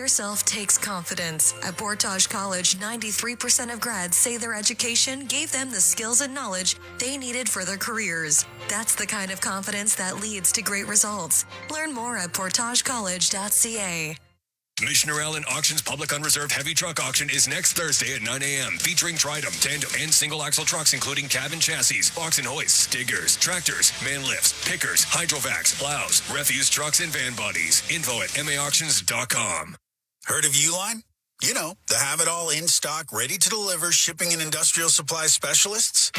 yourself takes confidence. At Portage College, 93% of grads say their education gave them the skills and knowledge they needed for their careers. That's the kind of confidence that leads to great results. Learn more at portagecollege.ca. Missioner Allen Auctions Public Unreserved Heavy Truck Auction is next Thursday at 9 a.m. featuring Triton, tandem, and single-axle trucks including cabin chassis, box and hoists, diggers, tractors, man lifts, pickers, hydrovacs, plows, refuse trucks, and van bodies. Info at maauctions.com. Heard of Uline? You know, the have-it-all in-stock, ready-to-deliver shipping and industrial supply specialists.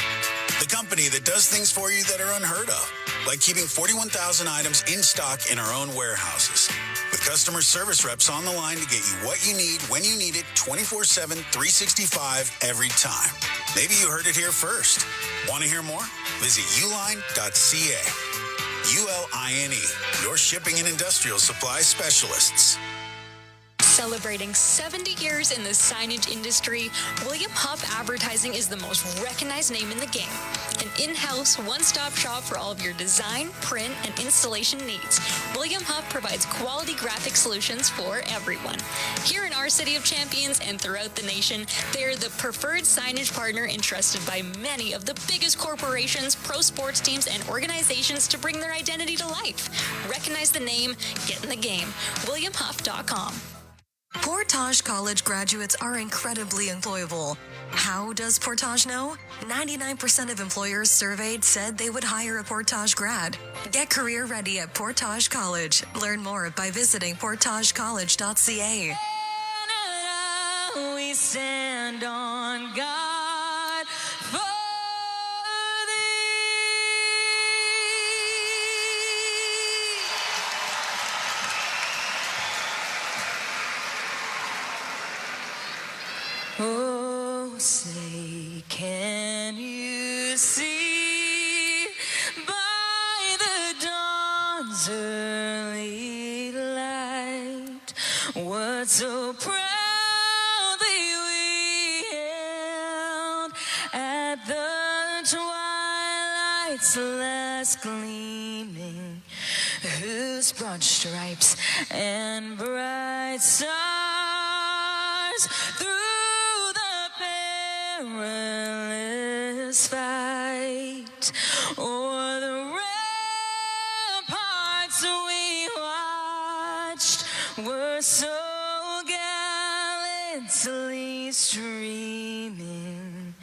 The company that does things for you that are unheard of, like keeping 41,000 items in stock in our own warehouses. With customer service reps on the line to get you what you need, when you need it, 24/7, 365, every time. Maybe you heard it here first. Want to hear more? Visit uline.ca. ULINE, your shipping and industrial supply specialists. Celebrating 70 years in the signage industry, William Huff Advertising is the most recognized name in the game. An in-house, one-stop shop for all of your design, print, and installation needs. William Huff provides quality graphic solutions for everyone. Here in our City of Champions and throughout the nation, they're the preferred signage partner entrusted by many of the biggest corporations, pro sports teams, and organizations to bring their identity to life. Recognize the name, get in the game. WilliamHuff.com. Portage College graduates are incredibly employable. How does Portage know? 99% of employers surveyed said they would hire a Portage grad. Get career ready at Portage College. Learn more by visiting portagecollege.ca. We stand on God for Oh, say, can you see by the dawn's early light what so proudly we hailed at the twilight's last gleaming, whose broad stripes and bright stars through perilous fight o'er the ramparts we watched were so gallantly streaming,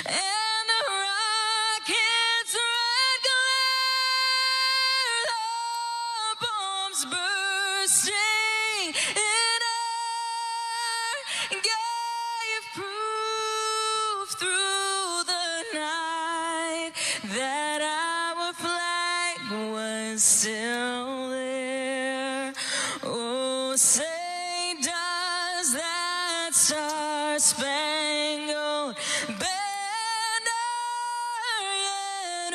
and the rocket's red glare, the bombs bursting in air, gave proof through the night that our flag was still there. Oh, say does that star-spangled banner yet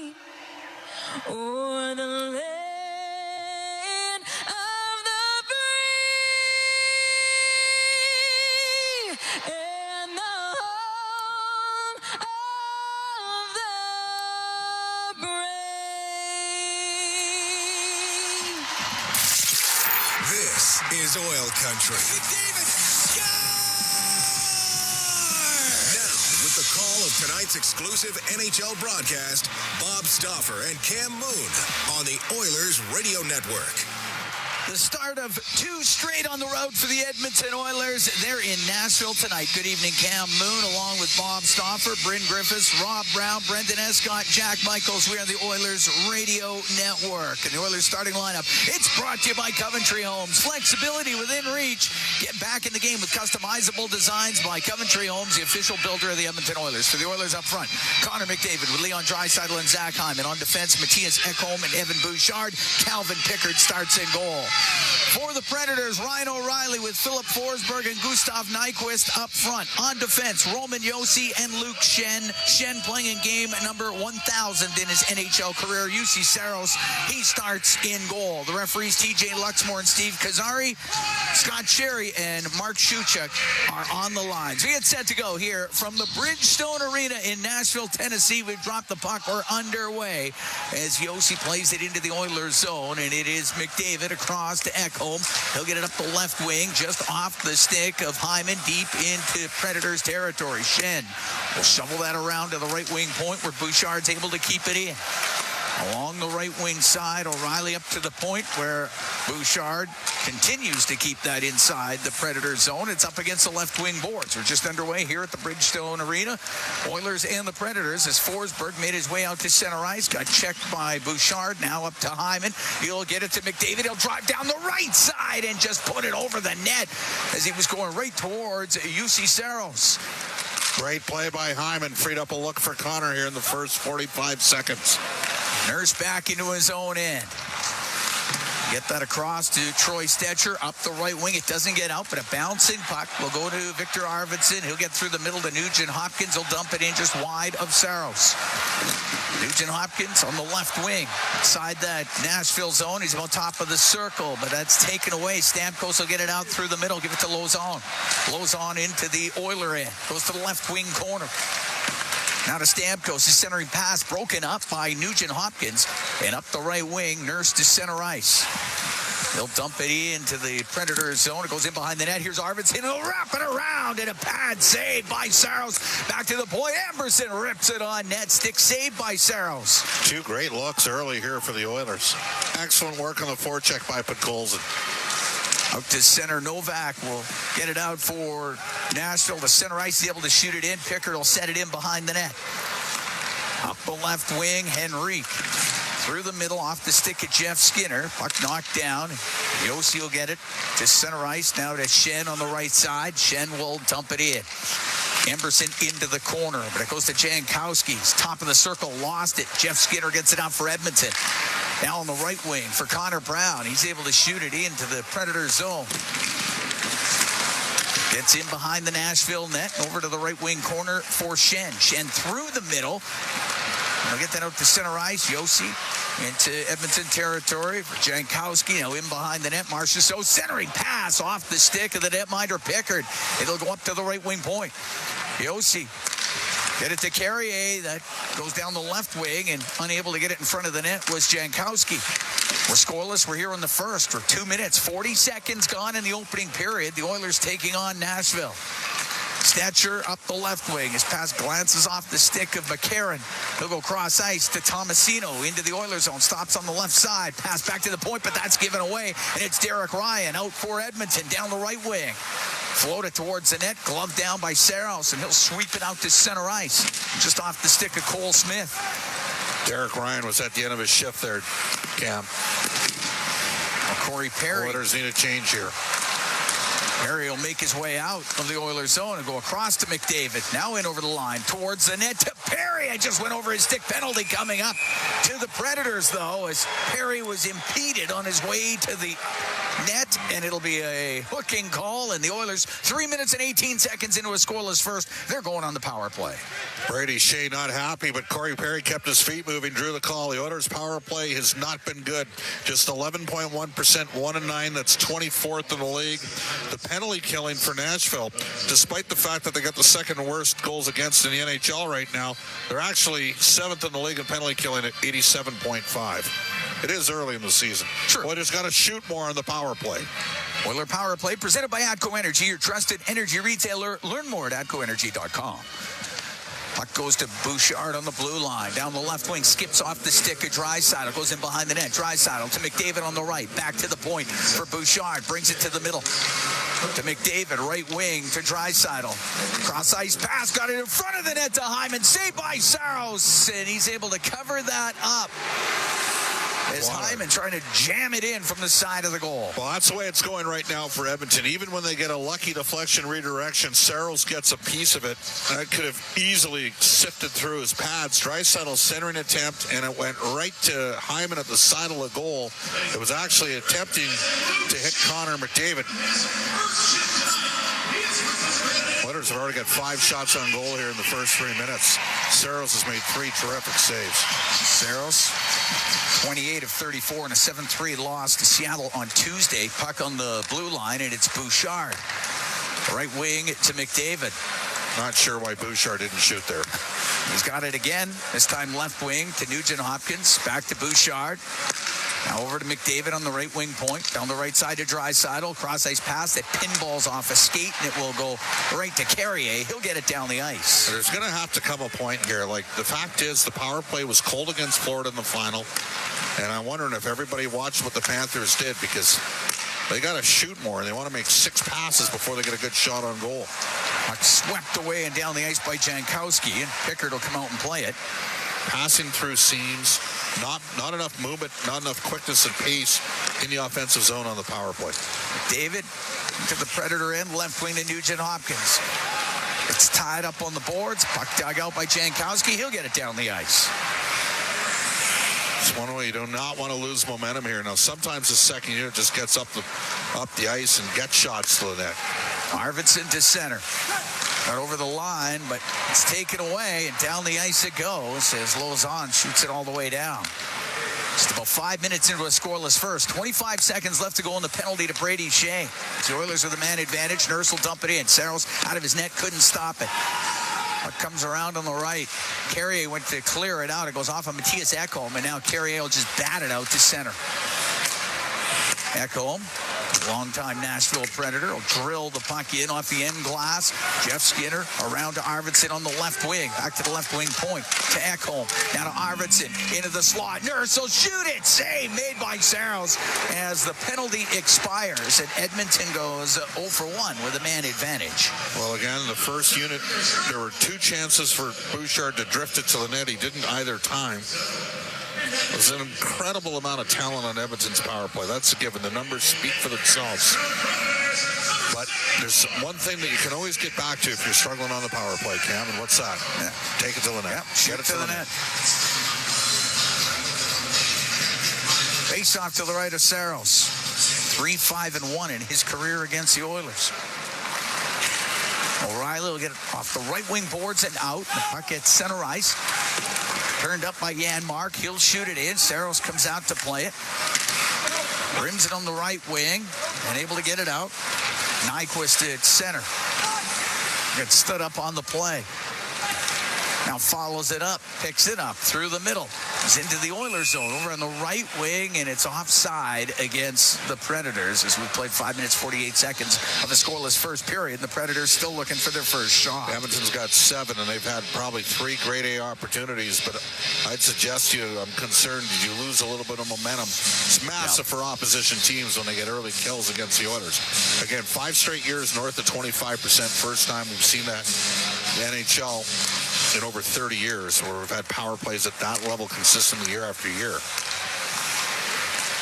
wave o'er the land of the free and the home of the brave. This is Oil Country. Now, with the call of tonight's exclusive NHL broadcast, Bob Stauffer and Cam Moon on the Oilers Radio Network. The start of two straight on the road for the Edmonton Oilers. They're in Nashville tonight. Good evening, Cam Moon, along with Bob Stauffer, Bryn Griffiths, Rob Brown, Brendan Escott, Jack Michaels. We are the Oilers Radio Network. And the Oilers starting lineup, it's brought to you by Coventry Homes. Flexibility within reach. Get back in the game with customizable designs by Coventry Homes, the official builder of the Edmonton Oilers. For the Oilers up front, Connor McDavid with Leon Draisaitl and Zach Hyman. On defense, Matthias Ekholm and Evan Bouchard. Calvin Pickard starts in goal. For the Predators, Ryan O'Reilly with Philip Forsberg and Gustav Nyquist up front. On defense, Roman Josi and Luke Schenn. Schenn playing in game number 1,000 in his NHL career. Jussi Saros, he starts in goal. The referees, TJ Luxmore and Steve Kazari. Scott Sherry and Mark Shuchuk are on the lines. We get set to go here from the Bridgestone Arena in Nashville, Tennessee. We've dropped the puck. We're underway as Josi plays it into the Oilers zone, and it is McDavid across to Ekholm. He'll get it up the left wing, just off the stick of Hyman, deep into Predators territory. Schenn will shovel that around to the right wing point where Bouchard's able to keep it in. Along the right wing side, O'Reilly up to the point where Bouchard continues to keep that inside the Predator zone. It's up against the left wing boards. We're just underway here at the Bridgestone Arena. Oilers and the Predators as Forsberg made his way out to center ice. Got checked by Bouchard. Now up to Hyman. He'll get it to McDavid. He'll drive down the right side and just put it over the net as he was going right towards Jussi Saros. Great play by Hyman. Freed up a look for Connor here in the first 45 seconds. Nurse back into his own end. Get that across to Troy Stetcher up the right wing. It doesn't get out, but a bouncing puck will go to Victor Arvidsson. He'll get through the middle to Nugent Hopkins. He'll dump it in just wide of Saros. Nugent Hopkins on the left wing. Inside that Nashville zone. He's about top of the circle, but that's taken away. Stamkos will get it out through the middle. Give it to Lauzon. Lauzon into the Oiler end. Goes to the left wing corner. Now to Stamkos, his centering pass broken up by Nugent Hopkins. And up the right wing, Nurse to center ice. They'll dump it into the Predator zone. It goes in behind the net. Here's Arvidsson. He'll wrap it around and a pad save by Saros. Back to the point. Amberson rips it on net. Stick saved by Saros. Two great looks early here for the Oilers. Excellent work on the forecheck by Podkolzin. Out to center, Novak will get it out for Nashville. The center ice is able to shoot it in. Pickard will set it in behind the net. Up the left wing, Henrique. Through the middle, off the stick of Jeff Skinner. Puck knocked down. Josi will get it to center ice. Now to Schenn on the right side. Schenn will dump it in. Emberson into the corner, but it goes to Jankowski. He's top of the circle, lost it. Jeff Skinner gets it out for Edmonton. Now on the right wing for Connor Brown. He's able to shoot it into the Predator zone. Gets in behind the Nashville net. Over to the right wing corner for Schenn. Schenn through the middle. They'll get that out to center ice. Josi into Edmonton territory for Jankowski. Now in behind the net. Marchessault centering pass off the stick of the netminder Pickard. It'll go up to the right wing point. Josi get it to Carrier. That goes down the left wing, and unable to get it in front of the net was Jankowski. We're scoreless. We're here in the first for 2 minutes. 40 seconds gone in the opening period. The Oilers taking on Nashville. Stetcher up the left wing. His pass glances off the stick of McCarron. He'll go cross ice to Tomasino into the Oilers zone. Stops on the left side. Pass back to the point, but that's given away. And it's Derek Ryan out for Edmonton down the right wing. Float it towards the net. Glove down by Saros, and he'll sweep it out to center ice. Just off the stick of Cole Smith. Derek Ryan was at the end of his shift there, Cam. Corey Perry. Oilers need a change here. Perry will make his way out of the Oilers zone and go across to McDavid. Now in over the line towards the net to Perry. I just went over his stick. Penalty coming up to the Predators, though, as Perry was impeded on his way to the net, and it'll be a hooking call. And the Oilers, 3 minutes and 18 seconds into a scoreless first, they're going on the power play. Brady Shea not happy, but Corey Perry kept his feet moving, drew the call. The Oilers' power play has not been good. Just 11.1%, 1-9. That's 24th in the league. The penalty killing for Nashville, despite the fact that they got the second worst goals against in the NHL right now, they're actually 7th in the league in penalty killing at 87.5. It is early in the season. Sure. Oilers got to shoot more on the power play. Oiler Power Play presented by ATCO Energy, your trusted energy retailer. Learn more at atcoenergy.com. Puck goes to Bouchard on the blue line. Down the left wing, skips off the stick of Draisaitl. Goes in behind the net. Draisaitl to McDavid on the right. Back to the point for Bouchard. Brings it to the middle. To McDavid, right wing to Draisaitl. Cross ice pass, got it in front of the net to Hyman. Saved by Saros, and he's able to cover that up. As Hyman trying to jam it in from the side of the goal. Well, that's the way it's going right now for Edmonton. Even when they get a lucky deflection redirection, Saros gets a piece of it. That could have easily sifted through his pads. Draisaitl centering attempt, and it went right to Hyman at the side of the goal. It was actually attempting to hit Connor McDavid. Oilers have already got 5 shots on goal here in the first 3 minutes. Saros has made 3 terrific saves. Saros, 28 of 34 in a 7-3 loss to Seattle on Tuesday. Puck on the blue line, and it's Bouchard. Right wing to McDavid. Not sure why Bouchard didn't shoot there. He's got it again. This time left wing to Nugent-Hopkins. Back to Bouchard. Now over to McDavid on the right wing point. Down the right side to Draisaitl. Cross-ice pass that pinballs off a skate, and it will go right to Carrier. He'll get it down the ice. There's going to have to come a point here. Like, the fact is, the power play was cold against Florida in the final. And I'm wondering if everybody watched what the Panthers did, because they got to shoot more, and they want to make 6 passes before they get a good shot on goal. Puck swept away and down the ice by Jankowski, and Pickard will come out and play it. Passing through seams, not enough movement, not enough quickness and pace in the offensive zone on the power play. David to the Predator end, left wing to Nugent-Hopkins. It's tied up on the boards. Puck dug out by Jankowski. He'll get it down the ice. It's one way you do not want to lose momentum here. Now, sometimes the second unit just gets up the ice and gets shots to the net. Arvidsson to center. Got over the line, but it's taken away, and down the ice it goes as Lauzon shoots it all the way down. Just about 5 minutes into a scoreless first. 25 seconds left to go on the penalty to Brady Shea. The Oilers with a man advantage. Nurse will dump it in. Saros out of his net, couldn't stop it. Puck comes around on the right. Carrier went to clear it out. It goes off of Matthias Ekholm, and now Carrier will just bat it out to center. Ekholm, longtime Nashville Predator, will drill the puck in off the end glass. Jeff Skinner around to Arvidsson on the left wing. Back to the left wing point to Ekholm. Now to Arvidsson into the slot. Nurse will shoot it. Save made by Saros as the penalty expires, and Edmonton goes 0 for 1 with a man advantage. Well, again, the first unit, there were 2 chances for Bouchard to drift it to the net. He didn't either time. There's an incredible amount of talent on Edmonton's power play. That's a given. The numbers speak for themselves. But there's one thing that you can always get back to if you're struggling on the power play, Cam, and what's that? Yeah. Take it to the net. Yep, shoot it to the net. Face off to the right of Saros. 3-5-1 in his career against the Oilers. O'Reilly will get it off the right wing boards and out. The puck at center ice. Turned up by Janmark. He'll shoot it in. Saros comes out to play it. Rims it on the right wing and able to get it out. Nyquist at center. Gets stood up on the play. Now follows it up. Picks it up through the middle. He's into the Oilers zone over on the right wing, and it's offside against the Predators as we played 5 minutes, 48 seconds of a scoreless first period. The Predators still looking for their first shot. Edmonton's got 7, and they've had probably 3 grade A opportunities, but I'd suggest to you, I'm concerned, did you lose a little bit of momentum? It's massive for opposition teams when they get early kills against the Oilers. Again, 5 straight years north of 25%. First time we've seen that in the NHL in over 30 years, where we've had power plays at that level consistently year after year.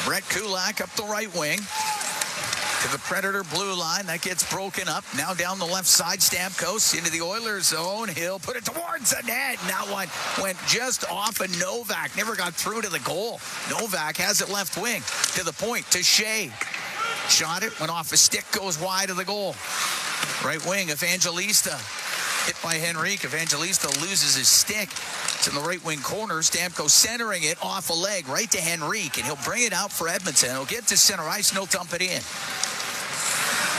Brett Kulak up the right wing to the Predator blue line. That gets broken up. Now down the left side, Stamkos into the Oilers zone. He'll put it towards the net. And that one went just off of Novak. Never got through to the goal. Novak has it left wing to the point to Shea. Shot it, went off a stick, goes wide of the goal. Right wing, Evangelista. Hit by Henrique. Evangelista loses his stick. It's in the right wing corner. Stamkos centering it off a leg right to Henrique, and he'll bring it out for Edmonton. He'll get to center ice, and he'll dump it in.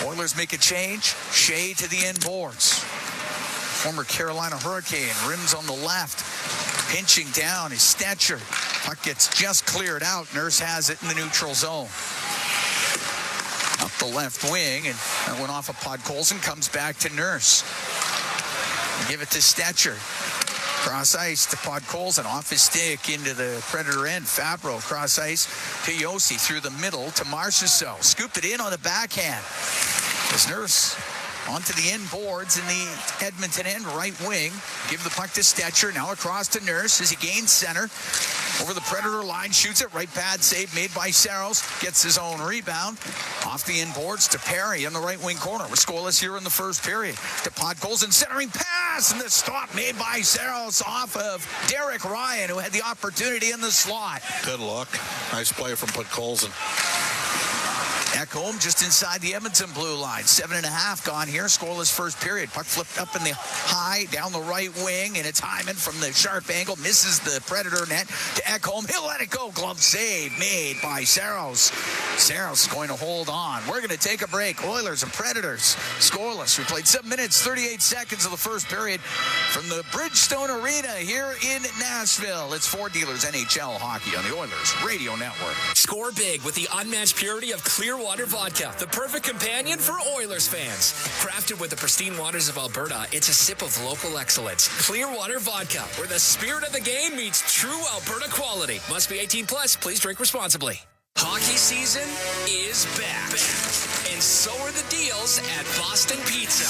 Oilers make a change. Shea to the end boards. Former Carolina Hurricane. Rims on the left. Pinching down his stature. Puck gets just cleared out. Nurse has it in the neutral zone. Up the left wing, and that went off of Podkolzin. Comes back to Nurse. Give it to Stetcher. Cross ice to Podkolzin. Off his stick into the Predator end. Fabro cross ice to Yossi through the middle to Marchessault. Scooped it in on the backhand. As Nurse onto the end boards in the Edmonton end right wing. Give the puck to Stetcher. Now across to Nurse as he gains center. Over the Predator line, shoots it. Right pad save made by Saros. Gets his own rebound. Off the inboards to Perry in the right wing corner. We're scoreless here in the first period. To Podkolzin, centering pass. And the stop made by Saros off of Derek Ryan, who had the opportunity in the slot. Good look. Nice play from Podkolzin. Ekholm just inside the Edmonton blue line. 7.5 gone here. Scoreless first period. Puck flipped up in the high, down the right wing, and it's Hyman from the sharp angle. Misses the Predator net to Ekholm. He'll let it go. Glove save made by Saros. Saros is going to hold on. We're going to take a break. Oilers and Predators scoreless. We played 7 minutes, 38 seconds of the first period from the Bridgestone Arena here in Nashville. It's Ford Dealers NHL Hockey on the Oilers Radio Network. Score big with the unmatched purity of Clearwater Vodka, the perfect companion for Oilers fans. Crafted with the pristine waters of Alberta, it's a sip of local excellence. Clearwater Vodka, where the spirit of the game meets true Alberta quality. Must be 18 plus. Please drink responsibly. Hockey season is back. And so are the deals at Boston Pizza.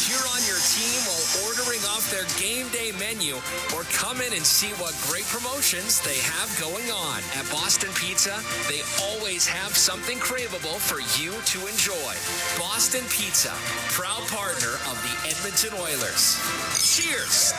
Cheer on your team while ordering off their game day menu, or come in and see what great promotions they have going on. At Boston Pizza, they always have something craveable for you to enjoy. Boston Pizza, proud partner of the Edmonton Oilers. Cheers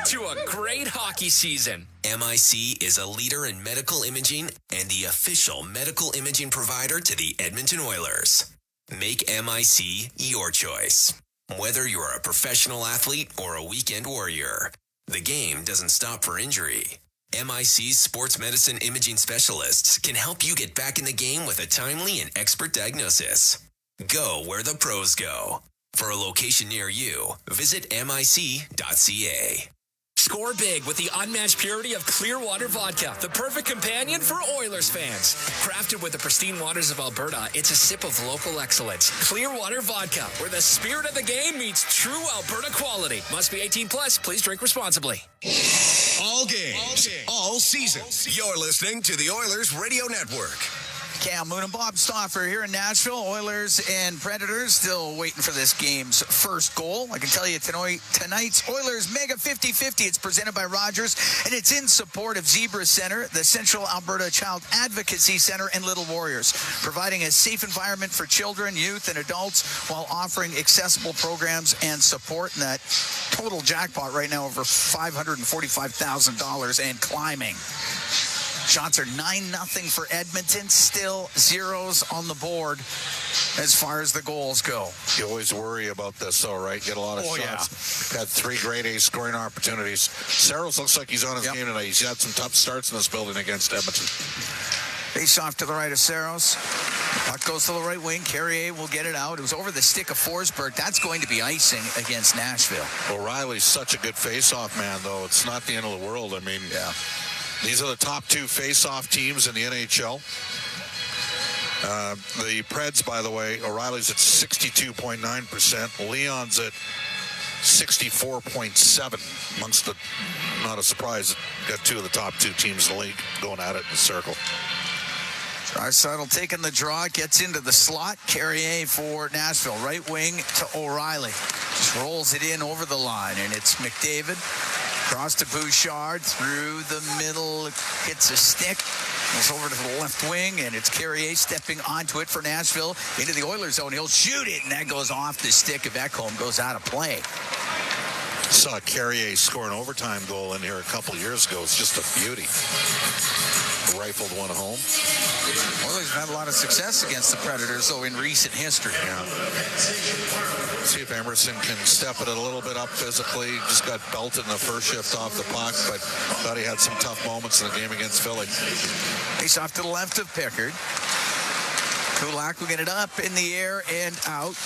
to a great hockey season. MIC is a leader in medical imaging and the official medical imaging provider to the Edmonton Oilers. Make MIC your choice. Whether you're a professional athlete or a weekend warrior, the game doesn't stop for injury. MIC's sports medicine imaging specialists can help you get back in the game with a timely and expert diagnosis. Go where the pros go. For a location near you, visit mic.ca. Score big with the unmatched purity of Clearwater Vodka, the perfect companion for Oilers fans. Crafted with the pristine waters of Alberta, it's a sip of local excellence. Clearwater Vodka, where the spirit of the game meets true Alberta quality. Must be 18 plus. Please drink responsibly. All games, all season. You're listening to the Oilers Radio Network. Cam Moon and Bob Stauffer here in Nashville. Oilers and Predators still waiting for this game's first goal. I can tell you tonight's Oilers Mega 50-50. It's presented by Rogers, and it's in support of Zebra Center, the Central Alberta Child Advocacy Center, and Little Warriors, providing a safe environment for children, youth, and adults while offering accessible programs and support. And that total jackpot right now over $545,000 and climbing. Shots are 9-0 for Edmonton. Still zeros on the board as far as the goals go. You always worry about this, though, right? Get a lot of shots. Yeah. Had 3 grade A scoring opportunities. Saros looks like he's on his game tonight. He's had some tough starts in this building against Edmonton. Face off to the right of Saros. Puck goes to the right wing. Carrier will get it out. It was over the stick of Forsberg. That's going to be icing against Nashville. O'Reilly's such a good face-off man, though. It's not the end of the world. I mean, these are the top 2 face-off teams in the NHL. The Preds, by the way, O'Reilly's at 62.9%. Leon's at 64.7%. Amongst the, not a surprise, got 2 of the top 2 teams in the league going at it in the circle. Draisaitl taking the draw, gets into the slot. Carrier for Nashville. Right wing to O'Reilly. Just rolls it in over the line, and it's McDavid. Cross to Bouchard, through the middle, hits a stick, goes over to the left wing, and it's Carrier stepping onto it for Nashville into the Oilers zone. He'll shoot it, and that goes off the stick of Ekholm, goes out of play. Saw Carrier score an overtime goal in here a couple years ago. It's just a beauty. Rifled one home. Oilers have had a lot of success against the Predators, though, in recent history. Yeah. See if Emerson can step it a little bit up physically. Just got belted in the first shift off the puck, but thought he had some tough moments in the game against Philly. Face off to the left of Pickard. Kulak will get it up in the air and out.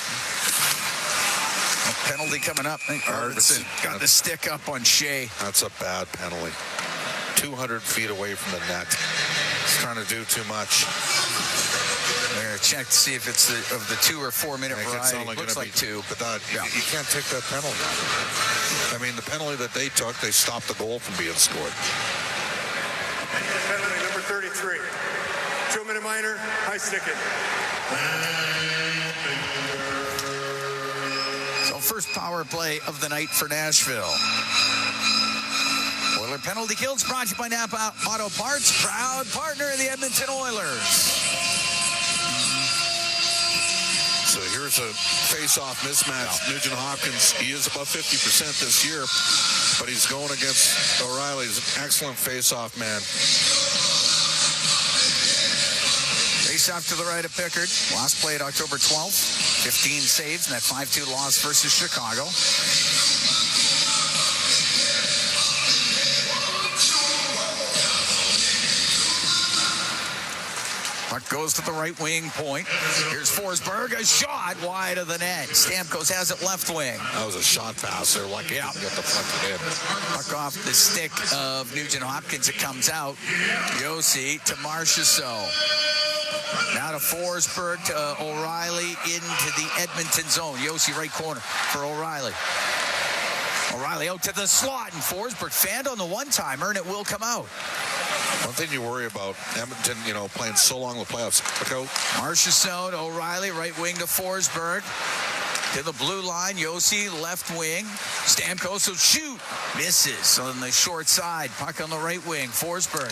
A penalty coming up. Arvidsson got the stick up on Shea. That's a bad penalty. 200 feet away from the net. He's trying to do too much. We're going to check to see if it's of the 2 or 4 minute variety. Looks like 2. But you can't take that penalty. I mean, the penalty that they took, they stopped the goal from being scored. Penalty number 33. 2-minute minor, high stick it. So first power play of the night for Nashville. Penalty kills brought to you by Napa Auto Parts, proud partner of the Edmonton Oilers. So here's a face-off mismatch. Nugent Hopkins, he is above 50% this year, but he's going against O'Reilly. He's an excellent face-off man. Face-off to the right of Pickard. Last played October 12th. 15 saves in that 5-2 loss versus Chicago. Puck goes to the right wing point. Here's Forsberg, a shot wide of the net. Stamkos has it left wing. That was a shot pass there, like get deflected in. Puck off the stick of Nugent Hopkins. It comes out. Yossi to Marchessault. Now to Forsberg, to O'Reilly into the Edmonton zone. Yossi right corner for O'Reilly. O'Reilly out to the slot, and Forsberg fanned on the one-timer, and it will come out. One thing you worry about, Edmonton, playing so long in the playoffs. Look out. Marchessault, O'Reilly, right wing to Forsberg. To the blue line, Yossi, left wing. Stamkos will shoot. Misses on the short side. Puck on the right wing. Forsberg.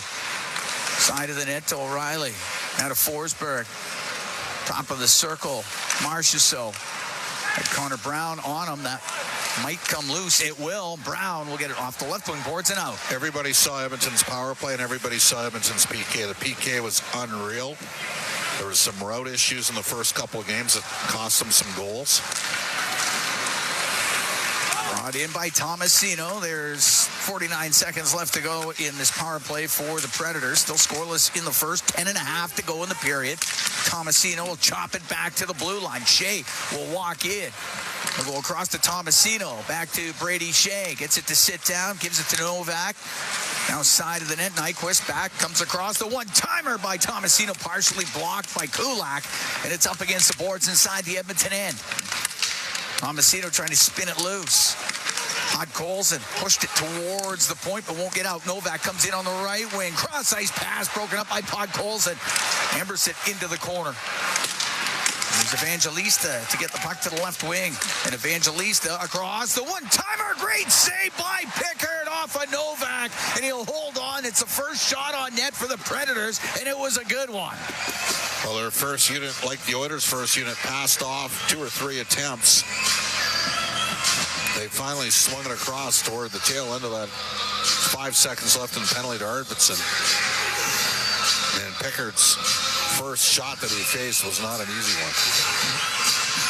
Side of the net to O'Reilly. Now to Forsberg. Top of the circle. Marchessault. And Connor Brown on him. That might come loose. It will. Brown will get it off the left wing boards and out. Everybody saw Edmonton's power play, and everybody saw Edmonton's PK. The PK was unreal. There was some route issues in the first couple of games that cost them some goals. Brought in by Tomasino. There's 49 seconds left to go in this power play for the Predators. Still scoreless in the first. 10.5 to go in the period. Tomasino will chop it back to the blue line. Shea will walk in. We'll go across to Tomasino. Back to Brady Shea. Gets it to sit down. Gives it to Novak. Now side of the net. Nyquist back. Comes across. The one-timer by Tomasino. Partially blocked by Kulak. And it's up against the boards inside the Edmonton end. Tomasino trying to spin it loose. Hod Colson pushed it towards the point, but won't get out. Novak comes in on the right wing. Cross-ice pass broken up by Pod Colson. Ambers it into the corner. There's Evangelista to get the puck to the left wing. And Evangelista across. The one-timer. Great save by Pickard off of Novak. And he'll hold on. It's the first shot on net for the Predators, and it was a good one. Well, their first unit, like the Oilers' first unit, passed off 2 or 3 attempts. They finally swung it across toward the tail end of that. 5 seconds left in the penalty to Arvidsson. And Pickard's first shot that he faced was not an easy one.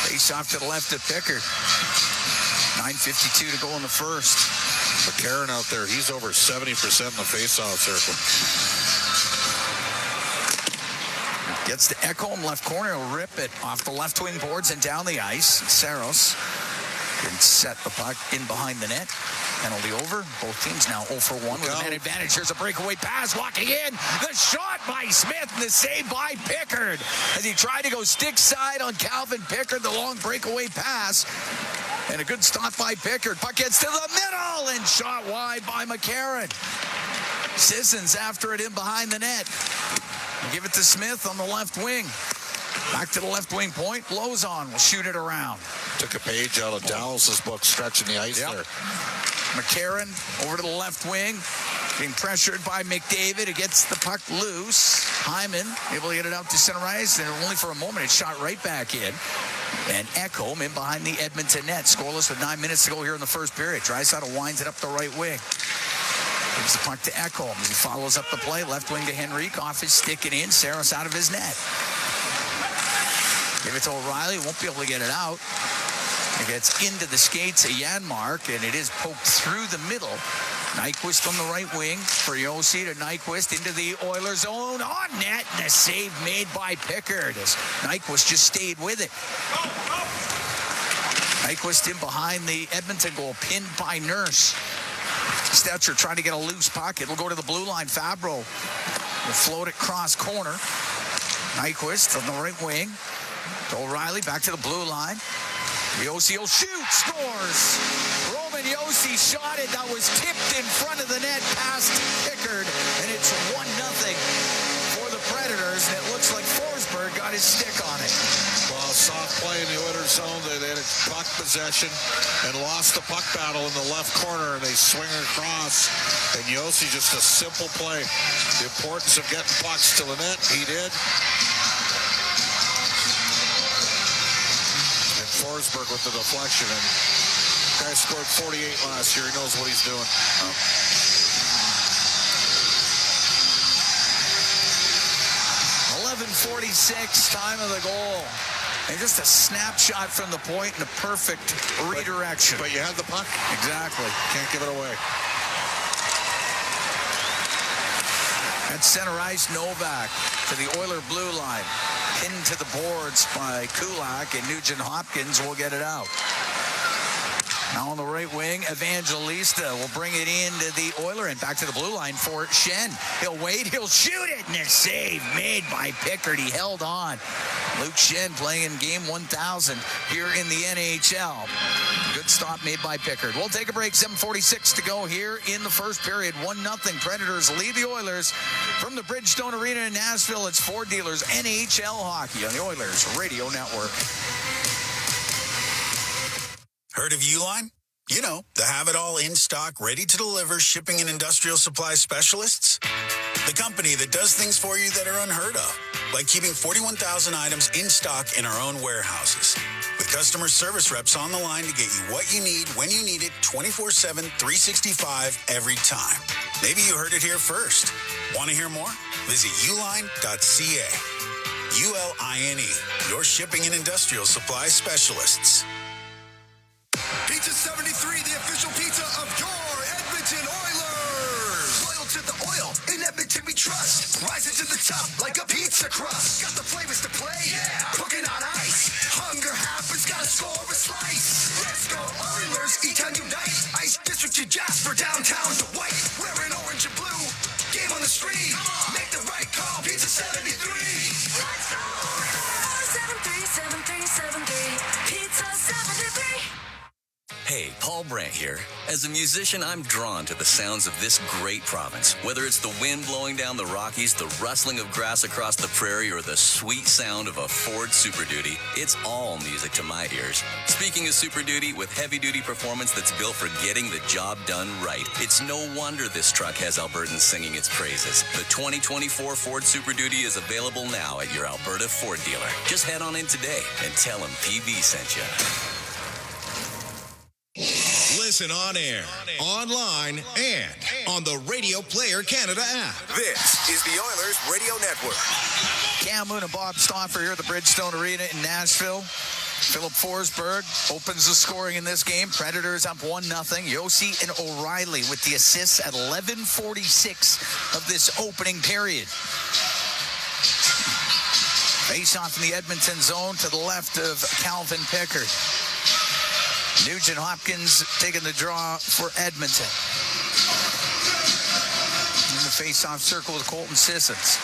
Face off to the left of Pickard. 9:52 to go in the first. McCarron out there, he's over 70% in the face-off circle. Gets to Ekholm, left corner. He'll rip it off the left wing boards and down the ice. Saros can set the puck in behind the net. Penalty over. Both teams now 0 for 1 with a man advantage. Here's a breakaway pass. Walking in. The shot by Smith and the save by Pickard. As he tried to go stick side on Calvin Pickard. The long breakaway pass. And a good stop by Pickard. Puck gets to the middle and shot wide by McCarron. Sissons after it in behind the net. Give it to Smith on the left wing. Back to the left wing point. Lozon will shoot it around. Took a page out of Dallas's book, stretching the ice there. McCarron over to the left wing. Being pressured by McDavid. It gets the puck loose. Hyman able to get it out to center ice. And only for a moment, it shot right back in. And Ekholm in behind the Edmonton net. Scoreless with 9 minutes to go here in the first period. Draisaitl winds it up the right wing. Gives the puck to Ekholm. He follows up the play. Left wing to Henrique. Off his stick and in. Saros out of his net. Give it to O'Reilly. Won't be able to get it out. It gets into the skates of Janmark, and it is poked through the middle. Nyquist on the right wing for Yossi to Nyquist into the Oilers' zone. On net, and a save made by Pickard as Nyquist just stayed with it. Nyquist in behind the Edmonton goal, pinned by Nurse. Stetcher trying to get a loose puck. It'll go to the blue line. Fabro will float it cross corner. Nyquist on the right wing. To O'Reilly, back to the blue line. Yossi will shoot, scores. Roman Yossi shot it. That was tipped in front of the net past Pickard, and it's 1-0 for the Predators, and it looks like Forsberg got his stick on it. Well, soft play in the Oilers zone. They had a puck possession and lost the puck battle in the left corner, and they swing across. And Yossi, just a simple play. The importance of getting pucks to the net, he did. And Forsberg with the deflection. And the guy scored 48 last year. He knows what he's doing. 11:46, time of the goal. And just a snapshot from the point and a perfect redirection. But you have the puck. Exactly. Can't give it away. At center ice, Novak to the Oiler blue line. Pinned to the boards by Kulak, and Nugent Hopkins will get it out. Now on the right wing, Evangelista will bring it into the Oiler and back to the blue line for Shen. He'll wait, he'll shoot it, and a save made by Pickard. He held on. Luke Shen playing in game 1000 here in the NHL. Good stop made by Pickard. We'll take a break. 7:46 to go here in the first period. 1-0. Predators lead the Oilers from the Bridgestone Arena in Nashville. It's Ford Dealers NHL Hockey on the Oilers Radio Network. Heard of Uline? You know, the have-it-all in-stock, ready-to-deliver shipping and industrial supply specialists. The company that does things for you that are unheard of, like keeping 41,000 items in stock in our own warehouses. With customer service reps on the line to get you what you need, when you need it, 24/7, 365, every time. Maybe you heard it here first. Want to hear more? Visit uline.ca. ULINE, your shipping and industrial supply specialists. Pizza 73, the official pizza of your Edmonton Oilers. Loyal to the oil, in Edmonton we trust. Rising to the top like a pizza crust. Got the flavors to play, yeah. Cooking on ice. Hunger happens, gotta score a slice. Let's go Oilers, E-Town unite. Ice District to Jasper, downtown to White. Wearing orange and blue, game on the street. Make the right call, Pizza 73. Let's go Oilers. 73, 73, 73. Pizza 73. Hey, Paul Brandt here. As a musician, I'm drawn to the sounds of this great province. Whether it's the wind blowing down the Rockies, the rustling of grass across the prairie, or the sweet sound of a Ford Super Duty, it's all music to my ears. Speaking of Super Duty, with heavy-duty performance that's built for getting the job done right, it's no wonder this truck has Albertans singing its praises. The 2024 Ford Super Duty is available now at your Alberta Ford dealer. Just head on in today and tell them PB sent you. Listen on air, online, and on the Radio Player Canada app. This is the Oilers Radio Network. Cam Moon and Bob Stauffer here at the Bridgestone Arena in Nashville. Philip Forsberg opens the scoring in this game. Predators up 1-0. Yossi and O'Reilly with the assists at 11:46 of this opening period. Face off in the Edmonton zone to the left of Calvin Pickard. Nugent Hopkins taking the draw for Edmonton. In the face-off circle with Colton Sissons.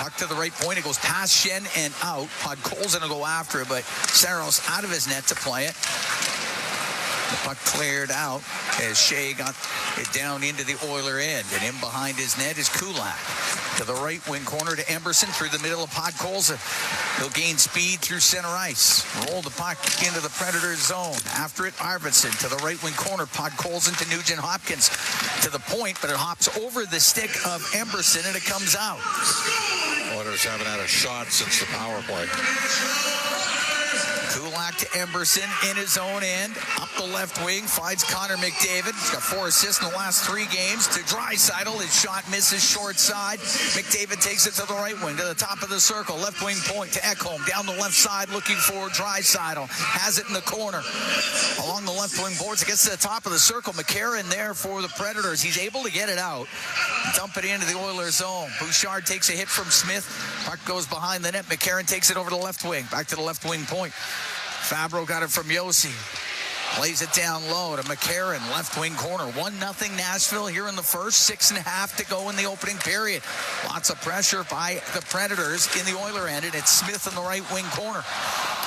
Puck to the right point. It goes past Shen and out. Podkolzin will go after it, but Saros out of his net to play it. The puck cleared out as Shea got it down into the Oiler end. And in behind his net is Kulak. To the right wing corner to Emberson through the middle of Podkolzin. He'll gain speed through center ice. Roll the puck into the Predators zone. After it, Arvidsson to the right wing corner. Podkolzin to Nugent Hopkins to the point, but it hops over the stick of Emberson and it comes out. Oilers haven't had a shot since the power play. Kulak to Emberson in his own end. Up the left wing, finds Connor McDavid. He's got 4 assists in the last 3 games. To Draisaitl, his shot misses short side. McDavid takes it to the right wing, to the top of the circle. Left wing point to Ekholm. Down the left side looking for Draisaitl. Has it in the corner. Along the left wing boards, it gets to the top of the circle. McCarron there for the Predators. He's able to get it out. Dump it into the Oilers zone. Bouchard takes a hit from Smith. Puck goes behind the net. McCarron takes it over to the left wing. Back to the left wing point. Fabro got it from Yossi. Plays it down low to McCarron, left wing corner. 1-0 Nashville here in the first. 6.5 to go in the opening period. Lots of pressure by the Predators in the Oiler end, and it's Smith in the right wing corner.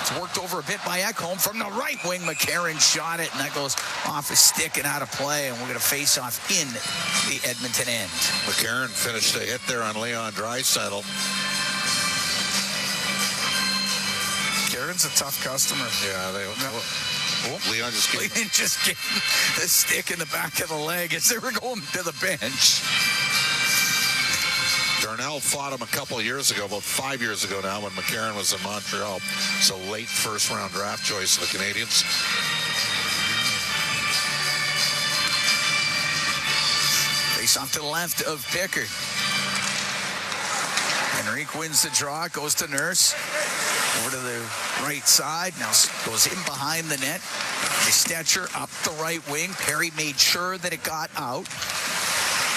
It's worked over a bit by Ekholm. From the right wing, McCarron shot it, and that goes off his stick and out of play, and we're going to face off in the Edmonton end. McCarron finished a hit there on Leon Draisaitl. Jordan's a tough customer. Yeah, Leon just gave Leon just gave the stick in the back of the leg as they were going to the bench. Darnell fought him a couple of years ago, about 5 years ago now, when McCarron was in Montreal. It's a late first-round draft choice of the Canadians. Face off to the left of Pickard. Henrique wins the draw, goes to Nurse. Over to the right side. Now goes in behind the net. Stetcher up the right wing. Perry made sure that it got out.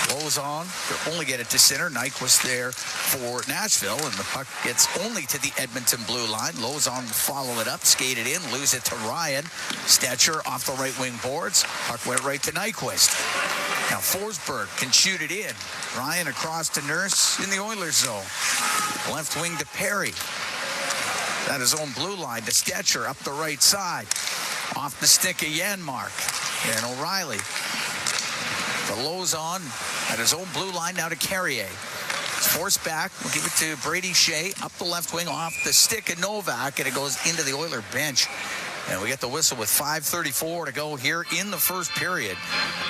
Lozon could only get it to center. Nyquist there for Nashville, and the puck gets only to the Edmonton blue line. Lozon follow it up, skate it in, lose it to Ryan. Stetcher off the right wing boards. Puck went right to Nyquist. Now Forsberg can shoot it in. Ryan across to Nurse in the Oilers zone. Left wing to Perry. At his own blue line to Stetcher up the right side. Off the stick of Janmark and O'Reilly. The Lozon at his own blue line now to Carrier. It's forced back. We'll give it to Brady Shea up the left wing off the stick of Novak, and it goes into the Oiler bench. And we get the whistle with 5:34 to go here in the first period.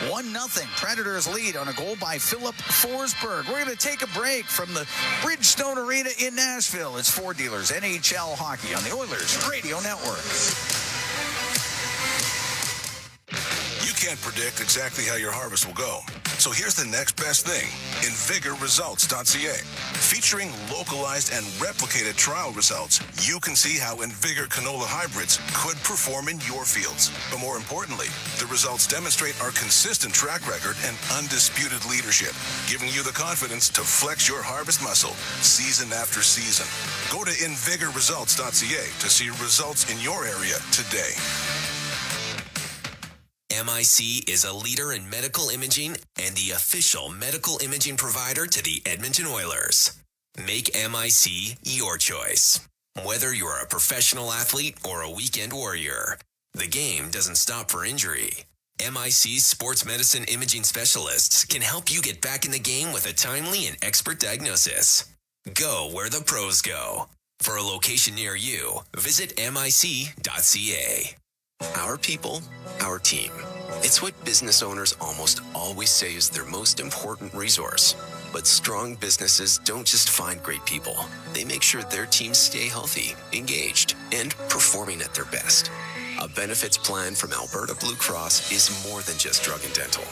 1-0. Predators lead on a goal by Philip Forsberg. We're going to take a break from the Bridgestone Arena in Nashville. It's Ford Dealers NHL Hockey on the Oilers Radio Network. You can't predict exactly how your harvest will go. So here's the next best thing. InvigorResults.ca. Featuring localized and replicated trial results, you can see how Invigor canola hybrids could perform in your fields. But more importantly, the results demonstrate our consistent track record and undisputed leadership, giving you the confidence to flex your harvest muscle season after season. Go to InvigorResults.ca to see results in your area today. MIC is a leader in medical imaging and the official medical imaging provider to the Edmonton Oilers. Make MIC your choice. Whether you're a professional athlete or a weekend warrior, the game doesn't stop for injury. MIC's sports medicine imaging specialists can help you get back in the game with a timely and expert diagnosis. Go where the pros go. For a location near you, visit mic.ca. Our people, our team. It's what business owners almost always say is their most important resource. But strong businesses don't just find great people. They make sure their teams stay healthy, engaged, and performing at their best. A benefits plan from Alberta Blue Cross is more than just drug and dental.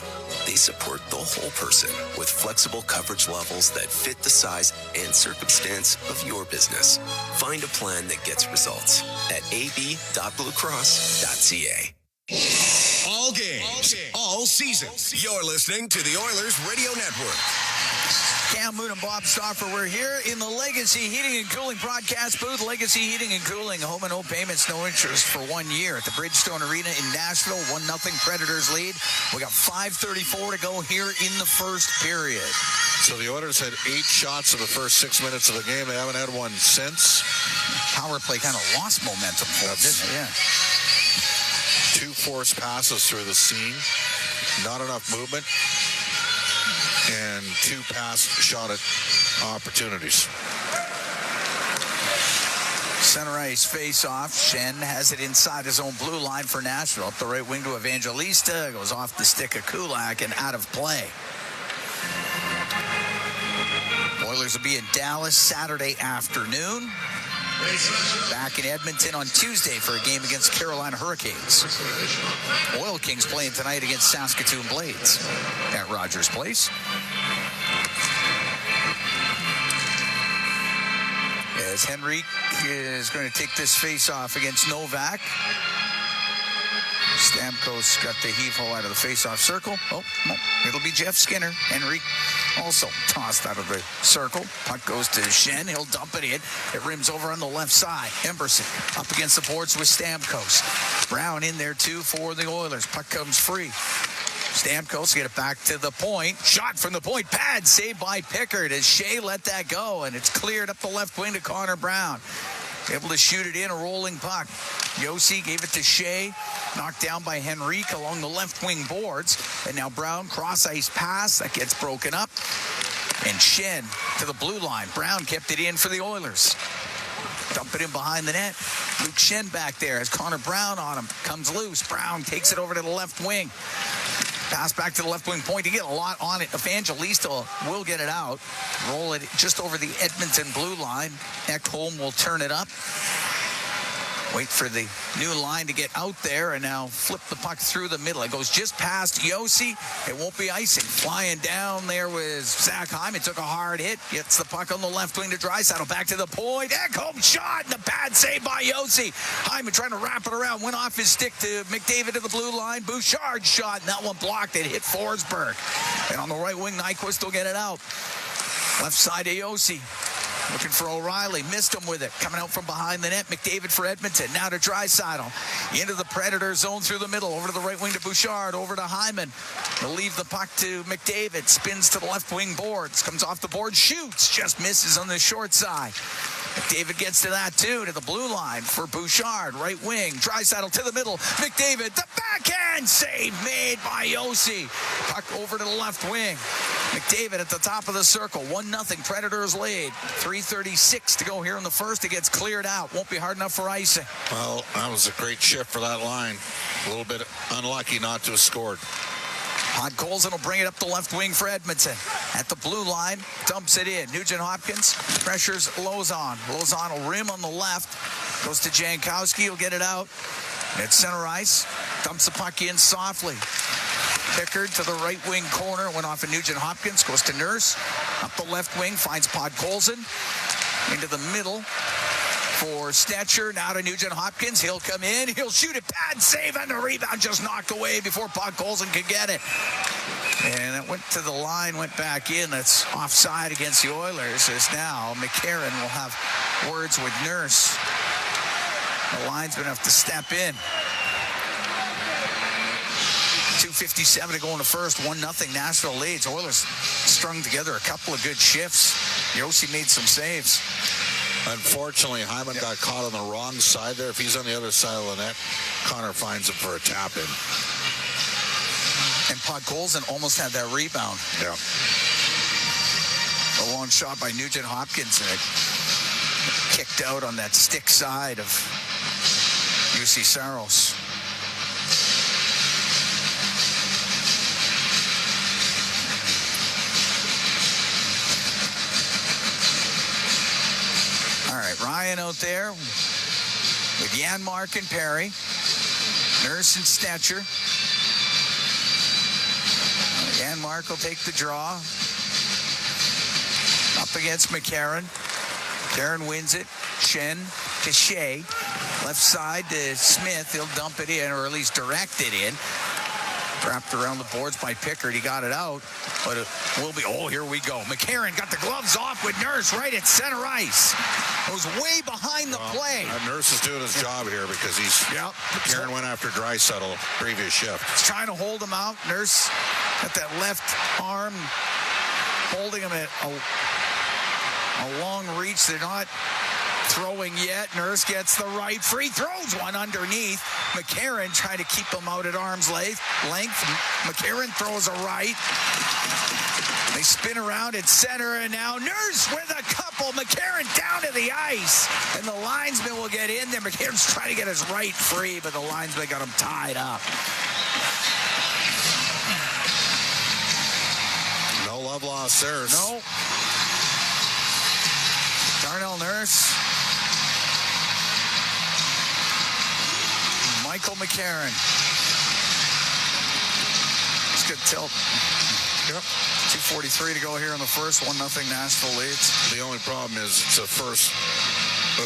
They support the whole person with flexible coverage levels that fit the size and circumstance of your business. Find a plan that gets results at ab.bluecross.ca. All games, all season. You're listening to the Oilers Radio Network. Cam Moon and Bob Stauffer, we're here in the Legacy Heating and Cooling broadcast booth. Legacy Heating and Cooling, home and no payments, no interest for 1 year at the Bridgestone Arena in Nashville. 1-0 Predators lead. We got 5:34 to go here in the first period. So the Oilers had 8 shots in the first 6 minutes of the game. They haven't had one since. Power play kind of lost momentum for them, didn't it? Yeah. 2 forced passes through the seam. Not enough movement. And 2 pass shot at opportunities. Center ice face-off. Shen has it inside his own blue line for Nashville. Up the right wing to Evangelista. Goes off the stick of Kulak and out of play. Oilers will be in Dallas Saturday afternoon. Back in Edmonton on Tuesday for a game against Carolina Hurricanes. Oil Kings playing tonight against Saskatoon Blades at Rogers Place. As Henrique is going to take this face-off against Novak. Stamkos got the heave-hole out of the face-off circle. Oh, it'll be Jeff Skinner. Henrique also tossed out of the circle. Puck goes to Shen. He'll dump it in. It rims over on the left side. Emberson up against the boards with Stamkos. Brown in there, too, for the Oilers. Puck comes free. Stamkos get it back to the point. Shot from the point. Pad saved by Pickard as Shea let that go, and it's cleared up the left wing to Connor Brown. Able to shoot it in, a rolling puck. Yossi gave it to Shea, knocked down by Henrique along the left wing boards. And now Brown, cross-ice pass, that gets broken up. And Shen to the blue line. Brown kept it in for the Oilers. Dump it in behind the net. Luke Shen back there has Connor Brown on him. Comes loose. Brown takes it over to the left wing. Pass back to the left wing point. You get a lot on it. Evangelista will get it out. Roll it just over the Edmonton blue line. Ekholm will turn it up. Wait for the new line to get out there and now flip the puck through the middle. It goes just past Yossi. It won't be icing. Flying down there was Zach Hyman. Took a hard hit. Gets the puck on the left wing to Draisaitl. Back to the point. Ekholm shot. And the bad save by Yossi. Hyman trying to wrap it around. Went off his stick to McDavid to the blue line. Bouchard shot. And that one blocked. It hit Forsberg. And on the right wing, Nyquist will get it out. Left side of Yossi. Looking for O'Reilly. Missed him with it. Coming out from behind the net. McDavid for Edmonton. Now to Draisaitl. Into the Predator zone through the middle. Over to the right wing to Bouchard. Over to Hyman. They'll leave the puck to McDavid. Spins to the left wing boards. Comes off the board. Shoots. Just misses on the short side. McDavid gets to that too. To the blue line for Bouchard. Right wing. Draisaitl to the middle. McDavid. The backhand save made by Yossi. Puck over to the left wing. McDavid at the top of the circle. 1-0 Predators lead. 3:36 to go here in the first. It gets cleared out. Won't be hard enough for icing. Well, that was a great shift for that line. A little bit unlucky not to have scored. Podkolzin will bring it up the left wing for Edmonton. At the blue line, dumps it in. Nugent-Hopkins pressures Lauzon. Lauzon will rim on the left. Goes to Jankowski. He'll get it out. At center ice. Dumps the puck in softly. Pickard to the right wing corner. Went off of Nugent-Hopkins. Goes to Nurse. Up the left wing. Finds Podkolzin. Into the middle for Stetcher. Now to Nugent-Hopkins. He'll come in. He'll shoot it. Bad save and the rebound just knocked away before Podkolzin could get it. And it went to the line, went back in. That's offside against the Oilers. As now McCarron will have words with Nurse. The linesmen have to step in. 2:57 to go in the first. 1-0 Nashville leads. Oilers strung together a couple of good shifts. Yossi made some saves. Unfortunately, Hyman got caught on the wrong side there. If he's on the other side of the net, Connor finds him for a tap-in. And Podkolzin almost had that rebound. Yeah. A long shot by Nugent-Hopkins, and it kicked out on that stick side of UC Saros. All right, Ryan out there with Janmark and Perry. Nurse and Stetcher. Janmark will take the draw. Up against McCarron. McCarron wins it. Shen to Shea. Left side to Smith. He'll dump it in, or at least direct it in. Wrapped around the boards by Pickard. He got it out, but it will be, oh, here we go. McCarron got the gloves off with Nurse right at center ice. It was way behind the play. Nurse is doing his job here because he's... Yep. McCarron went after Draisaitl previous shift. He's trying to hold him out. Nurse got that left arm holding him at a long reach. They're not throwing yet. Nurse gets the right free, throws one underneath. McCarron trying to keep him out at arm's length. McCarron throws a right. They spin around at center, and now Nurse with a couple. McCarron down to the ice, and the linesman will get in there. McCarron's trying to get his right free, but the linesman got him tied up. No love lost there. No. Darnell Nurse. Michael McCarron. It's good tilt. Yep. 2:43 to go here in the first. 1-0 Nashville leads. The only problem is it's a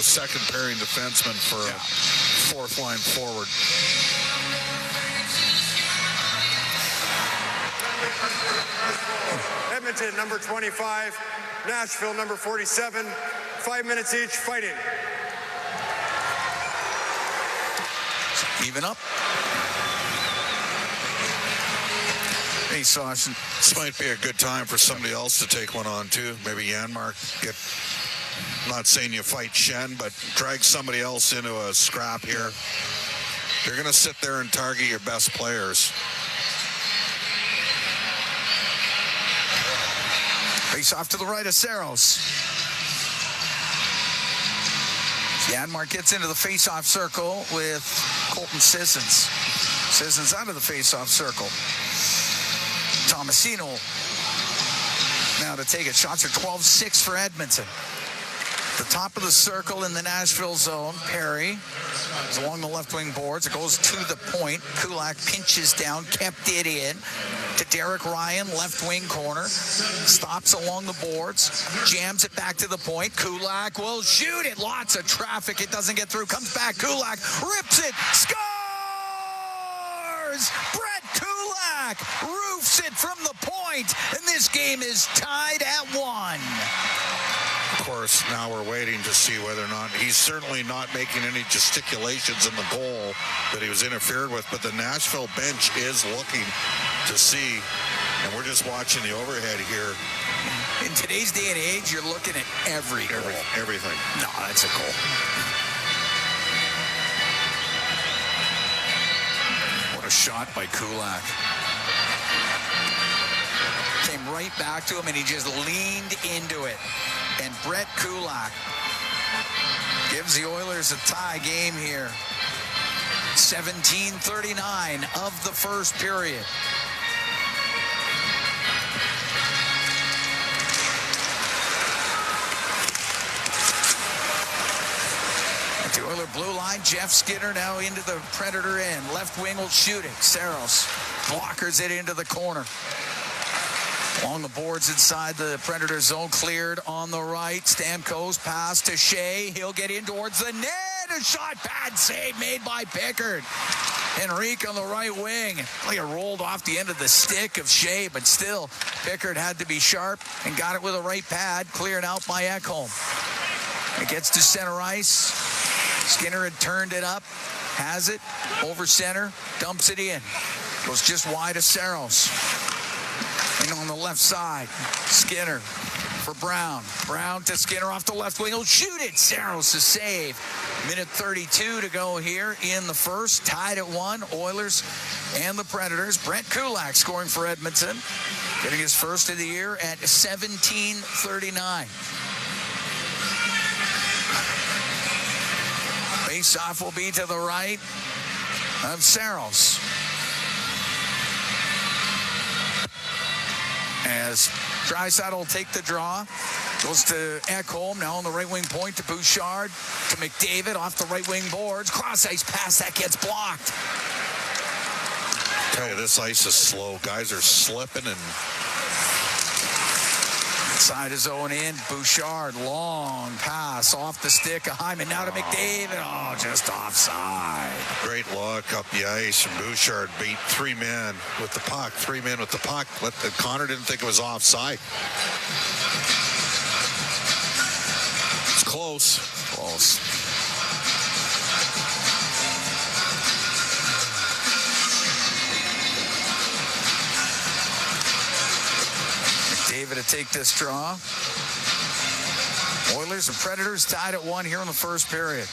second pairing defenseman for a fourth line forward. Edmonton, number 25. Nashville, number 47. 5 minutes each, fighting. Even up. Hey, Sauce. This might be a good time for somebody else to take one on, too. Maybe Janmark get... I'm not saying you fight Shen, but drag somebody else into a scrap here. You're going to sit there and target your best players. Face off to the right of Saros. Janmark gets into the face-off circle with Colton Sissons. Sissons out of the face-off circle. Tomasino now to take it. Shots are 12-6 for Edmonton. The top of the circle in the Nashville zone. Perry is along the left wing boards. It goes to the point. Kulak pinches down, kept it in to Derek Ryan, left wing corner. Stops along the boards, jams it back to the point. Kulak will shoot it. Lots of traffic. It doesn't get through. Comes back. Kulak rips it. Scores! Brett Kulak roofs it from the point, and this game is tied at 1. Of course, now we're waiting to see whether or not he's certainly not making any gesticulations in the goal that he was interfered with, but the Nashville bench is looking to see, and we're just watching the overhead here. In today's day and age, you're looking at everything. No, that's a goal. What a shot by Kulak. Came right back to him, and he just leaned into it. And Brett Kulak gives the Oilers a tie game here. 17:39 of the first period. At the Oiler blue line, Jeff Skinner now into the Predator end. Left wing will shoot it. Saros blockers it into the corner. Along the boards inside the Predator zone, cleared on the right. Stamkos pass to Shea. He'll get in towards the net. A shot, bad save made by Pickard. Henrique on the right wing. Like it rolled off the end of the stick of Shea, but still, Pickard had to be sharp and got it with a right pad, cleared out by Ekholm. It gets to center ice. Skinner had turned it up, has it, over center, dumps it in. Goes just wide of Saros. And on the left side, Skinner for Brown. Brown to Skinner off the left wing. He'll shoot it. Saros a save. Minute 32 to go here in the first. Tied at 1. Oilers and the Predators. Brett Kulak scoring for Edmonton. Getting his first of the year at 17:39. Face-off will be to the right of Saros. As Draisaitl will take the draw. Goes to Ekholm, now on the right wing point to Bouchard, to McDavid off the right wing boards. Cross ice pass that gets blocked. Tell you, this ice is slow. Guys are slipping and Side is zone in. Bouchard, long pass off the stick of Hyman. Now to McDavid. Oh, just offside. Great look up the ice. And Bouchard beat 3 men with the puck. 3 men with the puck. Connor didn't think it was offside. It's close. Close. McDavid to take this draw. Oilers and Predators tied at 1 here in the first period.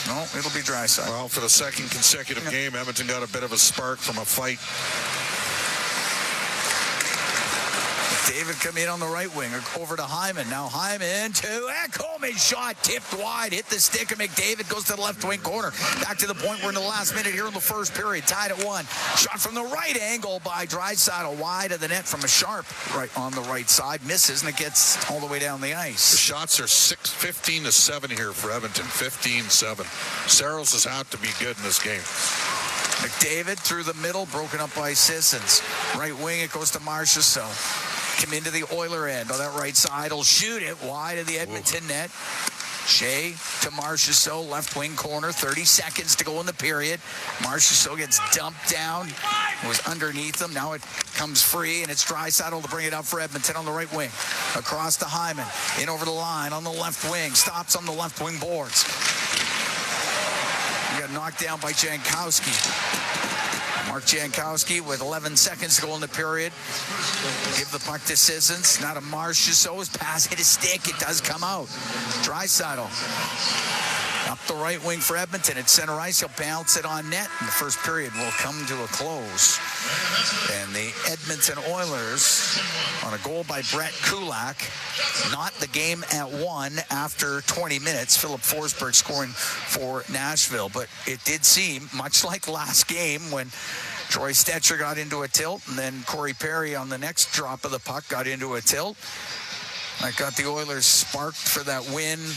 No, it'll be Draisaitl. Well, for the second consecutive game, Edmonton got a bit of a spark from a fight. David come in on the right wing, over to Hyman. Now Hyman to Ekholm. His shot tipped wide, hit the stick of McDavid, goes to the left wing corner. Back to the point. We're in the last minute here in the first period. Tied at 1. Shot from the right angle by Draisaitl, wide of the net from a sharp right on the right side. Misses, and it gets all the way down the ice. The shots are 15-7 here for Edmonton. 15-7. Saros has had to be good in this game. McDavid through the middle, broken up by Sissons. Right wing, it goes to Marchessault. Come into the Oiler end on that right side. He'll shoot it wide of the Edmonton net. Shea to Marchessault, left wing corner. 30 seconds to go in the period. Marchessault gets dumped down. It was underneath him. Now it comes free, and it's Draisaitl to bring it up for Edmonton on the right wing. Across to Hyman. In over the line on the left wing. Stops on the left wing boards. He got knocked down by Jankowski. Mark Jankowski with 11 seconds to go in the period. Give the puck to Sissons. Now to Marchessault. His pass hit his stick. It does come out. Draisaitl Up the right wing for Edmonton. At center ice, he'll bounce it on net. And the first period will come to a close. And the Edmonton Oilers, on a goal by Brett Kulak, not the game at 1 after 20 minutes. Philip Forsberg scoring for Nashville. But it did seem, much like last game when Troy Stetcher got into a tilt, and then Corey Perry on the next drop of the puck got into a tilt. That got the Oilers sparked for that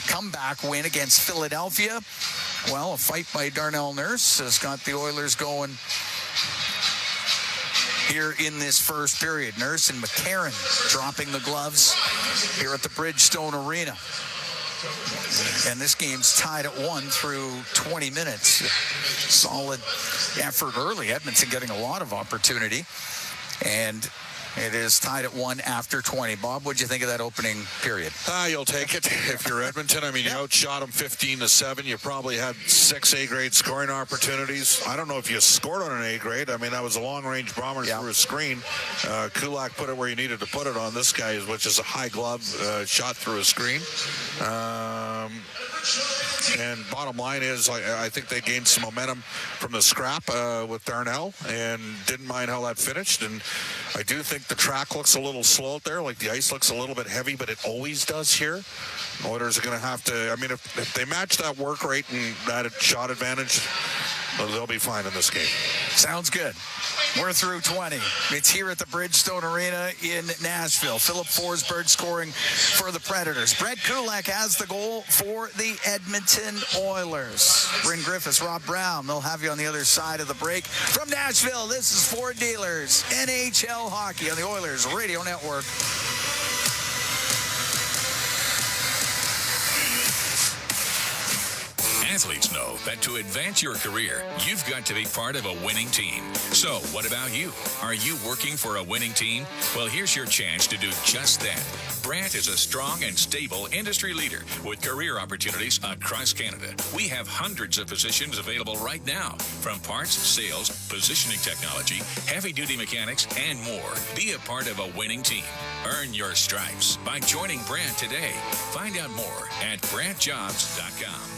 comeback win against Philadelphia. Well, a fight by Darnell Nurse has got the Oilers going here in this first period. Nurse and McCarron dropping the gloves here at the Bridgestone Arena. And this game's tied at 1 through 20 minutes. Solid effort early. Edmonton getting a lot of opportunity. And it is tied at 1 after 20. Bob, what'd you think of that opening period? You'll take it if you're Edmonton. I mean, you outshot them 15-7. You probably had 6 A-grade scoring opportunities. I don't know if you scored on an A-grade. I mean, that was a long-range bomber through a screen. Kulak put it where you needed to put it on this guy, which is a high glove shot through a screen. And bottom line is, I think they gained some momentum from the scrap with Darnell and didn't mind how that finished. And I do think the track looks a little slow out there, like the ice looks a little bit heavy, but it always does here. Oilers are going to have to, I mean, if they match that work rate and that shot advantage, they'll be fine in this game. Sounds good. We're through 20. It's here at the Bridgestone Arena in Nashville. Philip Forsberg scoring for the Predators. Brett Kulak has the goal for the Edmonton Oilers. Bryn Griffiths, Rob Brown, they'll have you on the other side of the break. From Nashville, this is Ford Dealers, NHL Hockey on the Oilers Radio Network. Athletes know that to advance your career, you've got to be part of a winning team. So, what about you? Are you working for a winning team? Well, here's your chance to do just that. Brandt is a strong and stable industry leader with career opportunities across Canada. We have hundreds of positions available right now, from parts, sales, positioning technology, heavy-duty mechanics, and more. Be a part of a winning team. Earn your stripes by joining Brandt today. Find out more at BrandtJobs.com.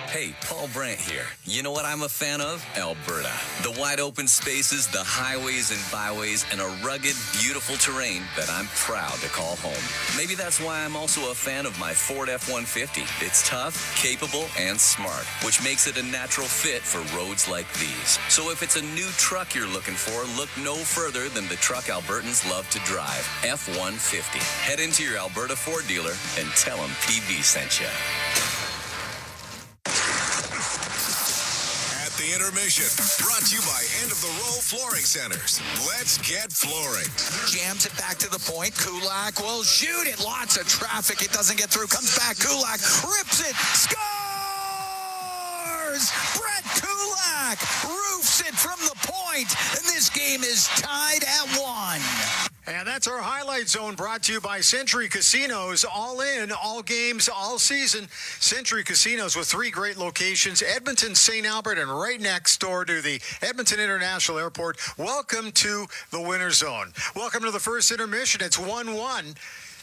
Hey, Paul Brandt here. You know what I'm a fan of? Alberta. The wide open spaces, the highways and byways, and a rugged, beautiful terrain that I'm proud to call home. Maybe that's why I'm also a fan of my Ford F-150. It's tough, capable, and smart, which makes it a natural fit for roads like these. So if it's a new truck you're looking for, look no further than the truck Albertans love to drive, F-150. Head into your Alberta Ford dealer and tell them PB sent you. The intermission, brought to you by End of the Roll Flooring Centers. Let's get flooring. Jams it back to the point. Kulak will shoot it. Lots of traffic. It doesn't get through. Comes back. Kulak rips it. Scores! Brett Kulak roofs it from the point. And this game is tied at 1. And that's our Highlight Zone, brought to you by Century Casinos. All in, all games, all season. Century Casinos with 3 great locations: Edmonton, St. Albert, and right next door to the Edmonton International Airport. Welcome to the Winter Zone. Welcome to the first intermission. It's 1-1.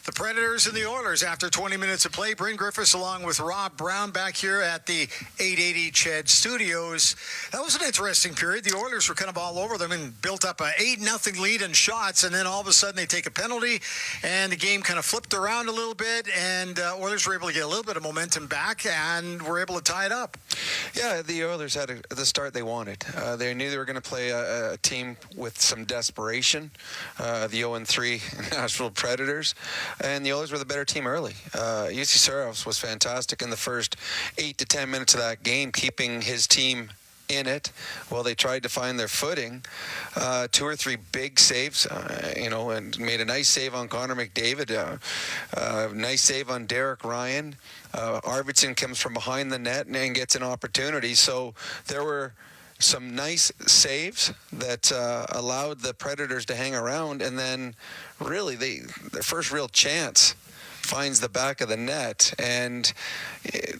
The Predators and the Oilers after 20 minutes of play. Bryn Griffiths along with Rob Brown back here at the 880 Ched Studios. That was an interesting period. The Oilers were kind of all over them and built up a 8-0 lead in shots, and then all of a sudden they take a penalty, and the game kind of flipped around a little bit, and Oilers were able to get a little bit of momentum back and were able to tie it up. Yeah, the Oilers had the start they wanted. They knew they were going to play a team with some desperation, the 0-3 Nashville Predators. And the Oilers were the better team early. UC Saros was fantastic in the first 8 to 10 minutes of that game, keeping his team in it while they tried to find their footing. 2 or 3 big saves, and made a nice save on Connor McDavid, nice save on Derek Ryan. Arvidsson comes from behind the net and gets an opportunity. So there were some nice saves that allowed the Predators to hang around, and then really their first real chance finds the back of the net, and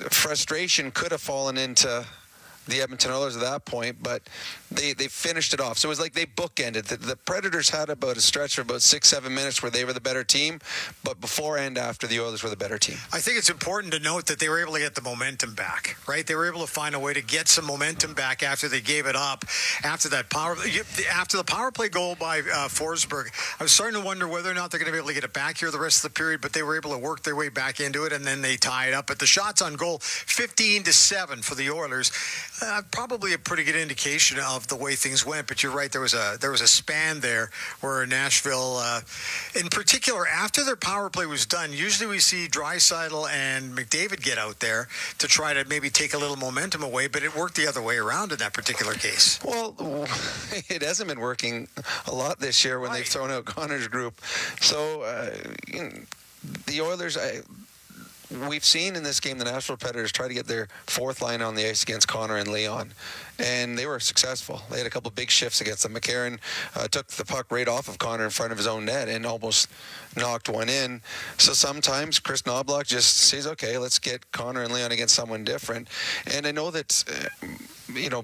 frustration could have fallen into the Edmonton Oilers at that point, but they finished it off. So it was like they bookended. The Predators had about a stretch of about 6-7 minutes where they were the better team, but before and after, the Oilers were the better team. I think it's important to note that they were able to get the momentum back, right? They were able to find a way to get some momentum back after they gave it up. After the power play goal by Forsberg, I was starting to wonder whether or not they're going to be able to get it back here the rest of the period, but they were able to work their way back into it, and then they tie it up. But the shots on goal, 15-7 for the Oilers. Probably a pretty good indication of the way things went, but you're right. There was a span there where Nashville, in particular, after their power play was done, usually we see Draisaitl and McDavid get out there to try to maybe take a little momentum away, but it worked the other way around in that particular case. Well, it hasn't been working a lot this year when they've thrown out Connor's group. So the Oilers, we've seen in this game the Nashville Predators try to get their fourth line on the ice against Connor and Leon, and they were successful. They had a couple big shifts against them. McCarron took the puck right off of Connor in front of his own net and almost knocked one in. So sometimes Chris Knobloch just says, okay, let's get Connor and Leon against someone different. And I know that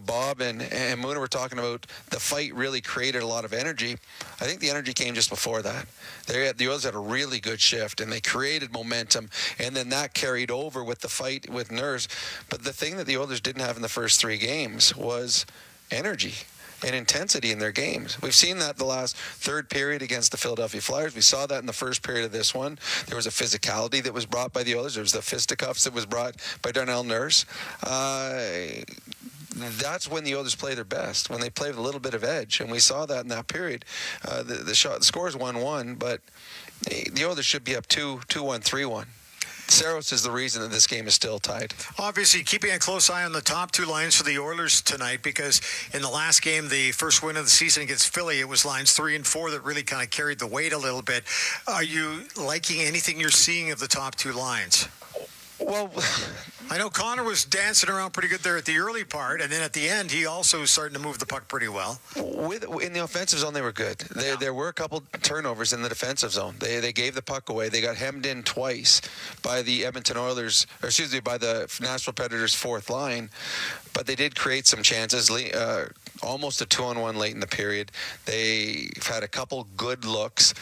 Bob and Moona were talking about the fight really created a lot of energy. I think the energy came just before that. The Oilers had a really good shift, and they created momentum, and then that carried over with the fight with Nurse. But the thing that the Oilers didn't have in the first three games was energy and intensity in their games. We've seen that the last third period against the Philadelphia Flyers. We saw that in the first period of this one. There was a physicality that was brought by the Oilers. There was the fisticuffs that was brought by Darnell Nurse. That's when the Oilers play their best, when they play with a little bit of edge, and we saw that in that period. The score is 1-1, but the Oilers should be up 2-1, 3-1. Saros is the reason that this game is still tied. Obviously, keeping a close eye on the top two lines for the Oilers tonight, because in the last game, the first win of the season against Philly, it was lines 3 and 4 that really kind of carried the weight a little bit. Are you liking anything you're seeing of the top two lines? Well, I know Connor was dancing around pretty good there at the early part, and then at the end, he also was starting to move the puck pretty well. In the offensive zone, they were good. There were a couple turnovers in the defensive zone. They gave the puck away. They got hemmed in twice by the by the Nashville Predators' fourth line, but they did create some chances. Almost a 2-on-1 late in the period. They've had a couple good looks.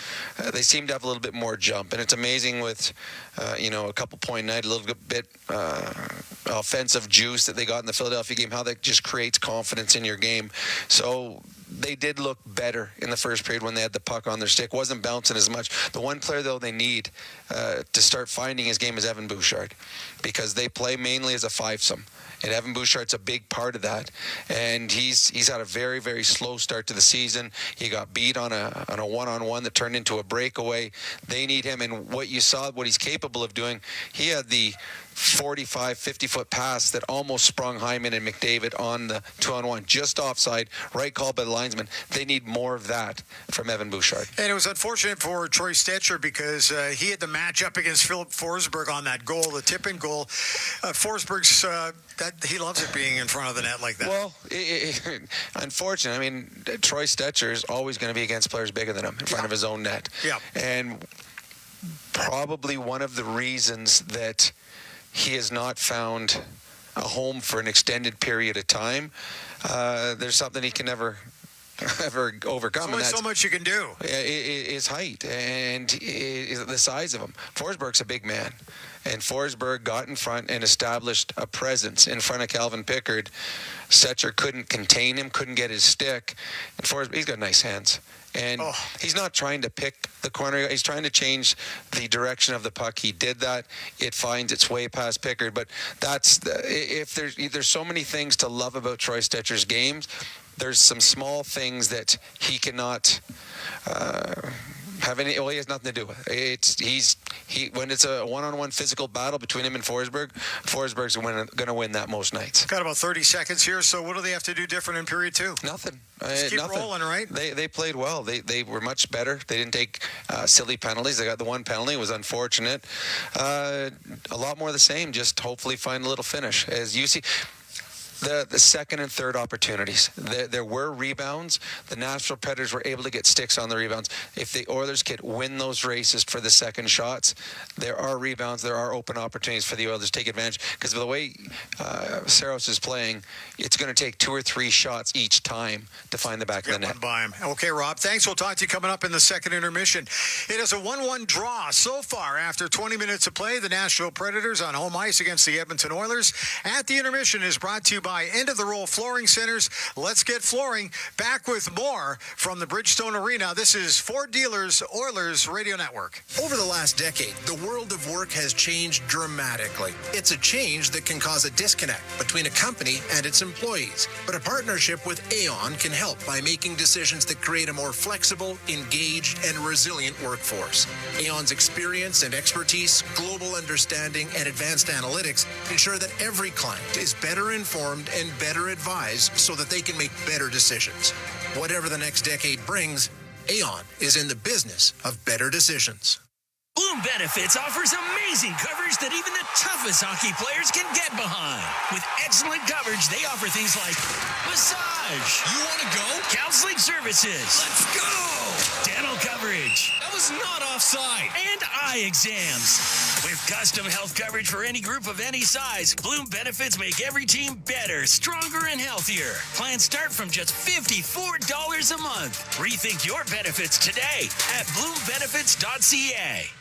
They seem to have a little bit more jump, and it's amazing with a couple point night, a little bit offensive juice that they got in the Philadelphia game, how that just creates confidence in your game. So they did look better in the first period when they had the puck on their stick. Wasn't bouncing as much. The one player, though, they need to start finding his game is Evan Bouchard, because they play mainly as a fivesome. And Evan Bouchard's a big part of that. And he's had a very, very slow start to the season. He got beat on a one-on-one that turned into a breakaway. They need him. And what you saw, what he's capable of doing, he had the 45, 50-foot pass that almost sprung Hyman and McDavid on the 2-on-1, just offside, right call by the linesman. They need more of that from Evan Bouchard. And it was unfortunate for Troy Stetcher because he had the match up against Philip Forsberg on that goal, the tip-in goal. Forsberg's, he loves it being in front of the net like that. Well, unfortunate. I mean, Troy Stetcher is always going to be against players bigger than him in front of his own net. Yeah. And probably one of the reasons that he has not found a home for an extended period of time, there's something he can never overcome. There's only so much you can do. His height and the size of him. Forsberg's a big man. And Forsberg got in front and established a presence in front of Calvin Pickard. Stetcher couldn't contain him, couldn't get his stick. And Forsberg, he's got nice hands. And he's not trying to pick the corner. He's trying to change the direction of the puck. He did that. It finds its way past Pickard. But if there's so many things to love about Troy Stetcher's games, there's some small things that he cannot have any. Well, he has nothing to do with. When it's a one-on-one physical battle between him and Forsberg's going to win that most nights. Got about 30 seconds here. So what do they have to do different in period 2? Nothing. Just keep nothing. rolling, right? They played well. They were much better. They didn't take silly penalties. They got the one penalty. It was unfortunate. A lot more of the same. Just hopefully find a little finish. As you see, the second and third opportunities. There were rebounds. The Nashville Predators were able to get sticks on the rebounds. If the Oilers could win those races for the second shots, there are rebounds, there are open opportunities for the Oilers to take advantage. Because of the way Saros is playing, it's going to take 2 or 3 shots each time to find the back of the net. One by him. Okay, Rob, thanks. We'll talk to you coming up in the second intermission. It is a 1-1 draw so far after 20 minutes of play. The Nashville Predators on home ice against the Edmonton Oilers. At the intermission is brought to you by End of the Roll Flooring Centers. Let's get flooring. Back with more from the Bridgestone Arena. This is Ford Dealers Oilers Radio Network. Over the last decade, the world of work has changed dramatically. It's a change that can cause a disconnect between a company and its employees. But a partnership with Aon can help by making decisions that create a more flexible, engaged, and resilient workforce. Aon's experience and expertise, global understanding, and advanced analytics ensure that every client is better informed and better advised so that they can make better decisions. Whatever the next decade brings, Aon is in the business of better decisions. Bloom Benefits offers amazing coverage that even the toughest hockey players can get behind. With excellent coverage, they offer things like massage. You want to go? Counseling services. Let's go! Dental coverage. That was not offside. And eye exams. With custom health coverage for any group of any size, Bloom Benefits make every team better, stronger, and healthier. Plans start from just $54 a month. Rethink your benefits today at bloombenefits.ca.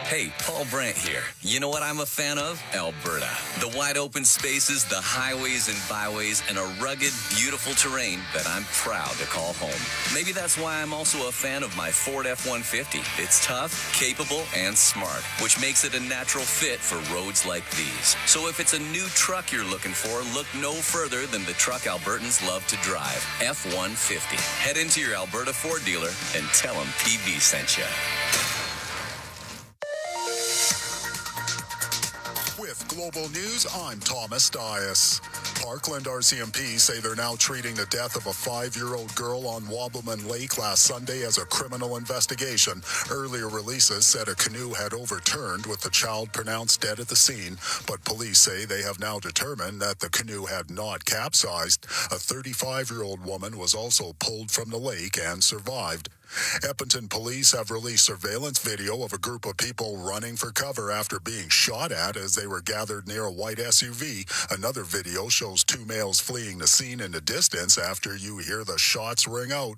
Hey, Paul Brandt here. You know what I'm a fan of? Alberta. The wide open spaces, the highways and byways, and a rugged, beautiful terrain that I'm proud to call home. Maybe that's why I'm also a fan of my Ford F-150. It's tough, capable, and smart, which makes it a natural fit for roads like these. So if it's a new truck you're looking for, look no further than the truck Albertans love to drive, F-150. Head into your Alberta Ford dealer and tell them PB sent you. With Global News, I'm Thomas Dias. Parkland RCMP say they're now treating the death of a 5-year-old girl on Wobbleman Lake last Sunday as a criminal investigation. Earlier releases said a canoe had overturned with the child pronounced dead at the scene, but police say they have now determined that the canoe had not capsized. A 35-year-old woman was also pulled from the lake and survived. Edmonton police have released surveillance video of a group of people running for cover after being shot at as they were gathered near a white SUV. Another video shows 2 males fleeing the scene in the distance after you hear the shots ring out.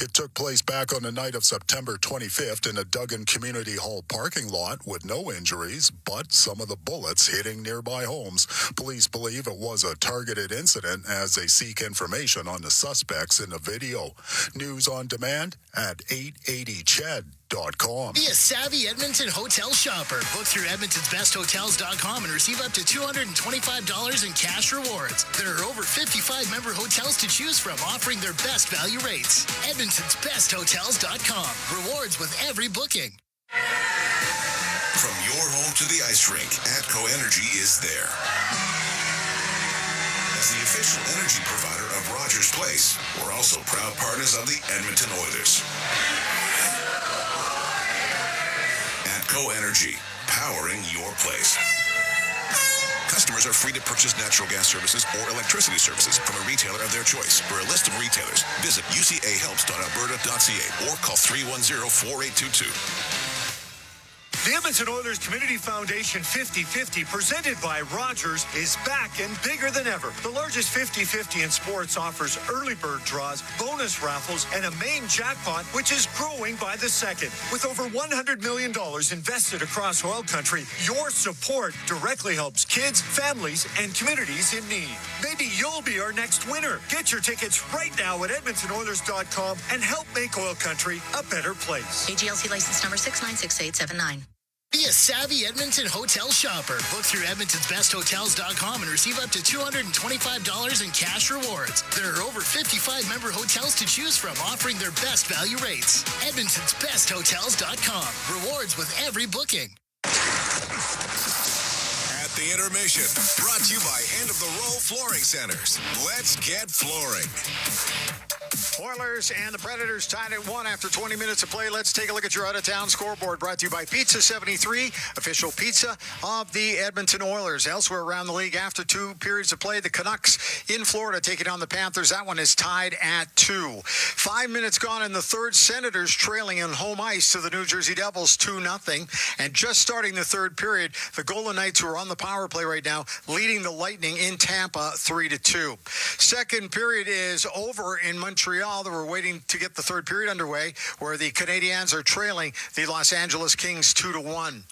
It took place back on the night of September 25th in a Duggan Community Hall parking lot with no injuries, but some of the bullets hitting nearby homes. Police believe it was a targeted incident as they seek information on the suspects in the video. News on demand at 880ched.com. Be a savvy Edmonton hotel shopper. Book through edmontonsbesthotels.com and receive up to $225 in cash rewards. There are over 55 member hotels to choose from, offering their best value rates. edmontonsbesthotels.com. Rewards with every booking. From your home to the ice rink, ATCO Energy is there. As the official energy provider of Rogers Place, we're also proud partners of the Edmonton Oilers. ATCO Energy, powering your place. Customers are free to purchase natural gas services or electricity services from a retailer of their choice. For a list of retailers, visit ucahelps.alberta.ca or call 310-4822. The Edmonton Oilers Community Foundation 50-50, presented by Rogers, is back and bigger than ever. The largest 50-50 in sports offers early bird draws, bonus raffles, and a main jackpot, which is growing by the second. With over $100 million invested across OilCountry, your support directly helps kids, families, and communities in need. Maybe you'll be our next winner. Get your tickets right now at EdmontonOilers.com and help make OilCountry a better place. AGLC license number 696879. Be a savvy Edmonton hotel shopper. Book through edmontonsbesthotels.com and receive up to $225 in cash rewards. There are over 55 member hotels to choose from, offering their best value rates. edmontonsbesthotels.com. Rewards with every booking. At the intermission, brought to you by End of the Roll Flooring Centers. Let's get flooring. Oilers and the Predators tied at 1 after 20 minutes of play. Let's take a look at your out-of-town scoreboard, brought to you by Pizza 73, official pizza of the Edmonton Oilers. Elsewhere around the league, after 2 periods of play, the Canucks in Florida taking on the Panthers. That one is tied at 2. 5 minutes gone in the third. Senators trailing on home ice to the New Jersey Devils 2-0. And just starting the third period, the Golden Knights, who are on the power play right now, leading the Lightning in Tampa 3-2. Second period is over in Montreal. They were waiting to get the third period underway, where the Canadiens are trailing the Los Angeles Kings 2-1.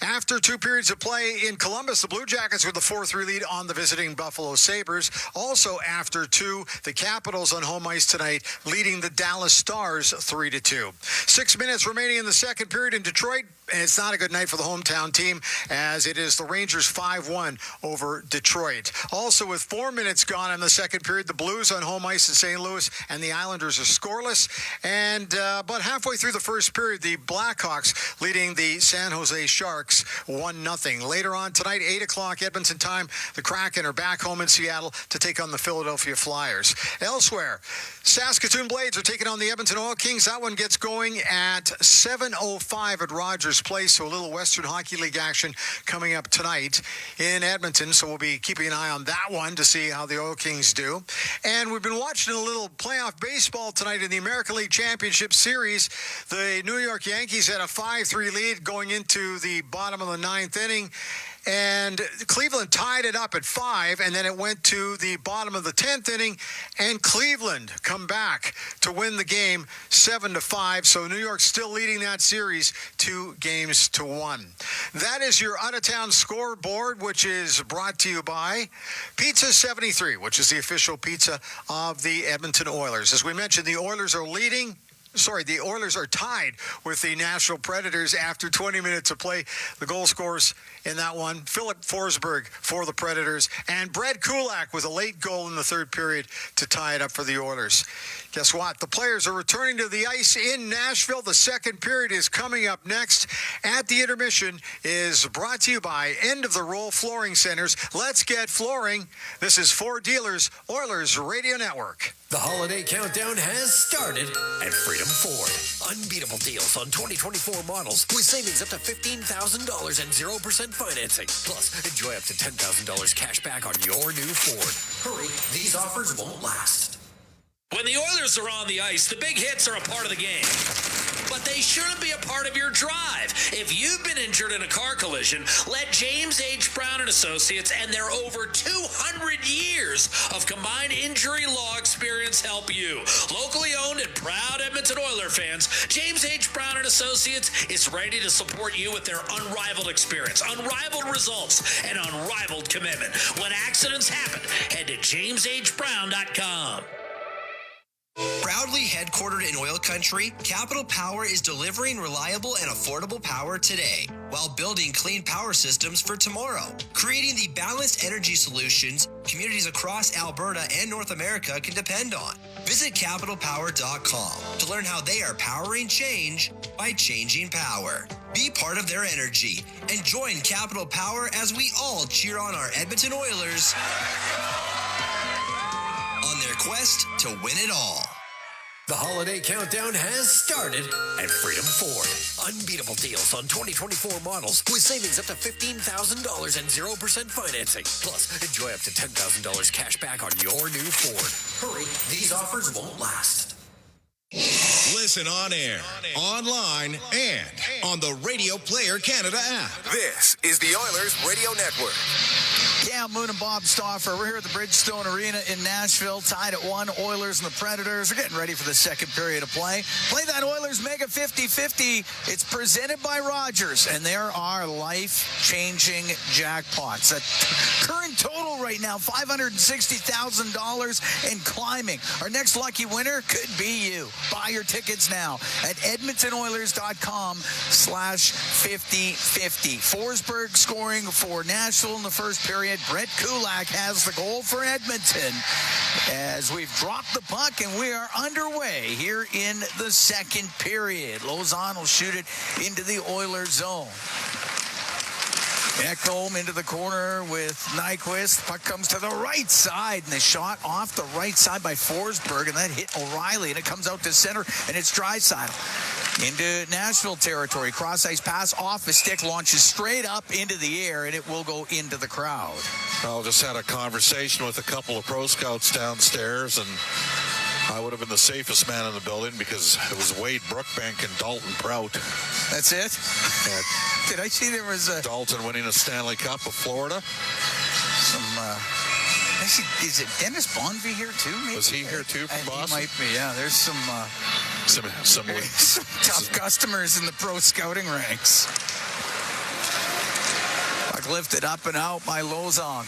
After 2 periods of play in Columbus, the Blue Jackets with the 4-3 lead on the visiting Buffalo Sabres. Also after 2, the Capitals on home ice tonight, leading the Dallas Stars 3-2. 6 minutes remaining in the second period in Detroit, and it's not a good night for the hometown team, as it is the Rangers 5-1 over Detroit. Also with 4 minutes gone in the second period, the Blues on home ice in St. Louis, and the Islanders are scoreless. And about halfway through the first period, the Blackhawks leading the San Jose Sharks 1-0. Later on tonight, 8 o'clock Edmonton time, the Kraken are back home in Seattle to take on the Philadelphia Flyers. Elsewhere, Saskatoon Blades are taking on the Edmonton Oil Kings. That one gets going at 7:05 at Rogers Place, so a little Western Hockey League action coming up tonight in Edmonton, so we'll be keeping an eye on that one to see how the Oil Kings do. And we've been watching a little playoff baseball tonight in the American League Championship Series. The New York Yankees had a 5-3 lead going into the bottom of the 9th inning, and Cleveland tied it up at 5, and then it went to the bottom of the 10th inning, and Cleveland come back to win the game 7-5. So New York still leading that series 2-1. That is your out-of-town scoreboard, which is brought to you by Pizza 73, which is the official pizza of the Edmonton Oilers. As we mentioned, the Oilers are the Oilers are tied with the Nashville Predators after 20 minutes of play. The goal scorers in that one, Philip Forsberg for the Predators, and Brett Kulak with a late goal in the third period to tie it up for the Oilers. Guess what? The players are returning to the ice in Nashville. The second period is coming up next. At the intermission is brought to you by End of the Roll Flooring Centers. Let's get flooring. This is Ford Dealers, Oilers Radio Network. The holiday countdown has started at Freedom Ford. Unbeatable deals on 2024 models with savings up to $15,000 and 0% financing. Plus, enjoy up to $10,000 cash back on your new Ford. Hurry, these offers won't last. When the Oilers are on the ice, the big hits are a part of the game. But they shouldn't be a part of your drive. If you've been injured in a car collision, let James H. Brown & Associates and their over 200 years of combined injury law experience help you. Locally owned and proud Edmonton Oiler fans, James H. Brown & Associates is ready to support you with their unrivaled experience, unrivaled results, and unrivaled commitment. When accidents happen, head to jameshbrown.com. Proudly headquartered in OilCountry, Capital Power is delivering reliable and affordable power today while building clean power systems for tomorrow, creating the balanced energy solutions communities across Alberta and North America can depend on. Visit capitalpower.com to learn how they are powering change by changing power. Be part of their energy and join Capital Power as we all cheer on our Edmonton Oilers on their quest to win it all. The holiday countdown has started at Freedom Ford. Unbeatable deals on 2024 models with savings up to $15,000 and 0% financing. Plus, enjoy up to $10,000 cash back on your new Ford. Hurry, these offers won't last. Listen on air, online, and on the Radio Player Canada app. This is the Oilers Radio Network. Cam Moon and Bob Stauffer. We're here at the Bridgestone Arena in Nashville, tied at 1. Oilers and the Predators are getting ready for the second period of play. Play that Oilers Mega 50-50. It's presented by Rogers, and there are life-changing jackpots. That current total right now, $560,000 and climbing. Our next lucky winner could be you. Buy your tickets now at EdmontonOilers.com/50-50. Forsberg scoring for Nashville in the first period. Brett Kulak has the goal for Edmonton as we've dropped the puck and we are underway here in the second period. Lozon will shoot it into the Oilers zone. Ekholm into the corner with Nyquist. Puck comes to the right side, and the shot off the right side by Forsberg, and that hit O'Reilly, and it comes out to center, and it's Draisaitl. Into Nashville territory. Cross-ice pass off a stick, launches straight up into the air, and it will go into the crowd. I just had a conversation with a couple of pro scouts downstairs, and I would have been the safest man in the building because it was Wade Brookbank and Dalton Prout. That's it? Did I see there was a... Dalton winning a Stanley Cup of Florida. Is it Dennis Bonvie here too? Maybe? Was he here too from Boston? He might be, yeah. There's some tough customers in the pro scouting ranks. Puck lifted up and out by Lozon.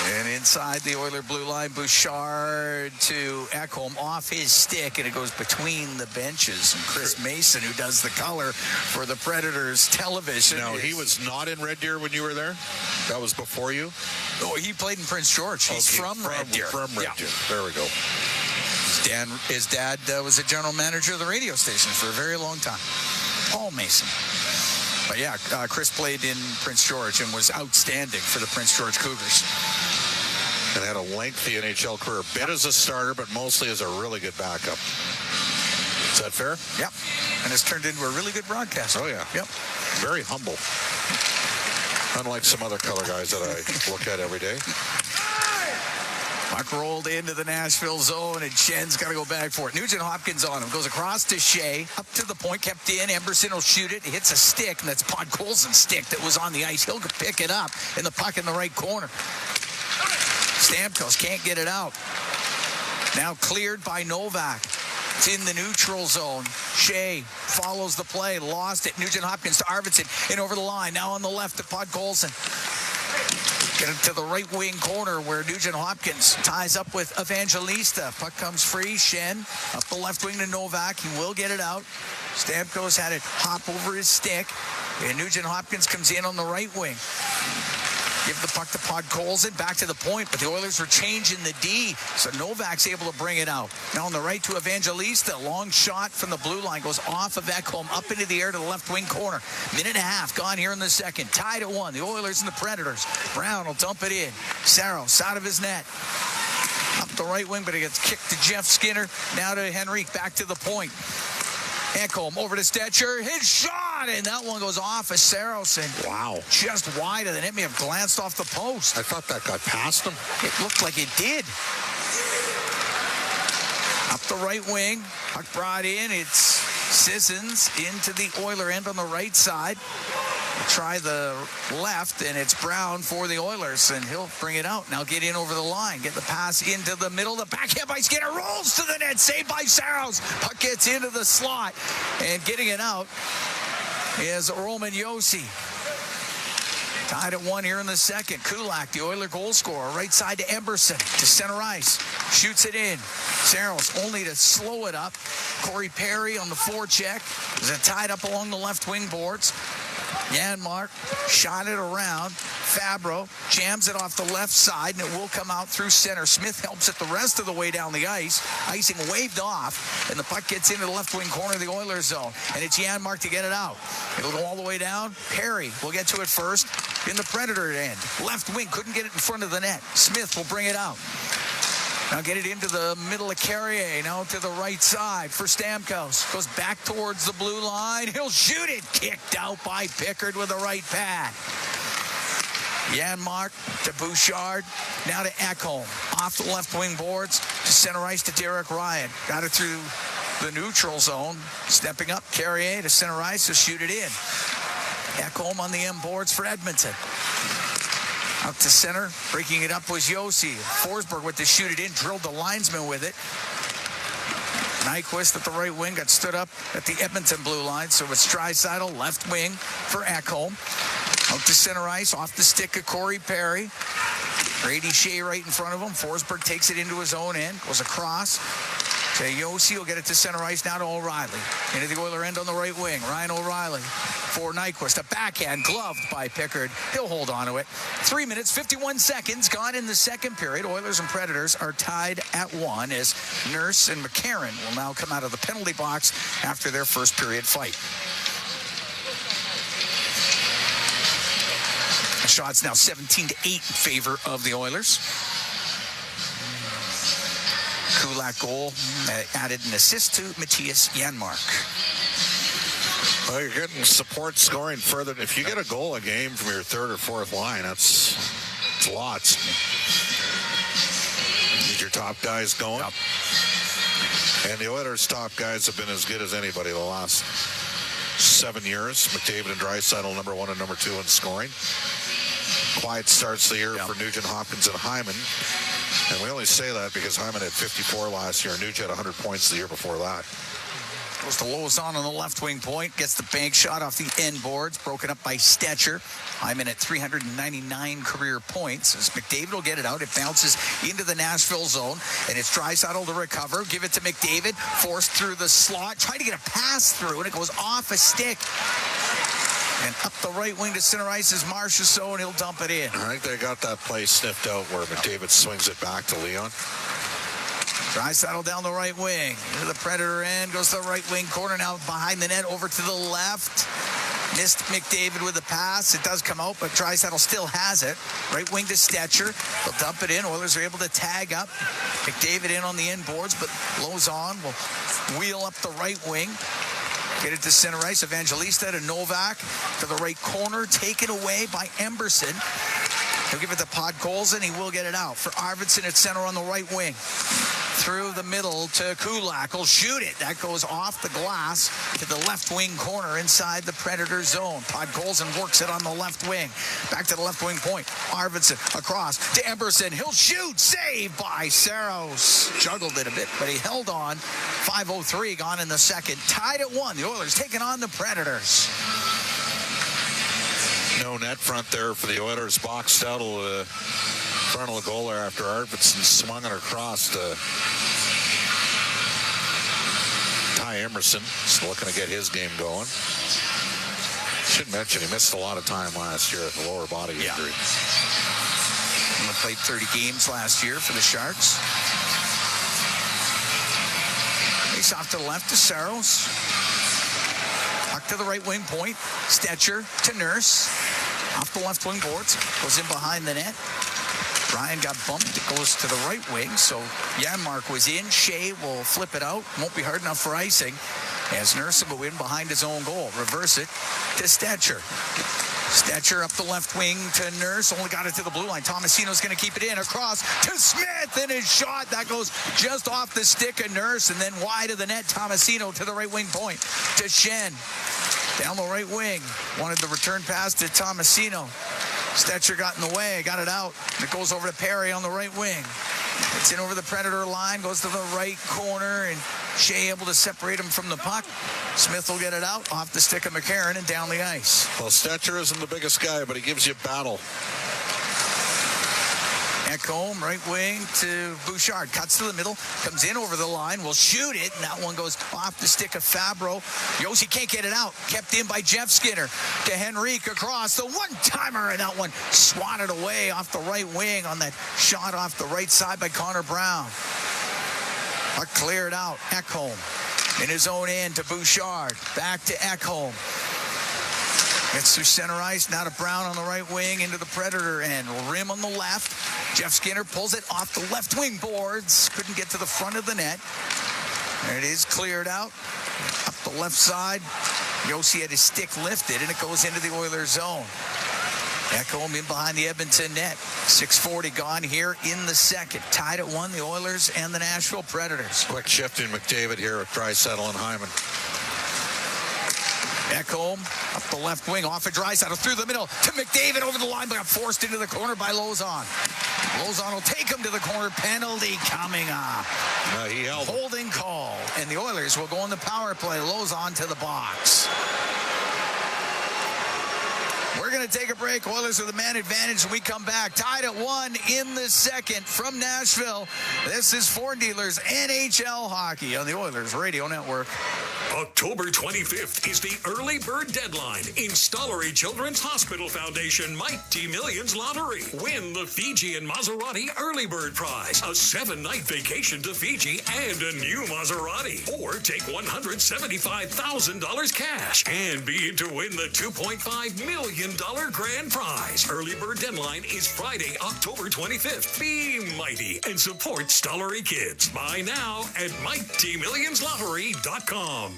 And inside the Oiler blue line, Bouchard to Ekholm off his stick, and it goes between the benches. And Chris Mason, who does the color for the Predators television. Now, he was not in Red Deer when you were there? That was before you? Oh, he played in Prince George. He's from Red Deer. From Red Deer. There we go. His dad was a general manager of the radio station for a very long time. Paul Mason. But yeah, Chris played in Prince George and was outstanding for the Prince George Cougars. And had a lengthy NHL career, a bit as a starter, but mostly as a really good backup. Is that fair? Yep. And has turned into a really good broadcaster. Oh, yeah. Yep. Very humble. Unlike some other color guys that I look at every day. Puck rolled into the Nashville zone, and Shen's got to go back for it. Nugent Hopkins on him. Goes across to Shea. Up to the point, kept in. Emberson will shoot it. It hits a stick, and that's Podkolzin's stick that was on the ice. He'll pick it up, and the puck in the right corner. Stamkos can't get it out. Now cleared by Novak. It's in the neutral zone. Shea follows the play. Lost it. Nugent Hopkins to Arvidsson. In over the line. Now on the left to Podkolzin. Get it to the right wing corner where Nugent Hopkins ties up with Evangelista. Puck comes free. Shen up the left wing to Novak. He will get it out. Stamkos had it hop over his stick. And Nugent Hopkins comes in on the right wing. Give the puck to Podkolzin, back to the point, but the Oilers were changing the D, so Novak's able to bring it out. Now on the right to Evangelista, long shot from the blue line, goes off of Ekholm, up into the air to the left wing corner. Minute and a half gone here in the second. Tied at 1, the Oilers and the Predators. Brown will dump it in. Saros out of his net. Up the right wing, but it gets kicked to Jeff Skinner. Now to Henrique, back to the point. Ekholm over to Stetcher, his shot, and that one goes off of Saros, and wow, just wide of the net. May have glanced off the post. I thought that got past him. It looked like it did. Up the right wing, puck brought in. It's Sissons into the Oiler end on the right side. Try the left, and it's Brown for the Oilers, and he'll bring it out. Now get in over the line. Get the pass into the middle. The backhand by Skinner rolls to the net. Saved by Saros. Puck gets into the slot, and getting it out is Roman Josi. Tied at 1 here in the second. Kulak, the Oiler goal scorer, right side to Emberson, to center ice. Shoots it in. Saros only to slow it up. Corey Perry on the forecheck. Is it tied up along the left wing boards? Janmark shot it around. Fabro jams it off the left side, and it will come out through center. Smith helps it the rest of the way down the ice. Icing waved off, and the puck gets into the left wing corner of the Oilers zone. And it's Janmark to get it out. It'll go all the way down. Perry will get to it first in the Predator end. Left wing couldn't get it in front of the net. Smith will bring it out. Now get it into the middle of Carrier. Now to the right side for Stamkos. Goes back towards the blue line. He'll shoot it. Kicked out by Pickard with the right pad. Janmark to Bouchard. Now to Ekholm. Off the left wing boards to center ice to Derek Ryan. Got it through the neutral zone. Stepping up, Carrier to center ice to shoot it in. Ekholm on the M boards for Edmonton. Out to center, breaking it up was Josi. Forsberg with the shoot it in, drilled the linesman with it. Nyquist at the right wing got stood up at the Edmonton blue line, so it's Draisaitl, left wing for Ekholm. Out to center ice, off the stick of Corey Perry. Brady Shea right in front of him. Forsberg takes it into his own end, goes across. Josi will get it to center ice now to O'Reilly. Into the Oiler end on the right wing. Ryan O'Reilly for Nyquist. A backhand gloved by Pickard. He'll hold on to it. 3 minutes, 51 seconds gone in the second period. Oilers and Predators are tied at 1 as Nurse and McCarron will now come out of the penalty box after their first period fight. The shot's now 17-8 in favor of the Oilers. Kulak goal added an assist to Matthias Janmark. Well, you're getting support scoring further. If you get a goal a game from your third or fourth line, it's lots. Need your top guys going. Yep. And the Oilers' top guys have been as good as anybody the last 7 years. McDavid and Draisaitl, number 1 and number 2 in scoring. Quiet starts the year for Nugent Hopkins and Hyman. And we only say that because Hyman had 54 last year and Nugent had 100 points the year before that. Goes to Lozon on the left wing point. Gets the bank shot off the end boards. Broken up by Stetcher. Hyman at 399 career points. As McDavid will get it out. It bounces into the Nashville zone. And it's Draisaitl to recover. Give it to McDavid. Forced through the slot. Trying to get a pass through. And it goes off a stick. And up the right wing to center ice is Marchessault, and he'll dump it in. I think they got that play sniffed out where McDavid swings it back to Leon. Draisaitl down the right wing. Into the Predator end. Goes to the right wing corner. Now behind the net. Over to the left. Missed McDavid with a pass. It does come out, but Draisaitl still has it. Right wing to Stetcher. They'll dump it in. Oilers are able to tag up. McDavid in on the end boards, but Lozon will wheel up the right wing. Get it to center ice. Evangelista to Novak to the right corner. Taken away by Emberson. He'll give it to Podkolzin. He will get it out for Arvidsson at center on the right wing. Through the middle to Kulak. He'll shoot it. That goes off the glass to the left wing corner inside the Predator zone. Podkolzin works it on the left wing. Back to the left wing point. Arvidsson across to Emberson. He'll shoot. Saved by Saros. Juggled it a bit, but he held on. 5:03 gone in the second. Tied at 1. The Oilers taking on the Predators. No net front there for the Oilers. Boxed out front of the goal there after Arvidsson swung it across to Ty Emerson. Just looking to get his game going. Should mention he missed a lot of time last year with a lower body injury. He played 30 games last year for the Sharks. Face off to the left to Saros. Puck to the right wing point. Stetcher to Nurse. Off the left wing boards. Goes in behind the net. Ryan got bumped. It goes to the right wing. So Janmark was in. Shea will flip it out. Won't be hard enough for icing. As Nurse will go in behind his own goal. Reverse it to Stetcher. Stetcher up the left wing to Nurse. Only got it to the blue line. Tomasino's going to keep it in. Across to Smith. And his shot. That goes just off the stick of Nurse. And then wide of the net. Tomasino to the right wing point. To Shen. Down the right wing. Wanted the return pass to Tomasino. Stetcher got in the way. Got it out. It goes over to Perry on the right wing. It's in over the Predator line. Goes to the right corner. And Shea able to separate him from the puck. Smith will get it out off the stick of McCarron and down the ice. Well, Stetcher isn't the biggest guy, but he gives you battle. Ekholm, right wing to Bouchard. Cuts to the middle. Comes in over the line. Will shoot it. And that one goes off the stick of Fabro. Yossi can't get it out. Kept in by Jeff Skinner. To Henrique across. The one-timer. And that one swatted away off the right wing on that shot off the right side by Connor Brown. Puck cleared out. Ekholm in his own end to Bouchard. Back to Ekholm. Gets through center ice. Now to Brown on the right wing into the Predator end. Rim on the left. Jeff Skinner pulls it off the left wing boards. Couldn't get to the front of the net. There it is, cleared out. Up the left side. Yossi had his stick lifted, and it goes into the Oilers zone. Ekholm in behind the Edmonton net. 6:40 gone here in the second. Tied at 1, the Oilers and the Nashville Predators. Quick shift in McDavid here with Draisaitl and Hyman. Ekholm up the left wing, off of Draisaitl through the middle to McDavid over the line, but got forced into the corner by Lozon. Lozon will take him to the corner. Penalty coming up. He held holding call, and the Oilers will go on the power play. Lozon to the box. We're going to take a break. Oilers with the man advantage when we come back. Tied at 1 in the second from Nashville. This is Ford Dealers NHL Hockey on the Oilers Radio Network. October 25th is the early bird deadline in Stollery Children's Hospital Foundation Mighty Millions Lottery. Win the Fiji and Maserati Early Bird Prize, a 7-night vacation to Fiji, and a new Maserati. Or take $175,000 cash and be in to win the $2.5 million million grand prize. Early bird deadline is Friday, October 25th. Be mighty and support Stollery Kids. Buy now at MightyMillionsLottery.com.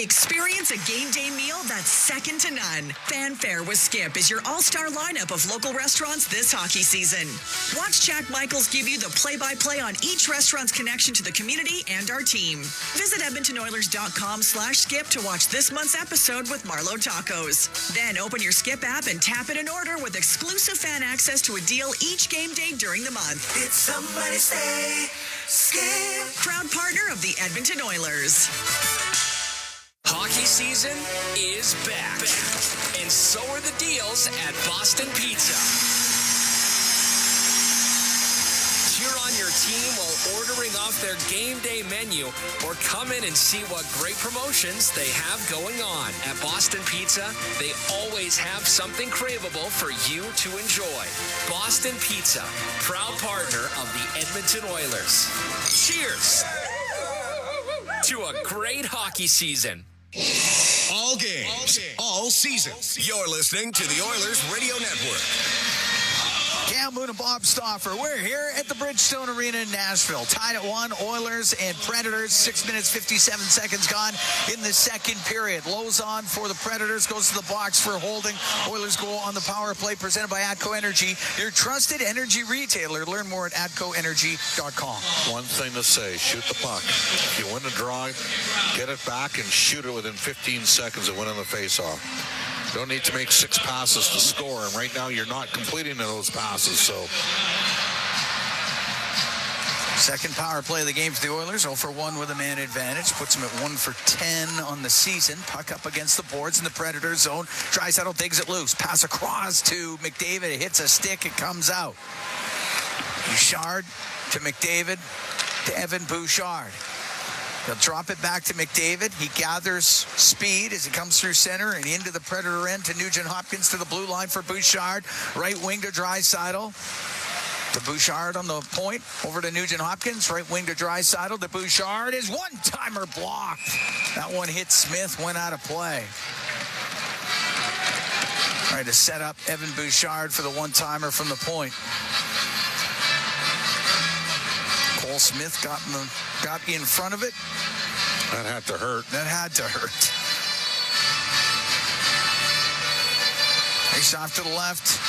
Experience a game day meal that's second to none. Fanfare with Skip is your all-star lineup of local restaurants this hockey season. Watch Jack Michaels give you the play-by-play on each restaurant's connection to the community and our team. Visit EdmontonOilers.com/skip to watch this month's episode with Marlowe Tacos. Then open your Skip app and tap in an order with exclusive fan access to a deal each game day during the month. Did somebody say Skip? Proud partner of the Edmonton Oilers. Hockey season is back. And so are the deals at Boston Pizza. Cheer on your team while ordering off their game day menu or come in and see what great promotions they have going on. At Boston Pizza, they always have something craveable for you to enjoy. Boston Pizza, proud partner of the Edmonton Oilers. Cheers to a great hockey season. All games, all season. You're listening to the Oilers Radio Network. Cam Moon and Bob Stauffer. We're here at the Bridgestone Arena in Nashville. Tied at 1, Oilers and Predators. 6 minutes, 57 seconds gone in the second period. Lowe's on for the Predators. Goes to the box for holding. Oilers go on the power play presented by ATCO Energy, your trusted energy retailer. Learn more at atcoenergy.com. One thing to say, shoot the puck. If you win the draw, get it back and shoot it within 15 seconds of winning the faceoff. Don't need to make 6 passes to score, and right now you're not completing those passes, so. Second power play of the game for the Oilers. 0 for 1 with a man advantage. Puts them at 1 for 10 on the season. Puck up against the boards in the Predator zone. Draisaitl digs it loose. Pass across to McDavid. It hits a stick. It comes out. Bouchard to McDavid to Evan Bouchard. He'll drop it back to McDavid. He gathers speed as he comes through center and into the Predator end to Nugent-Hopkins to the blue line for Bouchard. Right wing to Draisaitl. To Bouchard on the point. Over to Nugent-Hopkins. Right wing to Draisaitl. To Bouchard. His one-timer blocked. That one hit Smith. Went out of play. Trying to set up Evan Bouchard for the one-timer from the point. Cole Smith got in front of it. That had to hurt. That had to hurt. Face off to the left.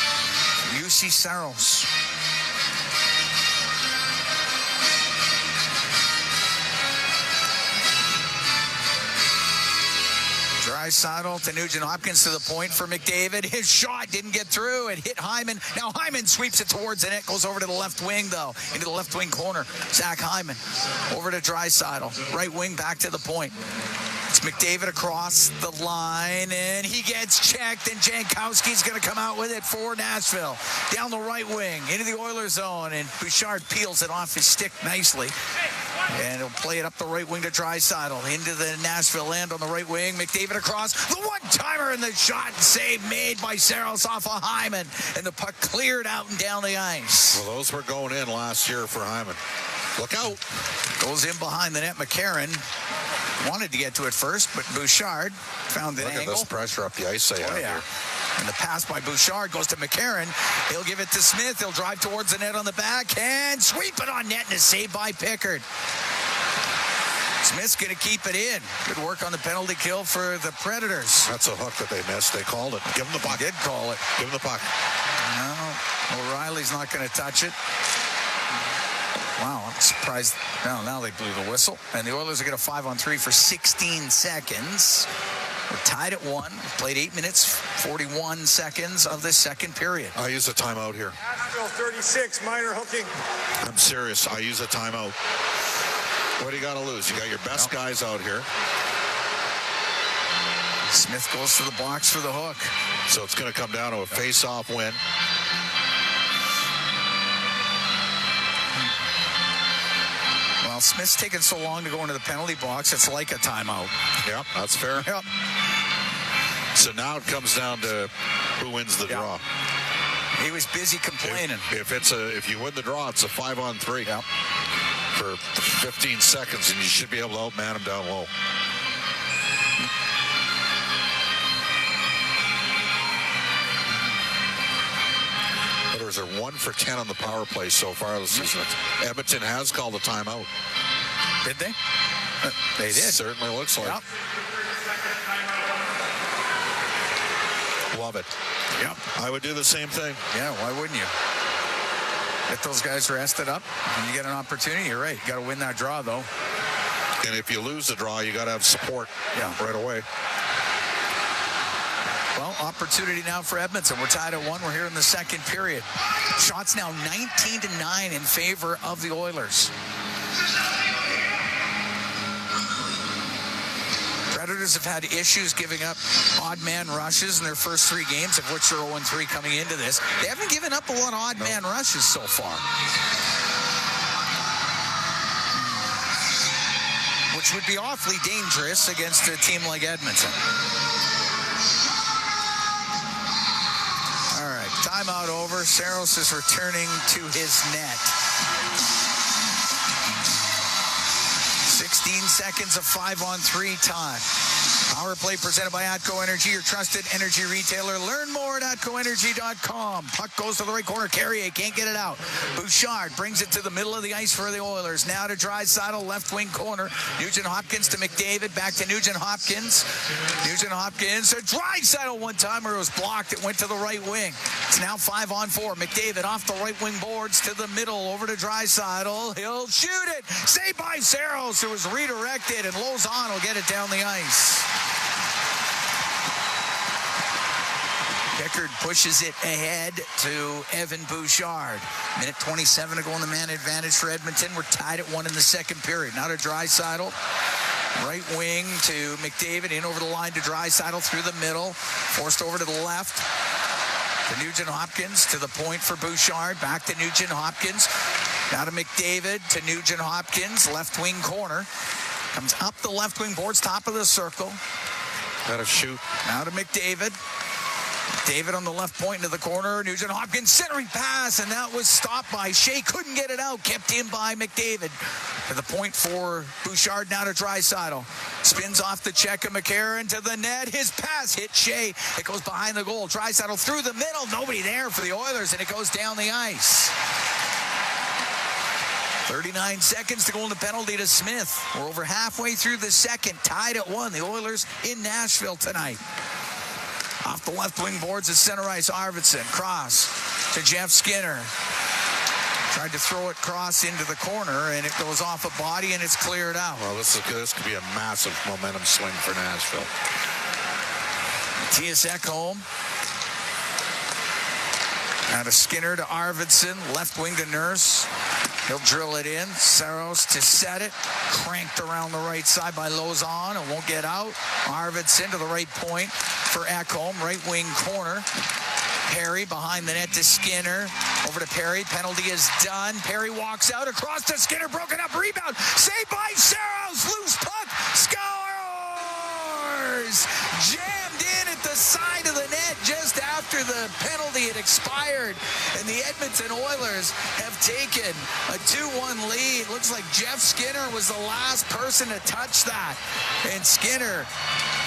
UC Saros. Draisaitl to Nugent-Hopkins to the point for McDavid. His shot didn't get through. It hit Hyman. Now Hyman sweeps it towards the net. Goes over to the left wing, though. Into the left wing corner. Zach Hyman. Over to Draisaitl. Right wing back to the point. It's McDavid across the line, and he gets checked, and Jankowski's going to come out with it for Nashville. Down the right wing, into the Oilers zone, and Bouchard peels it off his stick nicely. And he'll play it up the right wing to Draisaitl. Into the Nashville end on the right wing. McDavid across. The one-timer in the shot and save made by Saros off of Hyman. And the puck cleared out and down the ice. Well, those were going in last year for Hyman. Look out. Goes in behind the net. McCarron wanted to get to it first, but Bouchard found an angle. Look at this pressure up the ice they have here. And the pass by Bouchard goes to McCarron. He'll give it to Smith. He'll drive towards the net on the back and sweep it on net, and a save by Pickard. Smith's going to keep it in. Good work on the penalty kill for the Predators. That's a hook that they missed. They called it. Give him the puck. Did call it. Give him the puck. No, O'Reilly's not going to touch it. Wow, I'm surprised. Now they blew the whistle. And the Oilers are going to 5-on-3 for 16 seconds. We're tied at 1. Played 8 minutes, 41 seconds of the second period. I use a timeout here. Nashville 36, minor hooking. I'm serious. I use a timeout. What do you got to lose? You got your best guys out here. Smith goes to the box for the hook. So it's going to come down to a face-off win. Well, Smith's taken so long to go into the penalty box, it's like a timeout. Yep, that's fair. Yep. So now it comes down to who wins the draw. He was busy complaining. If you win the draw, it's a 5-on-3. Yep. For 15 seconds, and you should be able to outman him down low. Oilers are 1 for 10 on the power play so far this season. Edmonton has called a timeout. Did they? They did. Certainly looks like. Yep. Love it. Yep. I would do the same thing. Yeah, why wouldn't you? Get those guys rested up, and you get an opportunity. You're right. You got to win that draw, though. And if you lose the draw, you got to have support right away. Well, opportunity now for Edmonton. We're tied at 1. We're here in the second period. Shots now 19-9 in favor of the Oilers. Predators have had issues giving up odd man rushes in their first 3 games, of which they're 0-3 coming into this. They haven't given up a lot of odd man rushes so far, which would be awfully dangerous against a team like Edmonton. All right, timeout over. Saros is returning to his net. 16 seconds of 5-on-3 time. Power play presented by ATCO Energy, your trusted energy retailer. Learn more at atcoenergy.com. Puck goes to the right corner. Carrier can't get it out. Bouchard brings it to the middle of the ice for the Oilers. Now to Draisaitl, left wing corner. Nugent-Hopkins to McDavid. Back to Nugent-Hopkins. Nugent-Hopkins to Draisaitl one-timer. It was blocked. It went to the right wing. It's now 5-on-4. McDavid off the right wing boards to the middle. Over to Draisaitl. He'll shoot it. Saved by Saros. It was redirected, and Lozon will get it down the ice. Pickard pushes it ahead to Evan Bouchard. Minute 27 to go in the man advantage for Edmonton. We're tied at 1 in the second period. Now to Draisaitl. Right wing to McDavid. In over the line to Draisaitl through the middle. Forced over to the left. To Nugent-Hopkins to the point for Bouchard. Back to Nugent-Hopkins. Now to McDavid to Nugent-Hopkins. Left wing corner. Comes up the left wing boards. Top of the circle. Got to shoot. Now to McDavid. David on the left point into the corner. Nugent-Hopkins centering pass, and that was stopped by Shea. Couldn't get it out. Kept in by McDavid. To the point for Bouchard. Now to Draisaitl. Spins off the check of McCarron to the net. His pass hit Shea. It goes behind the goal. Draisaitl through the middle. Nobody there for the Oilers, and it goes down the ice. 39 seconds to go in the penalty to Smith. We're over halfway through the second. Tied at 1. The Oilers in Nashville tonight. Off the left wing boards at center ice, Arvidsson. Cross to Jeff Skinner. Tried to throw it cross into the corner, and it goes off a body, and it's cleared out. Well, this could be a massive momentum swing for Nashville. Mattias Ekholm. Now to Skinner to Arvidsson. Left wing to Nurse. He'll drill it in. Saros to set it. Cranked around the right side by Lozon. It won't get out. Arvidsson to the right point for Ekholm. Right wing corner. Perry behind the net to Skinner. Over to Perry. Penalty is done. Perry walks out across to Skinner. Broken up. Rebound. Saved by Saros. Loose puck. Scores. Jammed in at the side of the net just after the penalty had expired. And the Edmonton Oilers have taken a 2-1 lead. Looks like Jeff Skinner was the last person to touch that. And Skinner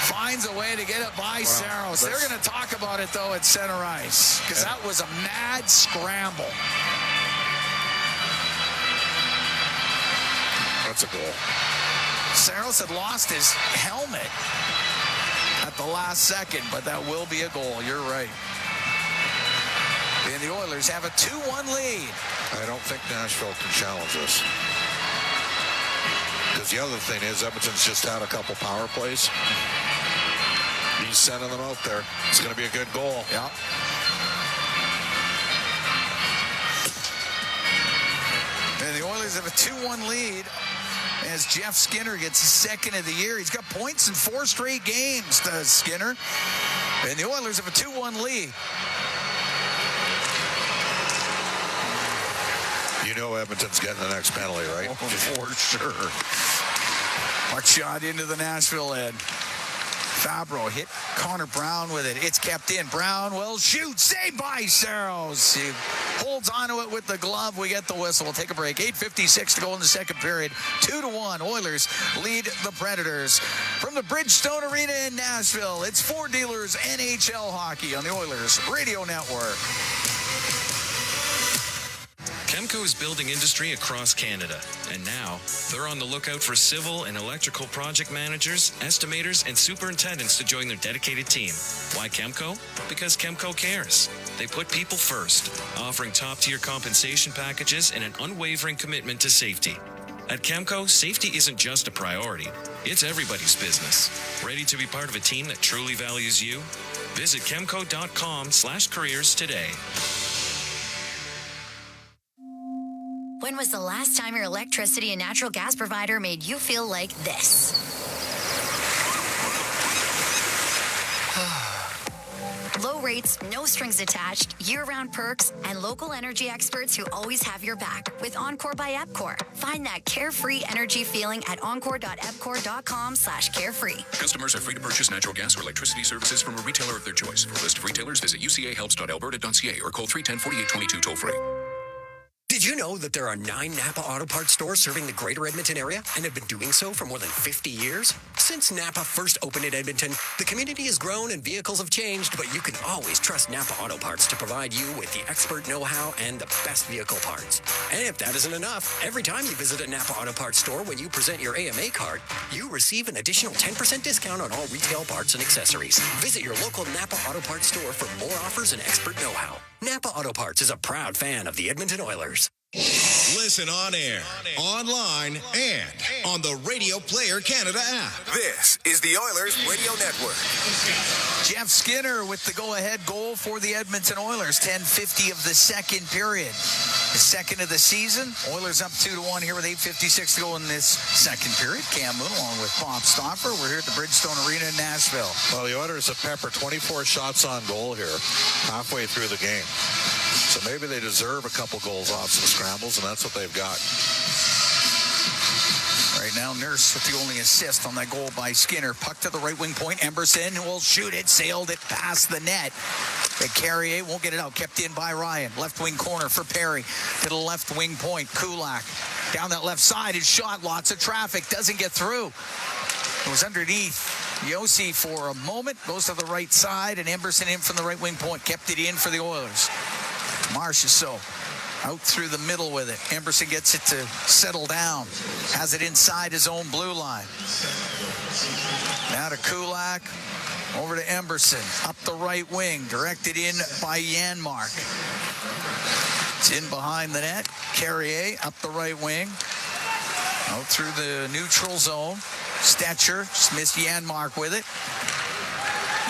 finds a way to get it by Saros. They're going to talk about it, though, at center ice, because that was a mad scramble. That's a goal. Saros had lost his helmet at the last second, but that will be a goal. You're right. And the Oilers have a 2-1 lead. I don't think Nashville can challenge us. Because the other thing is, Edmonton's just had a couple power plays. He's sending them out there. It's going to be a good goal. Yeah. And the Oilers have a 2-1 lead as Jeff Skinner gets his second of the year. He's got points in 4 straight games, does Skinner. And the Oilers have a 2-1 lead. You know Edmonton's getting the next penalty, right? Oh, for sure. Puck shot into the Nashville end. Fabro hit Connor Brown with it. It's kept in. Brown will shoot. Saved by Saros. He holds onto it with the glove. We get the whistle. We'll take a break. 8:56 to go in the second period. 2-1. Oilers lead the Predators. From the Bridgestone Arena in Nashville, it's Ford Dealers NHL Hockey on the Oilers Radio Network. Chemco is building industry across Canada, and now they're on the lookout for civil and electrical project managers, estimators, and superintendents to join their dedicated team. Why Chemco? Because Chemco cares. They put people first, offering top-tier compensation packages and an unwavering commitment to safety. At Chemco, safety isn't just a priority, it's everybody's business. Ready to be part of a team that truly values you? Visit chemco.com/careers today. When was the last time your electricity and natural gas provider made you feel like this? Low rates, no strings attached, year-round perks, and local energy experts who always have your back with Encore by Epcor. Find that carefree energy feeling at encore.epcor.com/carefree. Customers are free to purchase natural gas or electricity services from a retailer of their choice. For a list of retailers, visit ucahelps.alberta.ca or call 310-4822 toll-free. Did you know that there are 9 Napa Auto Parts stores serving the greater Edmonton area and have been doing so for more than 50 years? Since Napa first opened in Edmonton, the community has grown and vehicles have changed, but you can always trust Napa Auto Parts to provide you with the expert know-how and the best vehicle parts. And if that isn't enough, every time you visit a Napa Auto Parts store when you present your AMA card, you receive an additional 10% discount on all retail parts and accessories. Visit your local Napa Auto Parts store for more offers and expert know-how. Napa Auto Parts is a proud fan of the Edmonton Oilers. Listen on air, online, and on the Radio Player Canada app. This is the Oilers Radio Network. Jeff Skinner with the go-ahead goal for the Edmonton Oilers. 10:50 of the second period. The second of the season. Oilers up 2-1 here with 8:56 to go in this second period. Cam Moon along with Bob Stauffer. We're here at the Bridgestone Arena in Nashville. Well, the Oilers have peppered 24 shots on goal here halfway through the game. So maybe they deserve a couple goals off some scrambles, and that's what they've got. Right now, Nurse with the only assist on that goal by Skinner. Puck to the right wing point. Emberson will shoot it. Sailed it past the net. But Carrier won't get it out. Kept in by Ryan. Left wing corner for Perry. To the left wing point. Kulak. Down that left side. His shot. Lots of traffic. Doesn't get through. It was underneath Yossi for a moment. Goes to the right side. And Emberson in from the right wing point. Kept it in for the Oilers. Marchessault out through the middle with it. Emberson gets it to settle down. Has it inside his own blue line. Now to Kulak. Over to Emberson. Up the right wing. Directed in by Janmark. It's in behind the net. Carrier up the right wing. Out through the neutral zone. Stetcher. Just missed Janmark with it.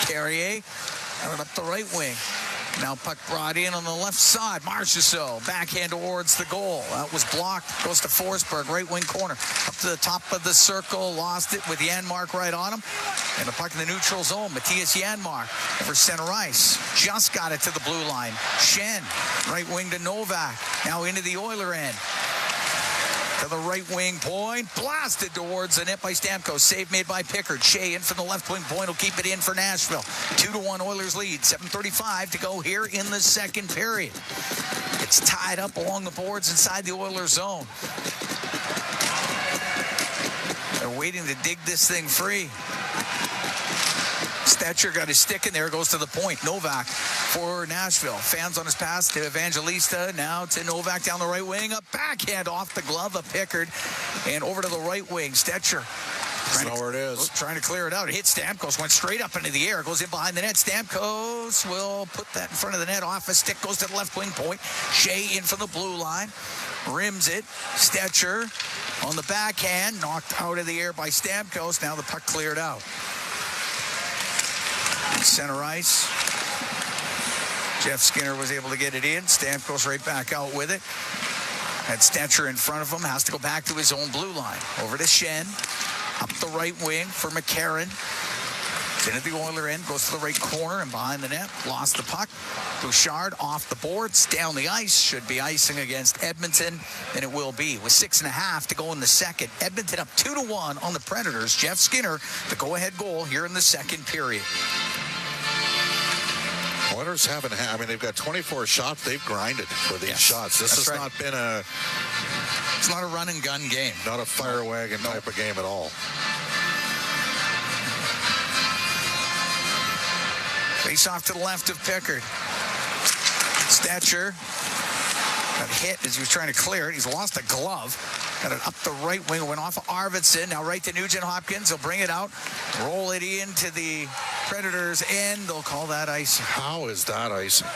Carrier out up the right wing. Now puck brought in on the left side. Marchessault backhand towards the goal. That was blocked. Goes to Forsberg, right wing corner. Up to the top of the circle. Lost it with Janmark right on him. And the puck in the neutral zone. Matthias Janmark over center ice. Just got it to the blue line. Shen, right wing to Novak. Now into the Oiler end. To the right wing point. Blasted towards the net by Stamkos. Save made by Pickard. Shea in from the left wing point. Will keep it in for Nashville. 2-1 Oilers lead. 7:35 to go here in the second period. It's tied up along the boards inside the Oilers zone. They're waiting to dig this thing free. Stetcher got his stick in there, goes to the point. Novak for Nashville. Fans on his pass to Evangelista. Now to Novak down the right wing. A backhand off the glove of Pickard. And over to the right wing. Stetcher. That's not where it is. Trying to clear it out. It hit Stamkos. Went straight up into the air. Goes in behind the net. Stamkos will put that in front of the net. Off a stick. Goes to the left wing point. Shea in from the blue line. Rims it. Stetcher on the backhand. Knocked out of the air by Stamkos. Now the puck cleared out. Center ice. Jeff Skinner was able to get it in. Stamkos right back out with it. Had Stetcher in front of him. Has to go back to his own blue line. Over to Shen. Up the right wing for McCarron. Into the Oiler end. Goes to the right corner and behind the net. Lost the puck. Bouchard off the boards. Down the ice. Should be icing against Edmonton. And it will be. With 6.5 to go in the second. Edmonton up 2-1 on the Predators. Jeff Skinner, the go-ahead goal here in the second period. Oilers haven't had, they've got 24 shots. They've grinded for these shots. This has not been it's not a run and gun game. Not a fire wagon type of game at all. Face off to the left of Pickard. Stetcher. Got hit as he was trying to clear it. He's lost a glove. Got it up the right wing. Went off of Arvidsson. Now right to Nugent Hopkins. He'll bring it out. Roll it into the Predators' end. They'll call that icing. How is that icing?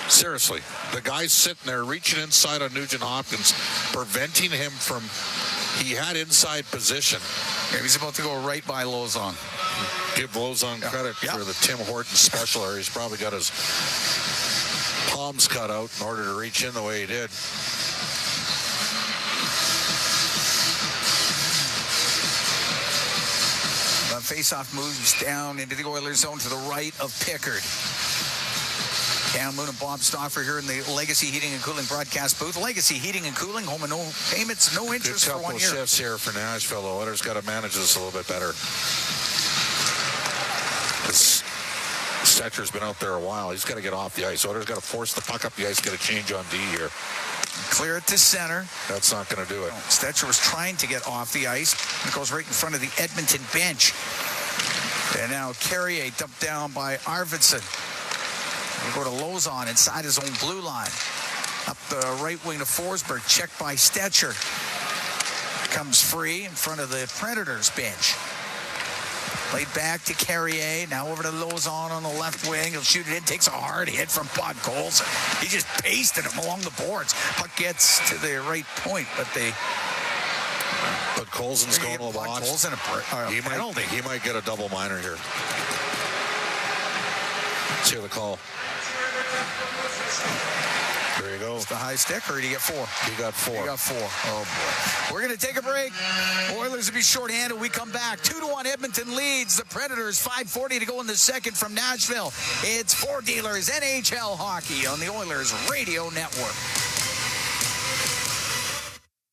Seriously, the guy's sitting there reaching inside on Nugent Hopkins, preventing him from... He had inside position. Yeah, he's about to go right by Lauzon. Give Lauzon credit for the Tim Horton special area. He's probably got his palms cut out in order to reach in the way he did. Face-off moves down into the Oilers zone to the right of Pickard. Cam Moon and Bob Stauffer here in the Legacy Heating and Cooling broadcast booth. Legacy Heating and Cooling, home and no payments, no interest for 1 year. Good couple shifts here for Nashville. The Oilers got to manage this a little bit better. Stetcher's been out there a while. He's got to get off the ice. Oilers got to force the puck up the ice, get a change on D here. Clear it to center. That's not going to do it. Stetcher was trying to get off the ice. It goes right in front of the Edmonton bench. And now Carrier dumped down by Arvidsson. We'll go to Lauzon inside his own blue line. Up the right wing to Forsberg. Checked by Stetcher. Comes free in front of the Predators bench. Played back to Carrier. Now over to Lauzon on the left wing. He'll shoot it in. Takes a hard hit from Bud Colson. He just pasted him along the boards. Puck gets to the right point, but they... But Colson's going to the box. Colson he might get a double minor here. Let's hear the call. There you go. It's the high stick, or did he get 4? He got 4. He got 4. Oh, boy. We're going to take a break. Oilers will be shorthanded. We come back. 2-1 Edmonton leads the Predators. 5:40 to go in the second from Nashville. It's Ford Dealers NHL Hockey on the Oilers Radio Network.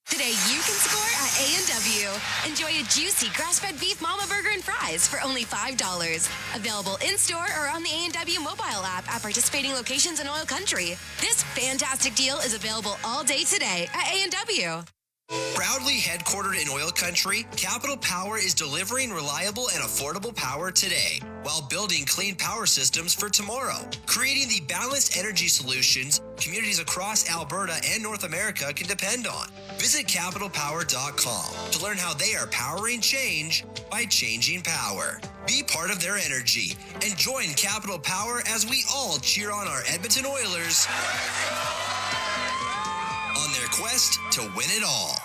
Today you can score at A&W. Enjoy a juicy grass-fed beef mama burger and fries for only $5. Available in-store or on the A&W mobile app at participating locations in Oil Country. This fantastic deal is available all day today at A&W. Proudly headquartered in Oil Country, Capital Power is delivering reliable and affordable power today while building clean power systems for tomorrow, creating the balanced energy solutions communities across Alberta and North America can depend on. Visit capitalpower.com to learn how they are powering change by changing power. Be part of their energy and join Capital Power as we all cheer on our Edmonton Oilers on their quest to win it all.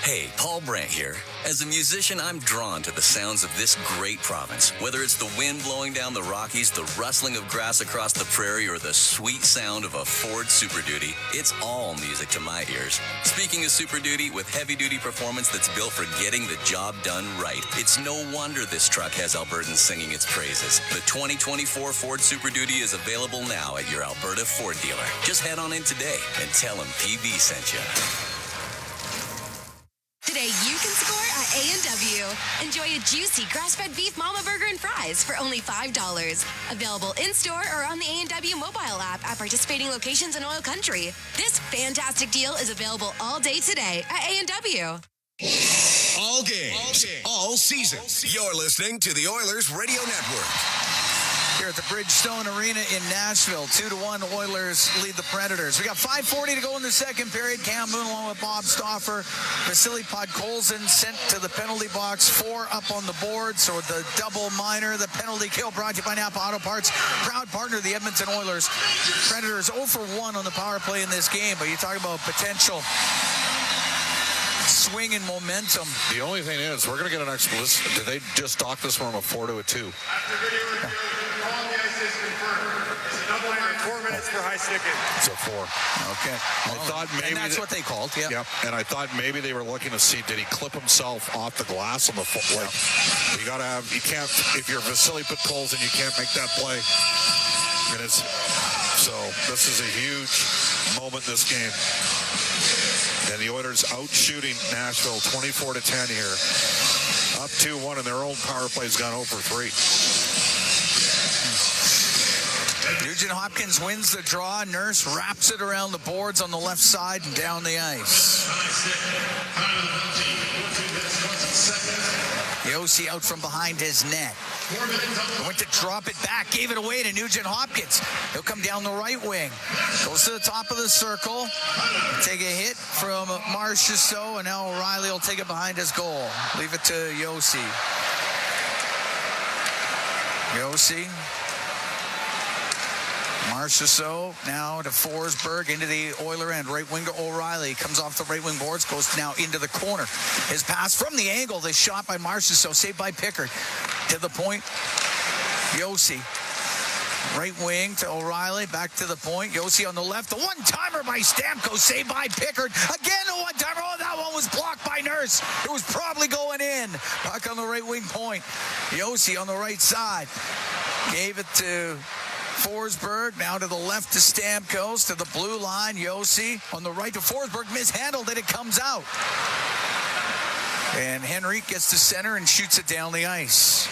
Hey, Paul Brandt here. As a musician, I'm drawn to the sounds of this great province. Whether it's the wind blowing down the Rockies, the rustling of grass across the prairie, or the sweet sound of a Ford Super Duty, it's all music to my ears. Speaking of Super Duty, with heavy-duty performance that's built for getting the job done right, it's no wonder this truck has Albertans singing its praises. The 2024 Ford Super Duty is available now at your Alberta Ford dealer. Just head on in today and tell them PB sent you. Today you can score at A&W. Enjoy a juicy grass-fed beef mama burger and fries for only $5. Available in-store or on the A&W mobile app at participating locations in Oil Country. This fantastic deal is available all day today at A&W. All games, all season. You're listening to the Oilers Radio Network. Here at the Bridgestone Arena in Nashville, 2-1 Oilers lead the Predators. We got 5:40 to go in the second period. Cam Moon along with Bob Stauffer. Vasily Podkolzin sent to the penalty box. 4 up on the board, so the double minor. The penalty kill brought to you by Napa Auto Parts. Proud partner of the Edmonton Oilers. Predators 0 for 1 on the power play in this game, but you talk about potential swing and momentum. The only thing is, we're going to get an explanation. Did they just dock this from a 4 to a 2? 4 minutes for high sticking. It's a 4. Okay. I thought maybe that's what they called. Yeah. Yep. And I thought maybe they were looking to see, did he clip himself off the glass on the foot? Like, you got to have, you can't, if you're Vasily Podkolzin, you can't make that play. And it's, so this is a huge moment in this game. And the Oilers out shooting Nashville 24-10 here. Up 2-1, and their own power play's gone 0 for 3. Nugent Hopkins wins the draw. Nurse wraps it around the boards on the left side and down the ice. Yossi out from behind his net. Went to drop it back, gave it away to Nugent Hopkins. He'll come down the right wing. Goes to the top of the circle. Take a hit from Marchessault, and now O'Reilly will take it behind his goal. Leave it to Yossi. Marchessault now to Forsberg into the Oiler end. Right wing to O'Reilly. Comes off the right wing boards. Goes now into the corner. His pass from the angle. The shot by Marchessault. Saved by Pickard. To the point. Yossi. Right wing to O'Reilly. Back to the point. Yossi on the left. The one-timer by Stamkos. Saved by Pickard. Again the one-timer. Oh, that one was blocked by Nurse. It was probably going in. Back on the right wing point. Yossi on the right side. Gave it to Forsberg, now to the left to Stamkos, to the blue line, Yossi. On the right to Forsberg, mishandled it, it comes out. And Henrique gets to center and shoots it down the ice.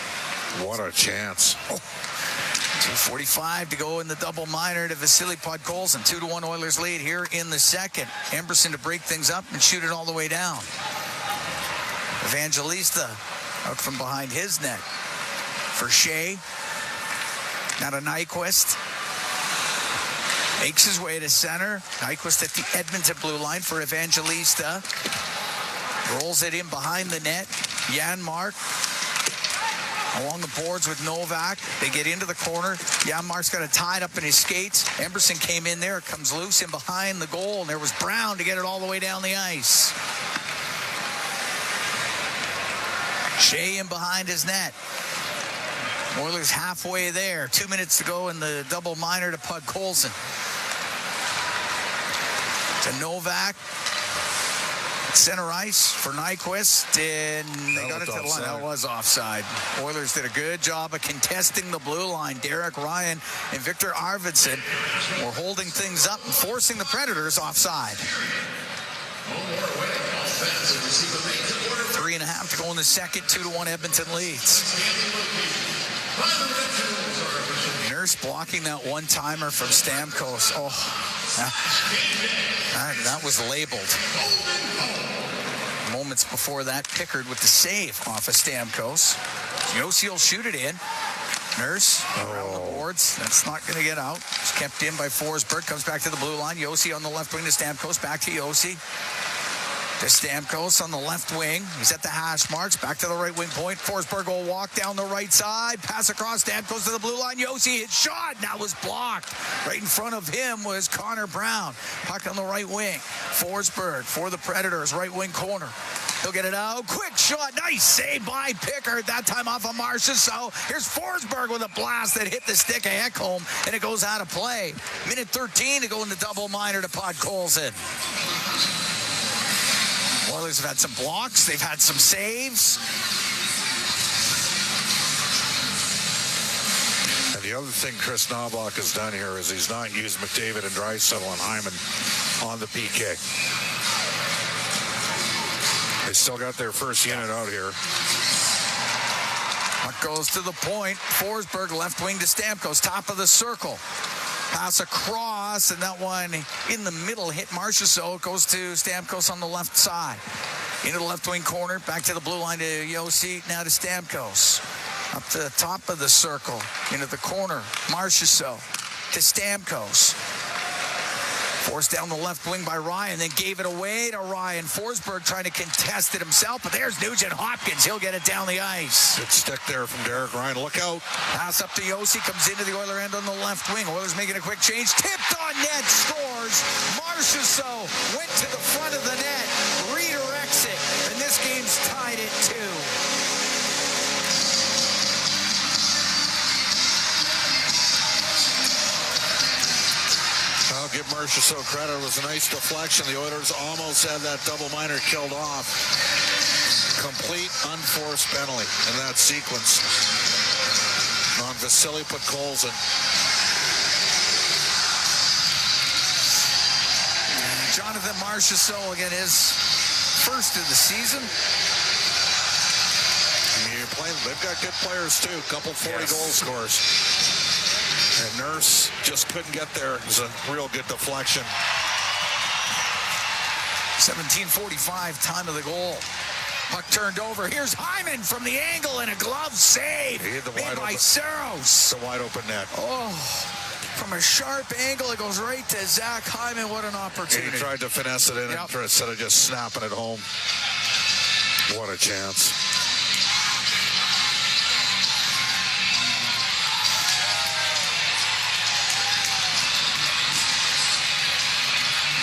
What a chance. 2:45 to go in the double minor to Vasily Podkolzin. 2-1 Oilers lead here in the second. Emberson to break things up and shoot it all the way down. Evangelista out from behind his net for Shea. Now to Nyquist. Makes his way to center. Nyquist at the Edmonton blue line for Evangelista. Rolls it in behind the net. Janmark along the boards with Novak. They get into the corner. Janmark's got it tied up in his skates. Emberson came in there. It comes loose in behind the goal. And there was Brown to get it all the way down the ice. Shea in behind his net. Oilers halfway there. 2 minutes to go in the double minor to Podkolzin. To Novak. Center ice for Nyquist. And they got it to the line. That was offside. Oilers did a good job of contesting the blue line. Derek Ryan and Victor Arvidsson were holding things up and forcing the Predators offside. 3.5 to go in the second. 2-1 Edmonton leads. Nurse blocking that one-timer from Stamkos. Oh, that was labeled. Moments before that, Pickard with the save off of Stamkos. Yossi will shoot it in. Nurse around the boards. That's not going to get out. It's kept in by Forsberg. Comes back to the blue line. Yossi on the left wing to Stamkos. Back to Yossi. To Stamkos on the left wing. He's at the hash marks. Back to the right wing point. Forsberg will walk down the right side. Pass across. Stamkos to the blue line. Yossi hit shot. That was blocked. Right in front of him was Connor Brown. Puck on the right wing. Forsberg for the Predators. Right wing corner. He'll get it out. Quick shot. Nice save by Pickard. That time off of Marchessault. Here's Forsberg with a blast that hit the stick of Ekholm, and it goes out of play. Minute 13 to go in the double minor to Podkolzin. Oilers have had some blocks. They've had some saves. And the other thing Chris Knobloch has done here is he's not used McDavid and Draisaitl and Hyman on the PK. They still got their first unit out here. Puck goes to the point. Forsberg left wing to Stamkos. Top of the circle. Pass across, and that one in the middle hit Marchessault. Goes to Stamkos on the left side. Into the left wing corner, back to the blue line to Yossi, now to Stamkos. Up to the top of the circle, into the corner, Marchessault to Stamkos. Forced down the left wing by Ryan, then gave it away to Ryan. Forsberg trying to contest it himself, but there's Nugent Hopkins. He'll get it down the ice. Good stick there from Derek Ryan. Look out. Pass up to Yossi, comes into the Oiler end on the left wing. Oilers making a quick change. Tipped on net, scores. Marchessault went to the front of the net, redirects it, and this game's tied at 2. I'll give Marchessault credit. It was a nice deflection. The Oilers almost had that double minor killed off. Complete unforced penalty in that sequence on Vasily Podkolzin. Jonathan Marchessault again, his first of the season. They've got good players too. Couple 40 goal scorers. And Nurse just couldn't get there. It was a real good deflection. 17:45, time of the goal. Puck turned over. Here's Hyman from the angle and a glove save. He hit the made wide by open. Saros. The wide open net. Oh, from a sharp angle, it goes right to Zach Hyman. What an opportunity. He tried to finesse it in instead of just snapping it home. What a chance.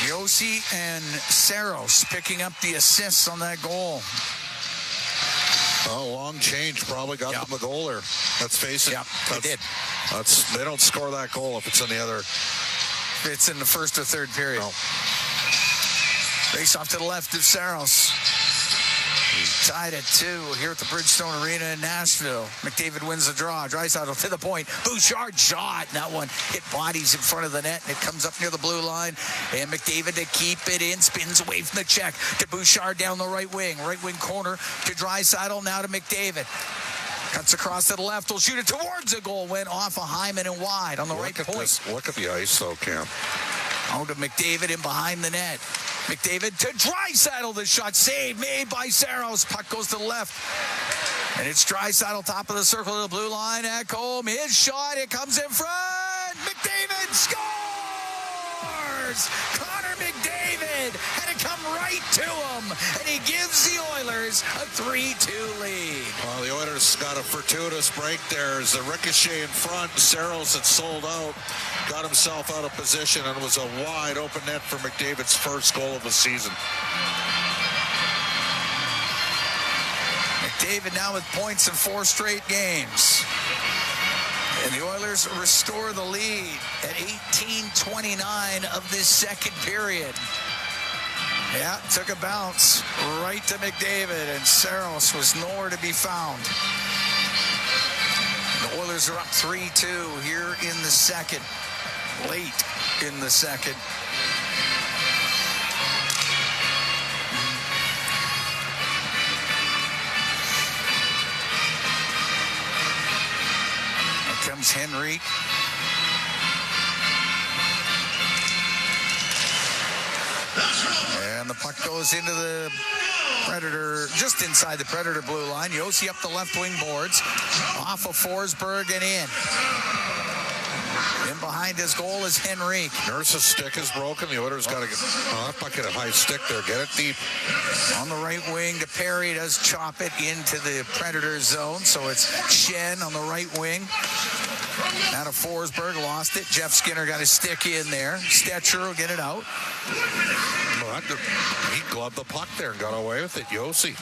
Yossi and Saros picking up the assists on that goal. Oh, long change probably got them the goal there. Let's face it. Yep, they did. They don't score that goal if it's in the other. It's in the first or third period. No. Face off to the left of Saros. Tied at 2 here at the Bridgestone Arena in Nashville. McDavid wins the draw. Draisaitl to the point. Bouchard shot. And that one hit bodies in front of the net. And it comes up near the blue line. And McDavid to keep it in. Spins away from the check to Bouchard down the right wing. Right wing corner to Draisaitl. Now to McDavid. Cuts across to the left. Will shoot it towards the goal. Went off of Hyman and wide on the right point. Look at the ice, though, Cam. On to McDavid in behind the net. McDavid to Draisaitl. The shot saved made by Saros. Puck goes to the left. And it's Draisaitl top of the circle to the blue line. Ekholm. His shot. It comes in front. McDavid scores! Connor McDavid had to come right to him. And he gives the Oilers a 3-2 lead. Well, the Oilers got a fortuitous break there. As the ricochet in front, Saros had sold out. Got himself out of position, and it was a wide open net for McDavid's first goal of the season. McDavid now with points in 4 straight games. And the Oilers restore the lead at 18:29 of this second period. Yeah, took a bounce right to McDavid, and Saros was nowhere to be found. The Oilers are up 3-2 here in the second. Late in the second. Here comes Henry. And the puck goes into the Predator, just inside the Predator blue line. Yossi up the left wing boards. Off of Forsberg and in. In behind his goal is Henrique. Nurse's stick is broken. The Oilers got to get that puck at a high stick there. Get it deep. On the right wing to Perry. Does chop it into the Predator zone. So it's Shen on the right wing. Now to Forsberg. Lost it. Jeff Skinner got his stick in there. Stetcher will get it out. Well, he gloved the puck there and got away with it. Yossi.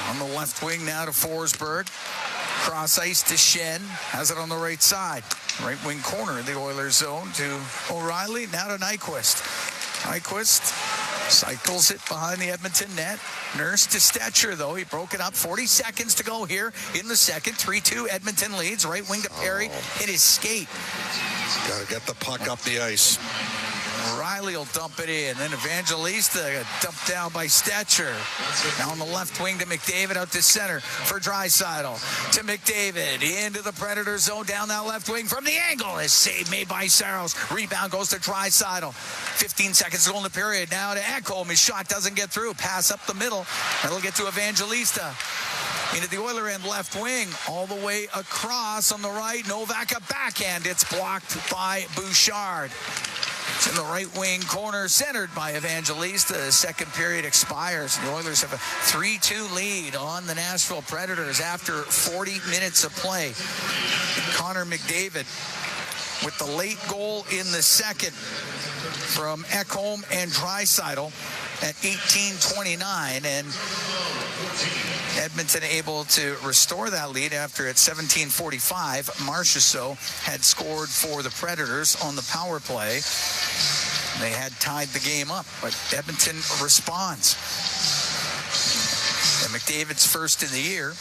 On the left wing now to Forsberg. Cross ice to Shen. Has it on the right side. Right wing corner of the Oilers zone to O'Reilly. Now to Nyquist. Nyquist cycles it behind the Edmonton net. Nurse to Stetcher, though. He broke it up. 40 seconds to go here in the second. 3-2 Edmonton leads. Right wing to Perry. Hit his skate. Got to get the puck up the ice. Riley will dump it in. Then Evangelista dumped down by Stetcher. Now on the left wing to McDavid, out to center for Draisaitl. To McDavid into the Predator zone down that left wing from the angle. A save made by Saros. Rebound goes to Draisaitl. 15 seconds to go in the period. Now to Ekholm. His shot doesn't get through. Pass up the middle. That'll get to Evangelista. Into the Oiler end left wing. All the way across on the right. Novak a backhand. It's blocked by Bouchard. It's in the right wing corner, centered by Evangelista. The second period expires. The Oilers have a 3-2 lead on the Nashville Predators after 40 minutes of play. Connor McDavid with the late goal in the second from Ekholm and Draisaitl at 18:29, and Edmonton able to restore that lead after at 17:45. Marchessault had scored for the Predators on the power play. They had tied the game up, but Edmonton responds. And McDavid's first in the year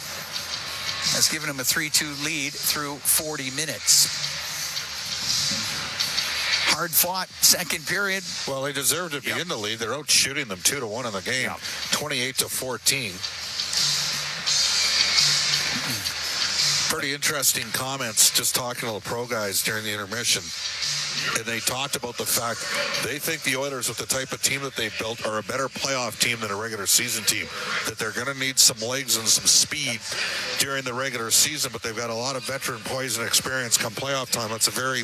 has given him a 3-2 lead through 40 minutes. Hard-fought second period. Well, they deserve to be in the lead. They're out shooting them 2-1 in the game, 28-14. Pretty interesting comments just talking to the pro guys during the intermission. and they talked about the fact they think the Oilers, with the type of team that they built, are a better playoff team than a regular season team, that they're going to need some legs and some speed during the regular season, but they've got a lot of veteran poise and experience come playoff time. That's a very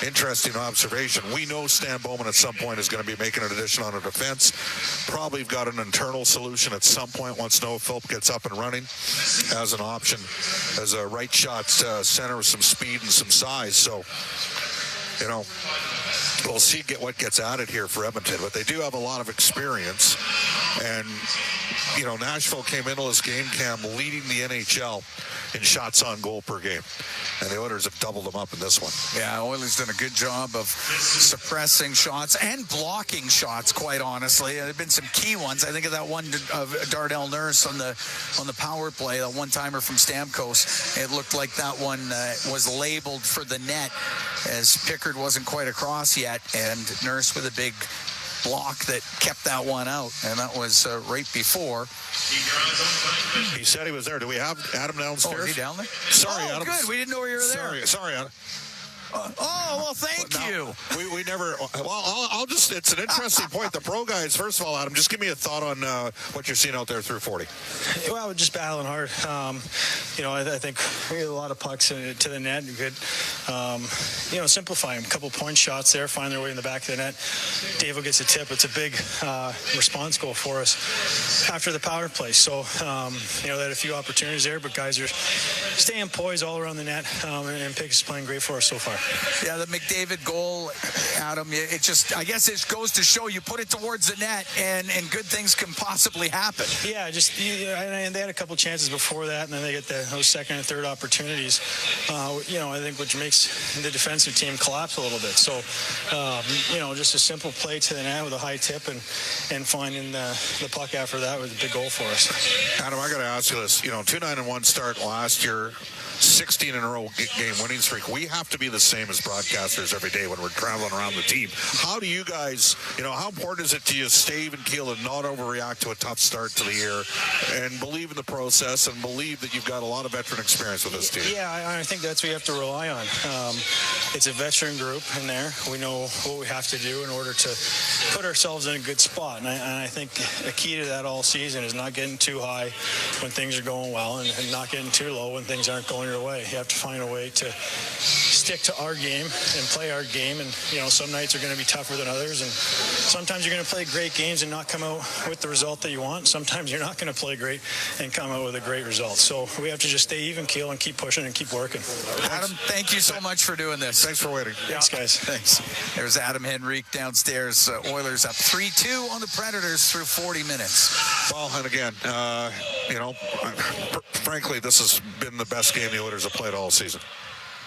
interesting observation. We know Stan Bowman at some point is going to be making an addition on a defense. Probably got an internal solution at some point once Noah Philp gets up and running as an option, as a right shot center with some speed and some size. So, you know, we'll see what gets added here for Edmonton, but they do have a lot of experience. And, you know, Nashville came into this game, Cam, leading the NHL in shots on goal per game. And the Oilers have doubled them up in this one. Yeah, Oilers done a good job of suppressing shots and blocking shots, quite honestly. There have been some key ones. I think of that one of Darnell Nurse on the power play, that one-timer from Stamkos. It looked like that one was labeled for the net as Pickard wasn't quite across yet, and Nurse with a big block that kept that one out, and that was right before. He said he was there. Do we have Adam downstairs? Oh, is he down there? Sorry, oh, Adam. Good. We didn't know you were there. Sorry, Adam. Well, thank you. We never. Well, I'll just. It's an interesting point. The pro guys. First of all, Adam, just give me a thought on what you're seeing out there through 40. Well, we're just battling hard. You know, I think we had a lot of pucks to the net. You could, you know, simplify them. A couple point shots there, find their way in the back of the net. Davo gets a tip. It's a big response goal for us after the power play. So, you know, they had a few opportunities there, but guys are staying poised all around the net, and Pick is playing great for us so far. Yeah, the McDavid goal, Adam, it just, I guess it goes to show you put it towards the net and good things can possibly happen. Yeah, just, and they had a couple chances before that, and then they get those second and third opportunities, you know, I think which makes the defensive team collapse a little bit. So, you know, just a simple play to the net with a high tip and finding the puck after that was a big goal for us. Adam, I got to ask you this. You know, 2-9-1 start last year, 16 in a row game winning streak. We have to be the same as broadcasters every day when we're traveling around the team. How do you guys, you know, how important is it to you stay even keel and not overreact to a tough start to the year and believe in the process and believe that you've got a lot of veteran experience with this team? Yeah, I think that's what we have to rely on. It's a veteran group in there. We know what we have to do in order to put ourselves in a good spot. And I think a key to that all season is not getting too high when things are going well and not getting too low when things aren't going your way. You have to find a way to stick to our game and play our game. And, you know, some nights are going to be tougher than others. And sometimes you're going to play great games and not come out with the result that you want. Sometimes you're not going to play great and come out with a great result. So we have to just stay even keel and keep pushing and keep working. Adam, thank you so much for doing this. Thanks for waiting. Thanks, guys. Thanks. There's Adam Henrique downstairs. Oilers up 3-2 on the Predators through 40 minutes. Well, and again, you know, frankly, this has been the best game the Oilers have played all season.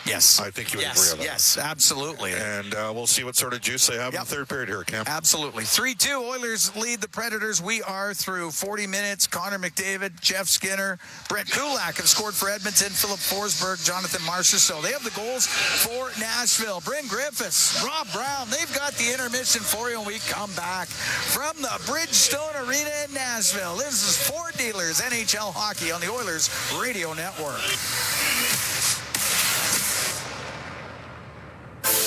Yes. I think you would agree on that. Yes, absolutely. And we'll see what sort of juice they have in the third period here, Cam. Absolutely. 3-2, Oilers lead the Predators. We are through 40 minutes. Connor McDavid, Jeff Skinner, Brett Kulak have scored for Edmonton, Philip Forsberg, Jonathan Marchessault. They have the goals for Nashville. Bryn Griffiths, Rob Brown, they've got the intermission for you, and we come back from the Bridgestone Arena in Nashville. This is Ford Dealers NHL Hockey on the Oilers Radio Network.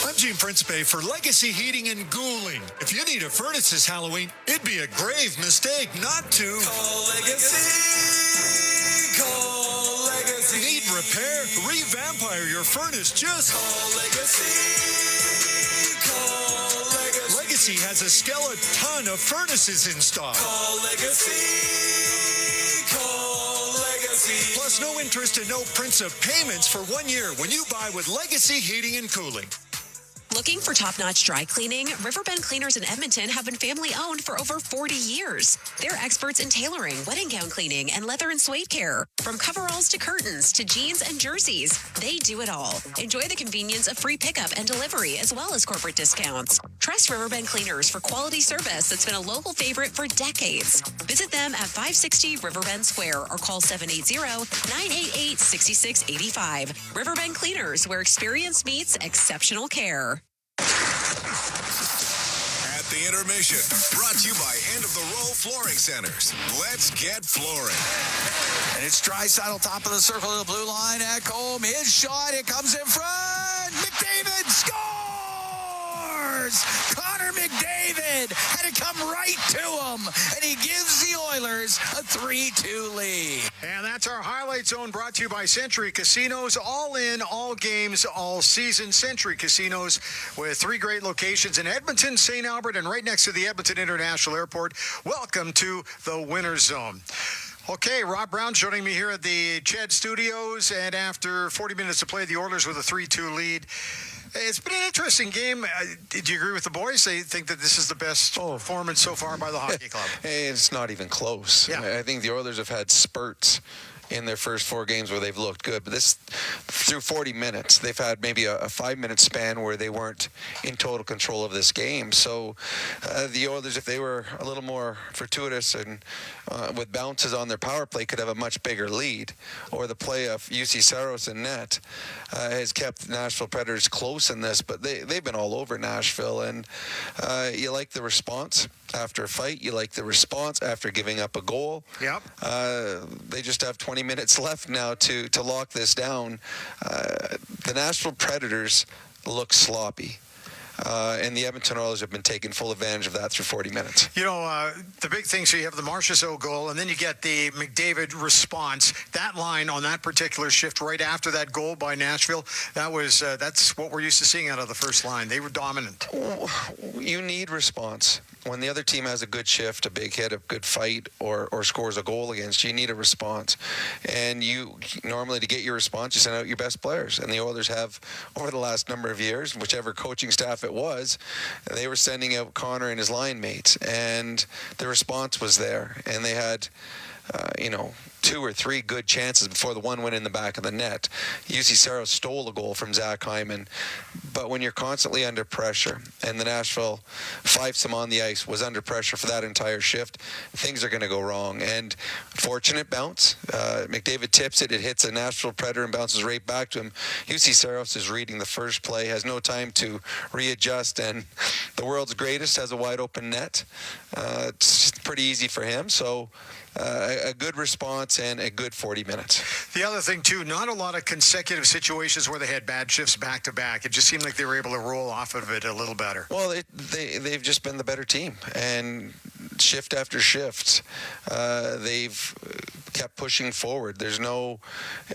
I'm Gene Principe for Legacy Heating and Cooling. If you need a furnace this Halloween, it'd be a grave mistake not to call Legacy. Call Legacy. Need repair? Revampire your furnace? Just call Legacy. Call Legacy. Legacy has a skeleton of furnaces in stock. Call Legacy. Call Legacy. Plus no interest and no prints of payments for 1 year when you buy with Legacy Heating and Cooling. Looking for top-notch dry cleaning? Riverbend Cleaners in Edmonton have been family-owned for over 40 years. They're experts in tailoring, wedding gown cleaning, and leather and suede care. From coveralls to curtains to jeans and jerseys, they do it all. Enjoy the convenience of free pickup and delivery as well as corporate discounts. Trust Riverbend Cleaners for quality service that's been a local favorite for decades. Visit them at 560 Riverbend Square or call 780-988-6685. Riverbend Cleaners, where experience meets exceptional care. At the intermission, brought to you by End of the Row Flooring Centers. Let's get flooring. And it's Draisaitl, top of the circle of the blue line at home. His shot, it comes in front. McDavid scores! Oilers. Connor McDavid had to come right to him, and he gives the Oilers a 3-2 lead. And that's our Highlight Zone, brought to you by Century Casinos. All in, all games, all season. Century Casinos with 3 great locations in Edmonton, St. Albert, and right next to the Edmonton International Airport. Welcome to the Winner's Zone. Okay, Rob Brown joining me here at the Ched Studios, and after 40 minutes to play, the Oilers with a 3-2 lead. It's been an interesting game. Do you agree with the boys? They think that this is the best performance so far by the hockey club. It's not even close. Yeah. I think the Oilers have had spurts in their first 4 games where they've looked good. But this, through 40 minutes, they've had maybe a 5-minute span where they weren't in total control of this game. So the Oilers, if they were a little more fortuitous and with bounces on their power play, could have a much bigger lead. Or the play of UC Saros in net has kept Nashville Predators close in this. But they've been all over Nashville. And you like the response after a fight. You like the response after giving up a goal. Yep. They just have 20 minutes left now to lock this down. The Nashville Predators look sloppy. And the Edmonton Oilers have been taking full advantage of that through 40 minutes. You know, the big thing, so you have the Marchessault goal, and then you get the McDavid response. That line on that particular shift right after that goal by Nashville, that's what we're used to seeing out of the first line. They were dominant. You need response. When the other team has a good shift, a big hit, a good fight, or scores a goal against you, need a response. And you normally, to get your response, you send out your best players. And the Oilers have, over the last number of years, whichever coaching staff it was, they were sending out Connor and his line mates. And the response was there. And they had, 2 or 3 good chances before the one went in the back of the net. UC Saros stole a goal from Zach Hyman. But when you're constantly under pressure, and the Nashville fivesome on the ice was under pressure for that entire shift, things are going to go wrong. And fortunate bounce. McDavid tips it. It hits a Nashville Predator and bounces right back to him. UC Saros is reading the first play, has no time to readjust, and the world's greatest has a wide open net. It's pretty easy for him. So a good response and a good 40 minutes. The other thing, too, not a lot of consecutive situations where they had bad shifts back-to-back. It just seemed like they were able to roll off of it a little better. Well, they've just been the better team. And shift after shift, they've kept pushing forward. There's no,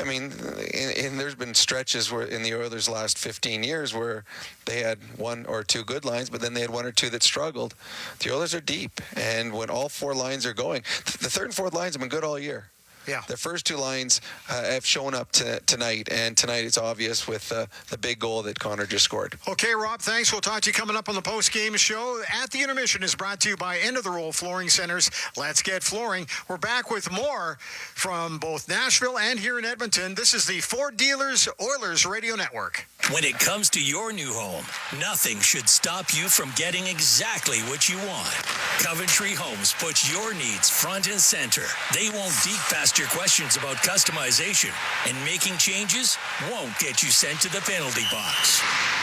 and there's been stretches where in the Oilers' last 15 years where they had 1 or 2 good lines, but then they had 1 or 2 that struggled. The Oilers are deep, and when all 4 lines are going, the third and fourth lines have been good all year. Yeah. The first 2 lines have shown up tonight, and tonight it's obvious with the big goal that Connor just scored. Okay, Rob, thanks. We'll talk to you coming up on the post-game show. At the Intermission is brought to you by End of the Roll Flooring Centers. Let's get flooring. We're back with more from both Nashville and here in Edmonton. This is the Ford Dealers Oilers Radio Network. When it comes to your new home, nothing should stop you from getting exactly what you want. Coventry Homes puts your needs front and center. They won't deke past your questions about customization, and making changes won't get you sent to the penalty box.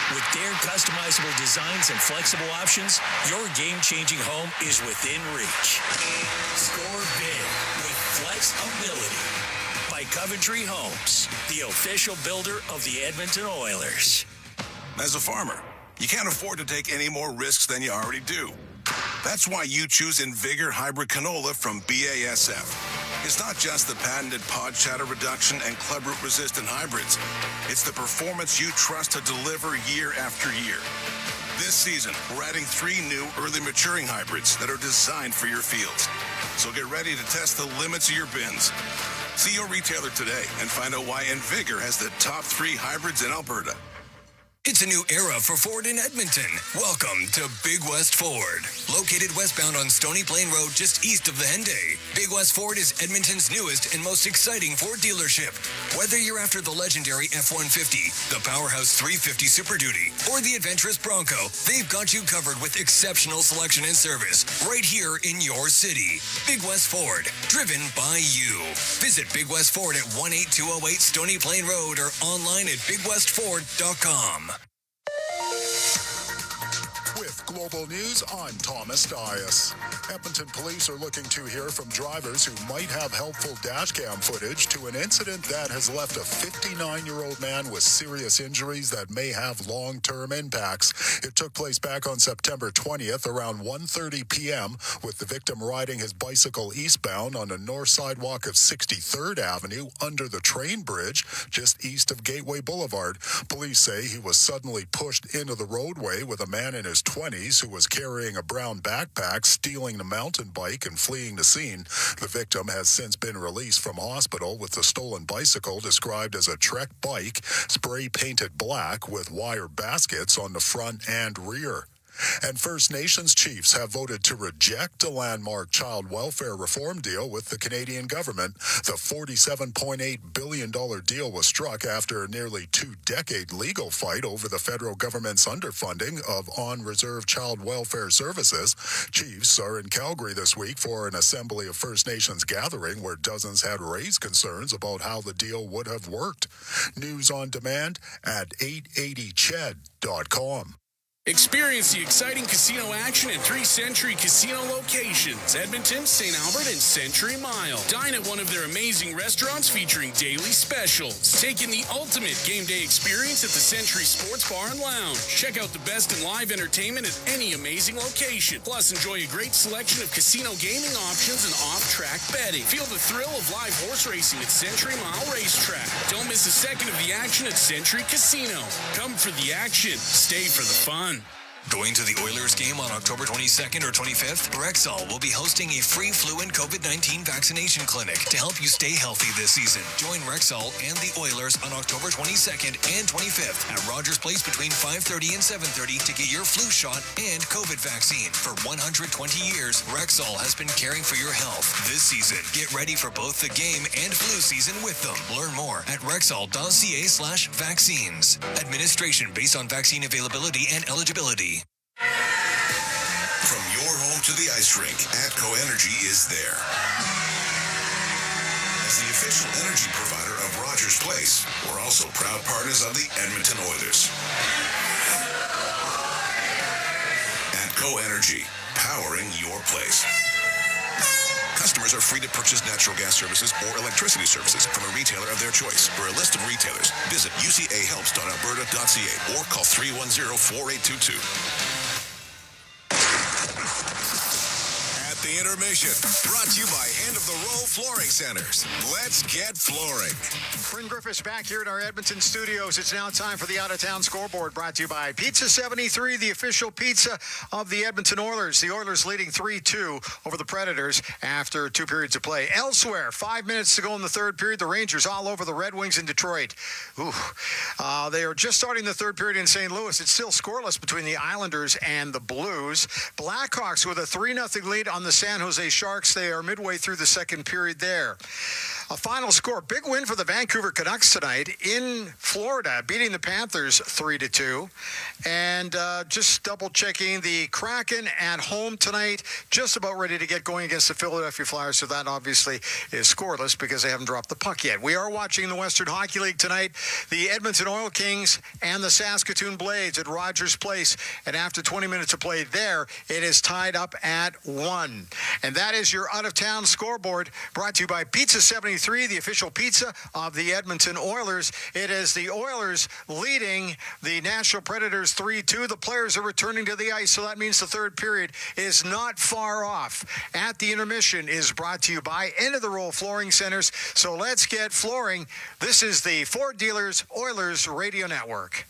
With their customizable designs and flexible options, your game-changing home is within reach. Score big with flexibility. By Coventry Homes, the official builder of the Edmonton Oilers. As a farmer, you can't afford to take any more risks than you already do. That's why you choose Invigor Hybrid Canola from BASF. It's not just the patented pod shatter reduction and club root resistant hybrids. It's the performance you trust to deliver year after year. This season, we're adding 3 new early maturing hybrids that are designed for your fields. So get ready to test the limits of your bins. See your retailer today and find out why Invigor has the top 3 hybrids in Alberta. It's a new era for Ford in Edmonton. Welcome to Big West Ford. Located westbound on Stony Plain Road just east of the Henday, Big West Ford is Edmonton's newest and most exciting Ford dealership. Whether you're after the legendary F-150, the Powerhouse 350 Super Duty, or the adventurous Bronco, they've got you covered with exceptional selection and service right here in your city. Big West Ford, driven by you. Visit Big West Ford at 18208 Stony Plain Road or online at bigwestford.com. With Global News, I'm Thomas Dias. Edmonton police are looking to hear from drivers who might have helpful dashcam footage to an incident that has left a 59-year-old man with serious injuries that may have long-term impacts. It took place back on September 20th around 1:30 p.m. with the victim riding his bicycle eastbound on the north sidewalk of 63rd Avenue under the train bridge just east of Gateway Boulevard. Police say he was suddenly pushed into the roadway with a man in his 20s who was carrying a brown backpack, stealing the mountain bike and fleeing the scene. The victim has since been released from hospital with the stolen bicycle described as a Trek bike, spray-painted black with wire baskets on the front and rear. And First Nations chiefs have voted to reject a landmark child welfare reform deal with the Canadian government. The $47.8 billion deal was struck after a nearly two-decade legal fight over the federal government's underfunding of on-reserve child welfare services. Chiefs are in Calgary this week for an Assembly of First Nations gathering where dozens had raised concerns about how the deal would have worked. News on demand at 880ched.com. Experience the exciting casino action at 3 Century Casino locations, Edmonton, St. Albert, and Century Mile. Dine at one of their amazing restaurants featuring daily specials. Take in the ultimate game day experience at the Century Sports Bar and Lounge. Check out the best in live entertainment at any amazing location. Plus, enjoy a great selection of casino gaming options and off-track betting. Feel the thrill of live horse racing at Century Mile Racetrack. Don't miss a second of the action at Century Casino. Come for the action. Stay for the fun. Going to the Oilers game on October 22nd or 25th? Rexall will be hosting a free flu and COVID-19 vaccination clinic to help you stay healthy this season. Join Rexall and the Oilers on October 22nd and 25th at Rogers Place between 5:30 and 7:30 to get your flu shot and COVID vaccine. For 120 years, Rexall has been caring for your health. This season, get ready for both the game and flu season with them. Learn more at rexall.ca/vaccines. Administration based on vaccine availability and eligibility. From your home to the ice rink, ATCO Energy is there. As the official energy provider of Rogers Place, we're also proud partners of the Edmonton Oilers. ATCO Energy, powering your place. Customers are free to purchase natural gas services or electricity services from a retailer of their choice. For a list of retailers, visit ucahelps.alberta.ca or call 310-4822. The intermission, brought to you by End of the Row Flooring Centers. Let's get flooring. Bryn Griffiths back here at our Edmonton studios. It's now time for the out-of-town scoreboard, brought to you by Pizza 73, the official pizza of the Edmonton Oilers. The Oilers leading 3-2 over the Predators after 2 periods of play. Elsewhere, 5 minutes to go in the third period. The Rangers all over the Red Wings in Detroit. They are just starting the third period in St. Louis. It's still scoreless between the Islanders and the Blues. Blackhawks with a 3-0 lead on the San Jose Sharks. They are midway through the second period there. A final score. Big win for the Vancouver Canucks tonight in Florida, beating the Panthers 3-2. And just double-checking, the Kraken at home tonight, just about ready to get going against the Philadelphia Flyers. So that obviously is scoreless because they haven't dropped the puck yet. We are watching the Western Hockey League tonight. The Edmonton Oil Kings and the Saskatoon Blades at Rogers Place. And after 20 minutes of play there, it is tied up at 1. And that is your out-of-town scoreboard, brought to you by Pizza 73, the official pizza of the Edmonton Oilers. It is the Oilers leading the Nashville Predators 3-2. The players are returning to the ice, so that means the third period is not far off. At the intermission is brought to you by End of the Row Flooring Centers. So let's get flooring. This is the Ford Dealers Oilers Radio Network.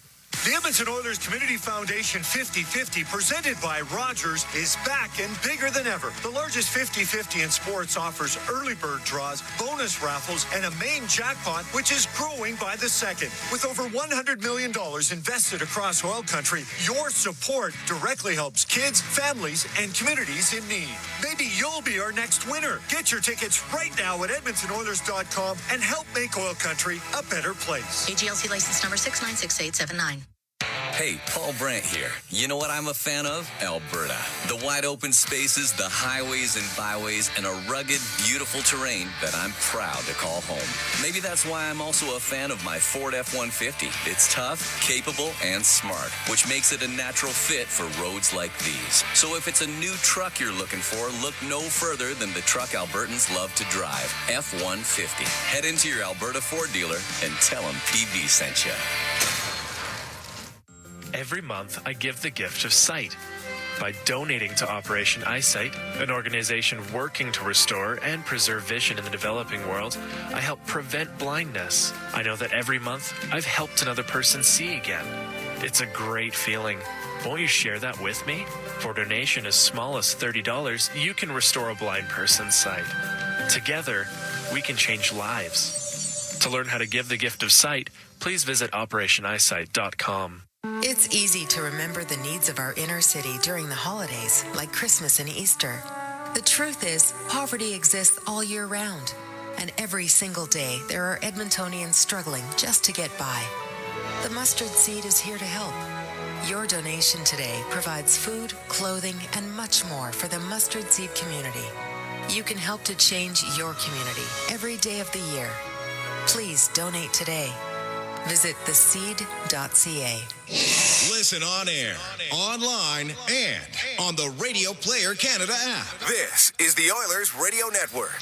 The Edmonton Oilers Community Foundation 50-50, presented by Rogers, is back and bigger than ever. The largest 50-50 in sports offers early bird draws, bonus raffles, and a main jackpot, which is growing by the second. With over $100 million invested across OilCountry, your support directly helps kids, families, and communities in need. Maybe you'll be our next winner. Get your tickets right now at EdmontonOilers.com and help make OilCountry a better place. AGLC license number 696879. Hey, Paul Brandt here. You know what I'm a fan of? Alberta. The wide open spaces, the highways and byways, and a rugged, beautiful terrain that I'm proud to call home. Maybe that's why I'm also a fan of my Ford F-150. It's tough, capable, and smart, which makes it a natural fit for roads like these. So if it's a new truck you're looking for, look no further than the truck Albertans love to drive, F-150. Head into your Alberta Ford dealer and tell them PB sent you. Every month, I give the gift of sight. By donating to Operation Eyesight, an organization working to restore and preserve vision in the developing world, I help prevent blindness. I know that every month, I've helped another person see again. It's a great feeling. Won't you share that with me? For a donation as small as $30, you can restore a blind person's sight. Together, we can change lives. To learn how to give the gift of sight, please visit operationeyesight.com. It's easy to remember the needs of our inner city during the holidays, like Christmas and Easter. The truth is, poverty exists all year round, and every single day there are Edmontonians struggling just to get by. The Mustard Seed is here to help. Your donation today provides food, clothing, and much more for the Mustard Seed community. You can help to change your community every day of the year. Please donate today. Visit theseed.ca. Listen on air, online, and on the Radio Player Canada app. This is the Oilers Radio Network.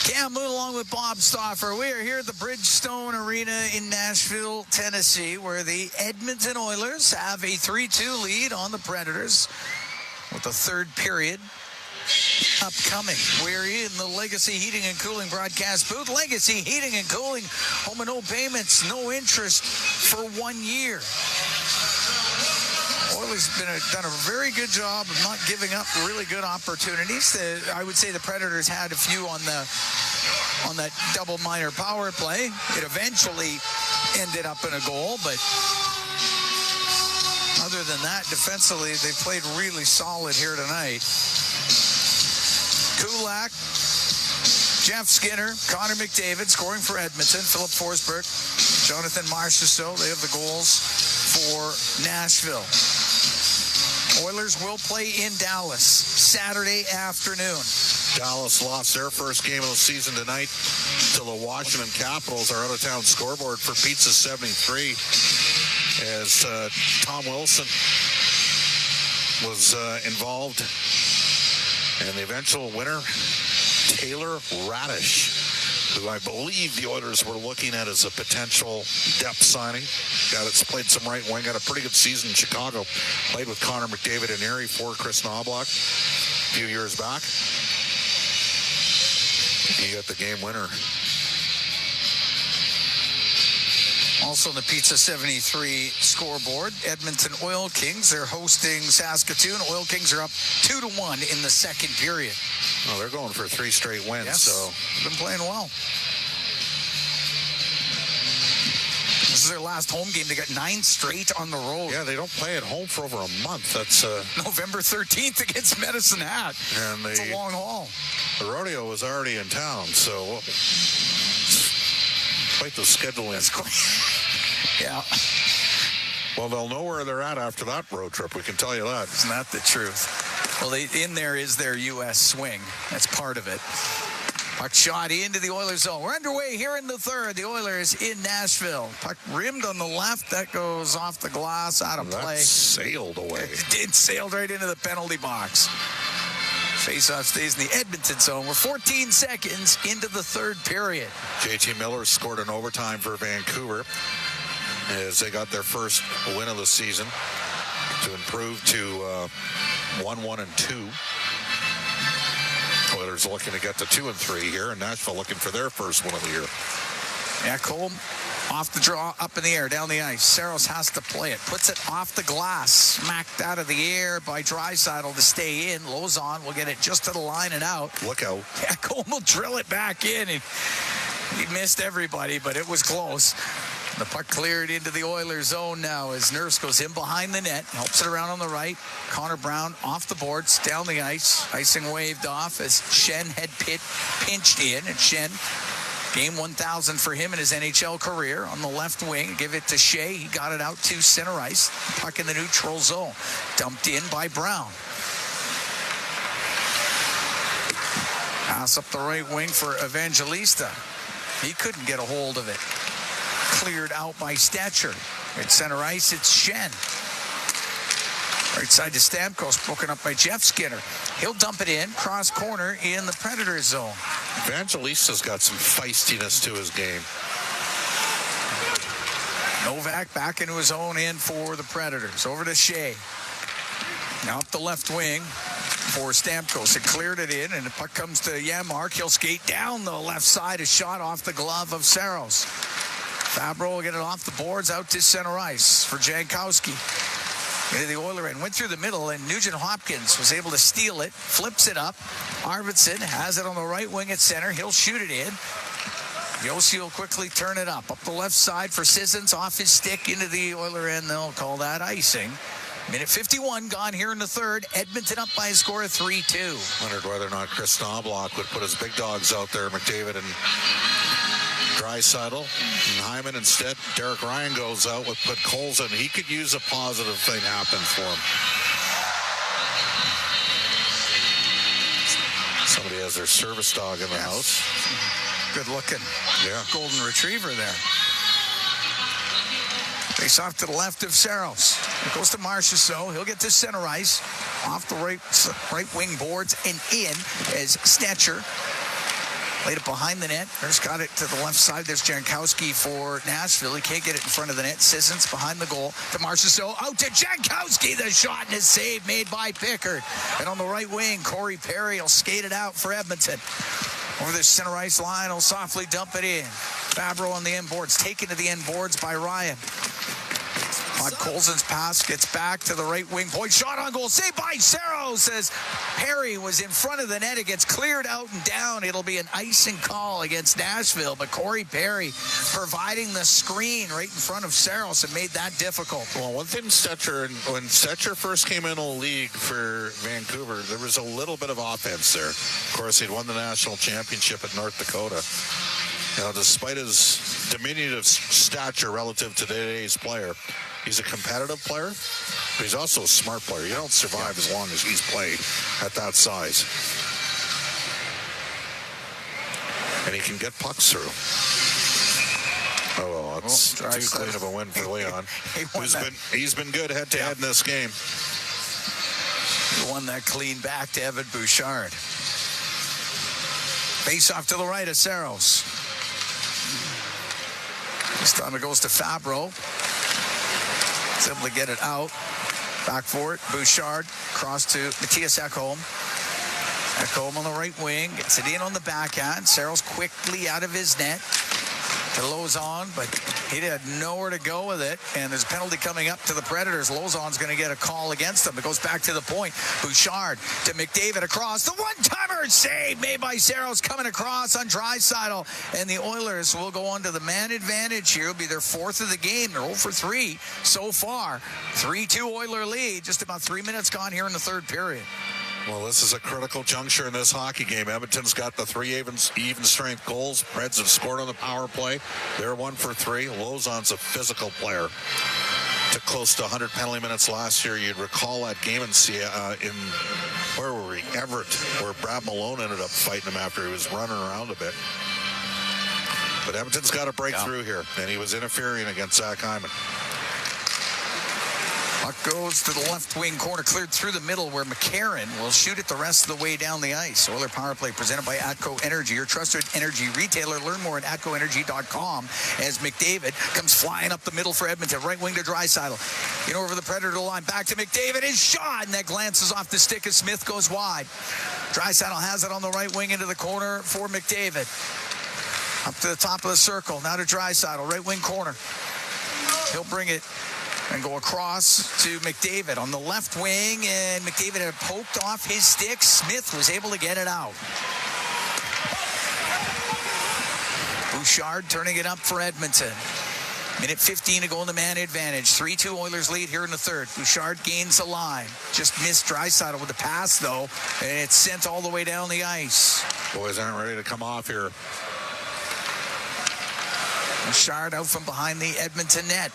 Cam Moon along with Bob Stauffer. We are here at the Bridgestone Arena in Nashville, Tennessee, where the Edmonton Oilers have a 3-2 lead on the Predators with the third period upcoming. We're in the Legacy Heating and Cooling broadcast booth. Legacy Heating and Cooling, home and no payments, no interest for 1 year. Oilers have done a very good job of not giving up really good opportunities. I would say the Predators had a few on that double minor power play. It eventually ended up in a goal, but other than that, defensively, they played really solid here tonight. Kulak, Jeff Skinner, Connor McDavid scoring for Edmonton, Philip Forsberg, Jonathan Marchessault. They have the goals for Nashville. Oilers will play in Dallas Saturday afternoon. Dallas lost their first game of the season tonight to the Washington Capitals. Our out-of-town scoreboard for Pizza 73 as Tom Wilson was involved. And the eventual winner, Taylor Radish, who I believe the Oilers were looking at as a potential depth signing. Played some right wing, got a pretty good season in Chicago. Played with Connor McDavid and Erie for Chris Knobloch a few years back. He got the game winner. Also on the Pizza 73 scoreboard, Edmonton Oil Kings. They're hosting Saskatoon. Oil Kings are up 2-1 in the second period. Oh, they're going for 3 straight wins. Yes, So been playing well. This is their last home game. They got 9 straight on the road. Yeah, they don't play at home for over a month. That's November 13th against Medicine Hat. And it's a long haul. The rodeo was already in town, so quite the scheduling. That's quite. Yeah. Well, they'll know where they're at after that road trip. We can tell you that. Isn't that the truth? Well, in there is their U.S. swing. That's part of it. Puck shot into the Oilers zone. We're underway here in the third. The Oilers in Nashville. Puck rimmed on the left. That goes off the glass, out of play. Sailed away. It sailed right into the penalty box. Faceoff stays in the Edmonton zone. We're 14 seconds into the third period. JT Miller scored an overtime for Vancouver as they got their first win of the season to improve to 1-1-2. Oilers looking to get to 2-3 here, and Nashville looking for their first win of the year. Yeah, Cole off the draw, up in the air, down the ice. Saros has to play it. Puts it off the glass. Smacked out of the air by Draisaitl to stay in. Lozon will get it just to the line and out. Look out. Yeah, Cole will drill it back in. And he missed everybody, but it was close. The puck cleared into the Oilers zone now as Nurse goes in behind the net. Helps it around on the right. Connor Brown off the boards, down the ice. Icing waved off as Shen had pinched in. And Shen Game 1,000 for him in his NHL career. On the left wing, give it to Shea. He got it out to center ice. Puck in the neutral zone. Dumped in by Brown. Pass up the right wing for Evangelista. He couldn't get a hold of it. Cleared out by Stetcher. At center ice, it's Shen. Right side to Stamkos, broken up by Jeff Skinner. He'll dump it in, cross corner in the Predators zone. Evangelista's got some feistiness to his game. Novak back into his own end for the Predators. Over to Shea. Now up the left wing for Stamkos. It cleared it in, and the puck comes to Janmark. He'll skate down the left side. A shot off the glove of Saros. Fabro will get it off the boards out to center ice for Jankowski. Into the Oiler end. Went through the middle, and Nugent Hopkins was able to steal it. Flips it up. Arvidsson has it on the right wing at center. He'll shoot it in. Yossi will quickly turn it up. Up the left side for Sissons. Off his stick into the Oiler end. They'll call that icing. Minute 51 gone here in the third. Edmonton up by a score of 3-2. Wondered whether or not Chris Knobloch would put his big dogs out there, McDavid and Draisaitl and Hyman. Instead, Derek Ryan goes out with put Coles in. He could use a positive thing happen for him. Somebody has their service dog in the house. Good looking. Yeah. Golden retriever there. Face off to the left of Saros. It goes to Marchessault. He'll get to center ice. Off the right wing boards and in as Stetcher laid it behind the net. There's got it to the left side. There's Jankowski for Nashville. He can't get it in front of the net. Sissons behind the goal to Marchessault. Out to Jankowski. The shot and a save made by Pickard. And on the right wing, Corey Perry will skate it out for Edmonton. Over the center ice line, he'll softly dump it in. Fabro on the end boards. Taken to the end boards by Ryan. On Colson's pass, gets back to the right wing point. Shot on goal, saved by Saros as Perry was in front of the net. It gets cleared out and down. It'll be an icing call against Nashville, but Corey Perry providing the screen right in front of Saros and made that difficult. Well, one thing when Stetcher first came in the league for Vancouver, there was a little bit of offense there. Of course, he'd won the national championship at North Dakota. You know, despite his diminutive stature relative to today's player, he's a competitive player, but he's also a smart player. You don't survive as long as he's played at that size. And he can get pucks through. Oh, well, that's too clean of a win for Leon. He's been good head-to-head in this game. He won that clean back to Evan Bouchard. Face off to the right of Saros. This time it goes to Fabro. He's able to get it out. Back for it. Bouchard. Cross to Matthias Ekholm. Ekholm on the right wing. Gets it in on the backhand. Saros quickly out of his net. To Lauzon, but he had nowhere to go with it. And there's a penalty coming up to the Predators. Lauzon's going to get a call against them. It goes back to the point. Bouchard to McDavid across. The one-timer save made by Saros coming across on Draisaitl. And the Oilers will go on to the man advantage here. It'll be their fourth of the game. They're 0 for 3 so far. 3-2 Oiler lead. Just about 3 minutes gone here in the third period. Well, this is a critical juncture in this hockey game. Edmonton's got the 3 even strength goals. Preds have scored on the power play. They're 1 for 3. Lauzon's a physical player. Took close to 100 penalty minutes last year. You'd recall that game in where were we? Everett, where Brad Malone ended up fighting him after he was running around a bit. But Edmonton's got to break through here, and he was interfering against Zach Hyman. Puck goes to the left wing corner, cleared through the middle where McCarron will shoot it the rest of the way down the ice. Oiler Power Play presented by Atco Energy, your trusted energy retailer. Learn more at atcoenergy.com as McDavid comes flying up the middle for Edmonton. Right wing to Draisaitl. In over the Predator line, back to McDavid. His shot, and that glances off the stick as Smith goes wide. Draisaitl has it on the right wing into the corner for McDavid. Up to the top of the circle. Now to Draisaitl, right wing corner. He'll bring it and go across to McDavid on the left wing, and McDavid had poked off his stick. Smith was able to get it out. Bouchard turning it up for Edmonton. Minute 15 to go in the man advantage. 3-2 Oilers lead here in the third. Bouchard gains the line. Just missed Draisaitl with the pass, though, and it's sent all the way down the ice. Boys aren't ready to come off here. Bouchard out from behind the Edmonton net.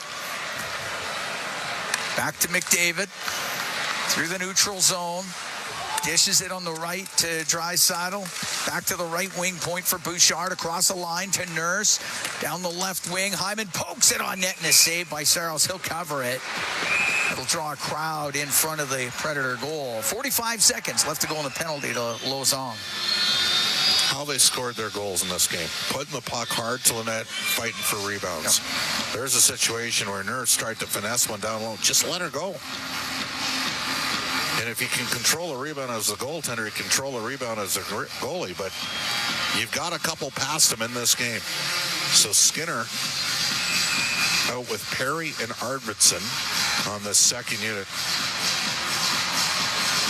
Back to McDavid. Through the neutral zone. Dishes it on the right to Draisaitl. Back to the right wing, point for Bouchard. Across the line to Nurse. Down the left wing. Hyman pokes it on net and a save by Saros. He'll cover it. It'll draw a crowd in front of the Predator goal. 45 seconds left to go in the penalty to Lauzon. How they scored their goals in this game. Putting the puck hard to the net, fighting for rebounds. Yep. There's a situation where Nurse tried to finesse one down low. Just let her go. And if you can control a rebound as a goaltender, you control a rebound as a goalie. But you've got a couple past him in this game. So Skinner out with Perry and Arvidsson on the second unit.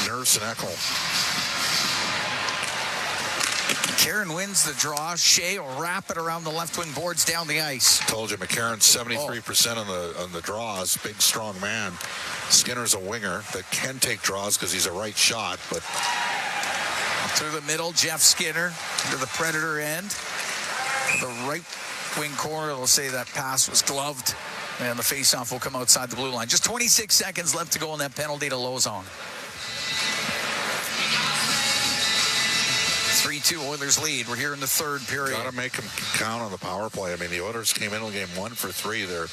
Nurse and Eckel. McCarron wins the draw. Shea will wrap it around the left wing boards down the ice. Told you, McCarron's 73% on the draws. Big, strong man. Skinner's a winger that can take draws because he's a right shot. But through the middle, Jeff Skinner to the Predator end. The right wing corner, they'll say that pass was gloved. And the faceoff will come outside the blue line. Just 26 seconds left to go in that penalty to Lauzon. 3-2 Oilers lead. We're here in the third period. Got to make them count on the power play. I mean, the Oilers came into the game 1 for 3. They're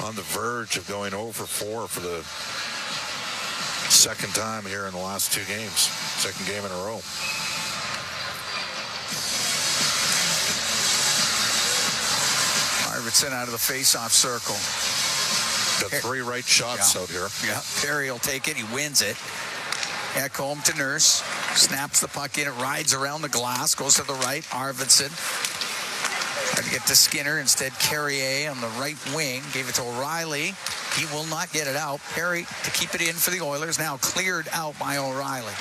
on the verge of going 0 for 4 for the second time here in the last 2 games. Second game in a row. Arvidsson out of the face-off circle. Got 3 right shots out here. Yeah, Perry will take it. He wins it. Ekholm to Nurse. Snaps the puck in. It rides around the glass. Goes to the right. Arvidsson. Tried to get to Skinner. Instead, Carrier on the right wing. Gave it to O'Reilly. He will not get it out. Perry to keep it in for the Oilers. Now cleared out by O'Reilly.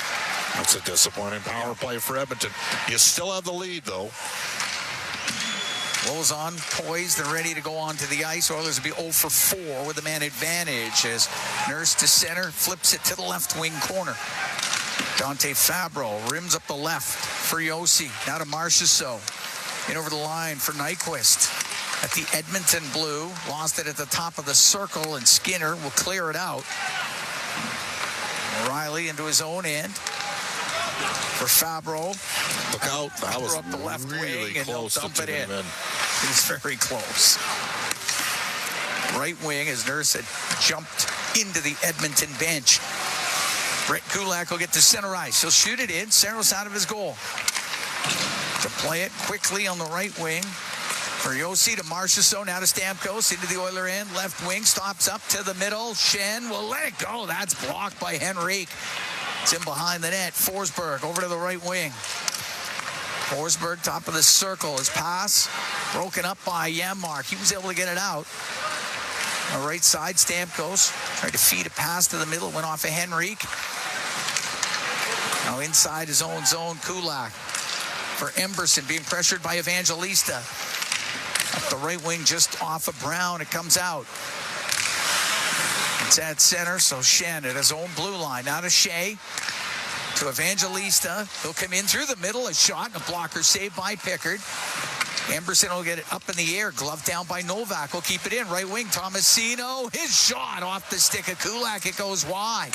That's a disappointing power play for Edmonton. You still have the lead, though. Lauzon poised and ready to go onto the ice. Oilers will be 0 for 4 with a man advantage as Nurse to center, flips it to the left wing corner. Dante Fabro rims up the left for Yossi. Now to Marchessault. In over the line for Nyquist. At the Edmonton blue. Lost it at the top of the circle, and Skinner will clear it out. O'Reilly into his own end. For Fabro. Look out. That was up the left really wing and close dump to it in. in. He's very close. Right wing as Nurse had jumped into the Edmonton bench. Brett Kulak will get to center ice. He'll shoot it in. Saros out of his goal. To play it quickly on the right wing. For Yossi to Marchessault, now to Stamkos, into the Oiler end. Left wing, stops up to the middle. Shen will let it go. That's blocked by Henrique. It's in behind the net. Forsberg over to the right wing. Forsberg, top of the circle. His pass broken up by Janmark. He was able to get it out. On the right side, Stamkos tried to feed a pass to the middle. Went off of Henrique. Now inside his own zone, Kulak. For Emberson, being pressured by Evangelista. Up the right wing, just off of Brown. It comes out. It's at center, so Shen at his own blue line. Now to Shea. To Evangelista. He'll come in through the middle. A shot and a blocker saved by Pickard. Emberson will get it up in the air. Gloved down by Novak. Will keep it in. Right wing, Tomasino. His shot off the stick of Kulak. It goes wide.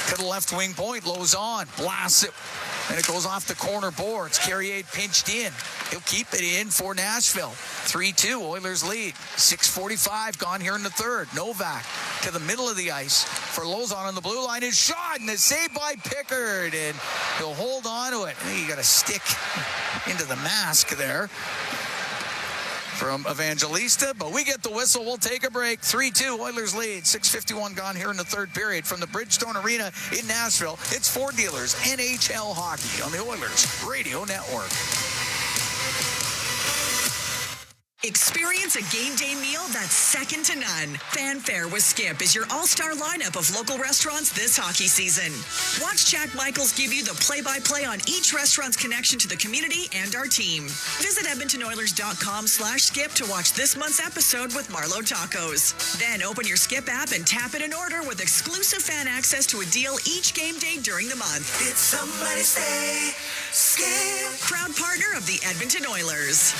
To the left wing point. Lauzon blasts it. And it goes off the corner boards. Carrier pinched in. He'll keep it in for Nashville. 3-2, Oilers lead. 6:45 gone here in the third. Novak to the middle of the ice for Lauzon on the blue line. His shot and it's saved by Pickard. And he'll hold on to it. You got a stick into the mask there from Evangelista, but we get the whistle. We'll take a break. 3-2, Oilers lead. 6:51 gone here in the third period from the Bridgestone Arena in Nashville. It's Ford Dealers NHL Hockey on the Oilers Radio Network. Experience a game day meal that's second to none. Fanfare with Skip is your all-star lineup of local restaurants this hockey season. Watch Jack Michaels give you the play-by-play on each restaurant's connection to the community and our team. Visit EdmontonOilers.com/skip to watch this month's episode with Marlo Tacos. Then open your Skip app and tap in an order with exclusive fan access to a deal each game day during the month. Did somebody say Skip? Proud partner of the Edmonton Oilers.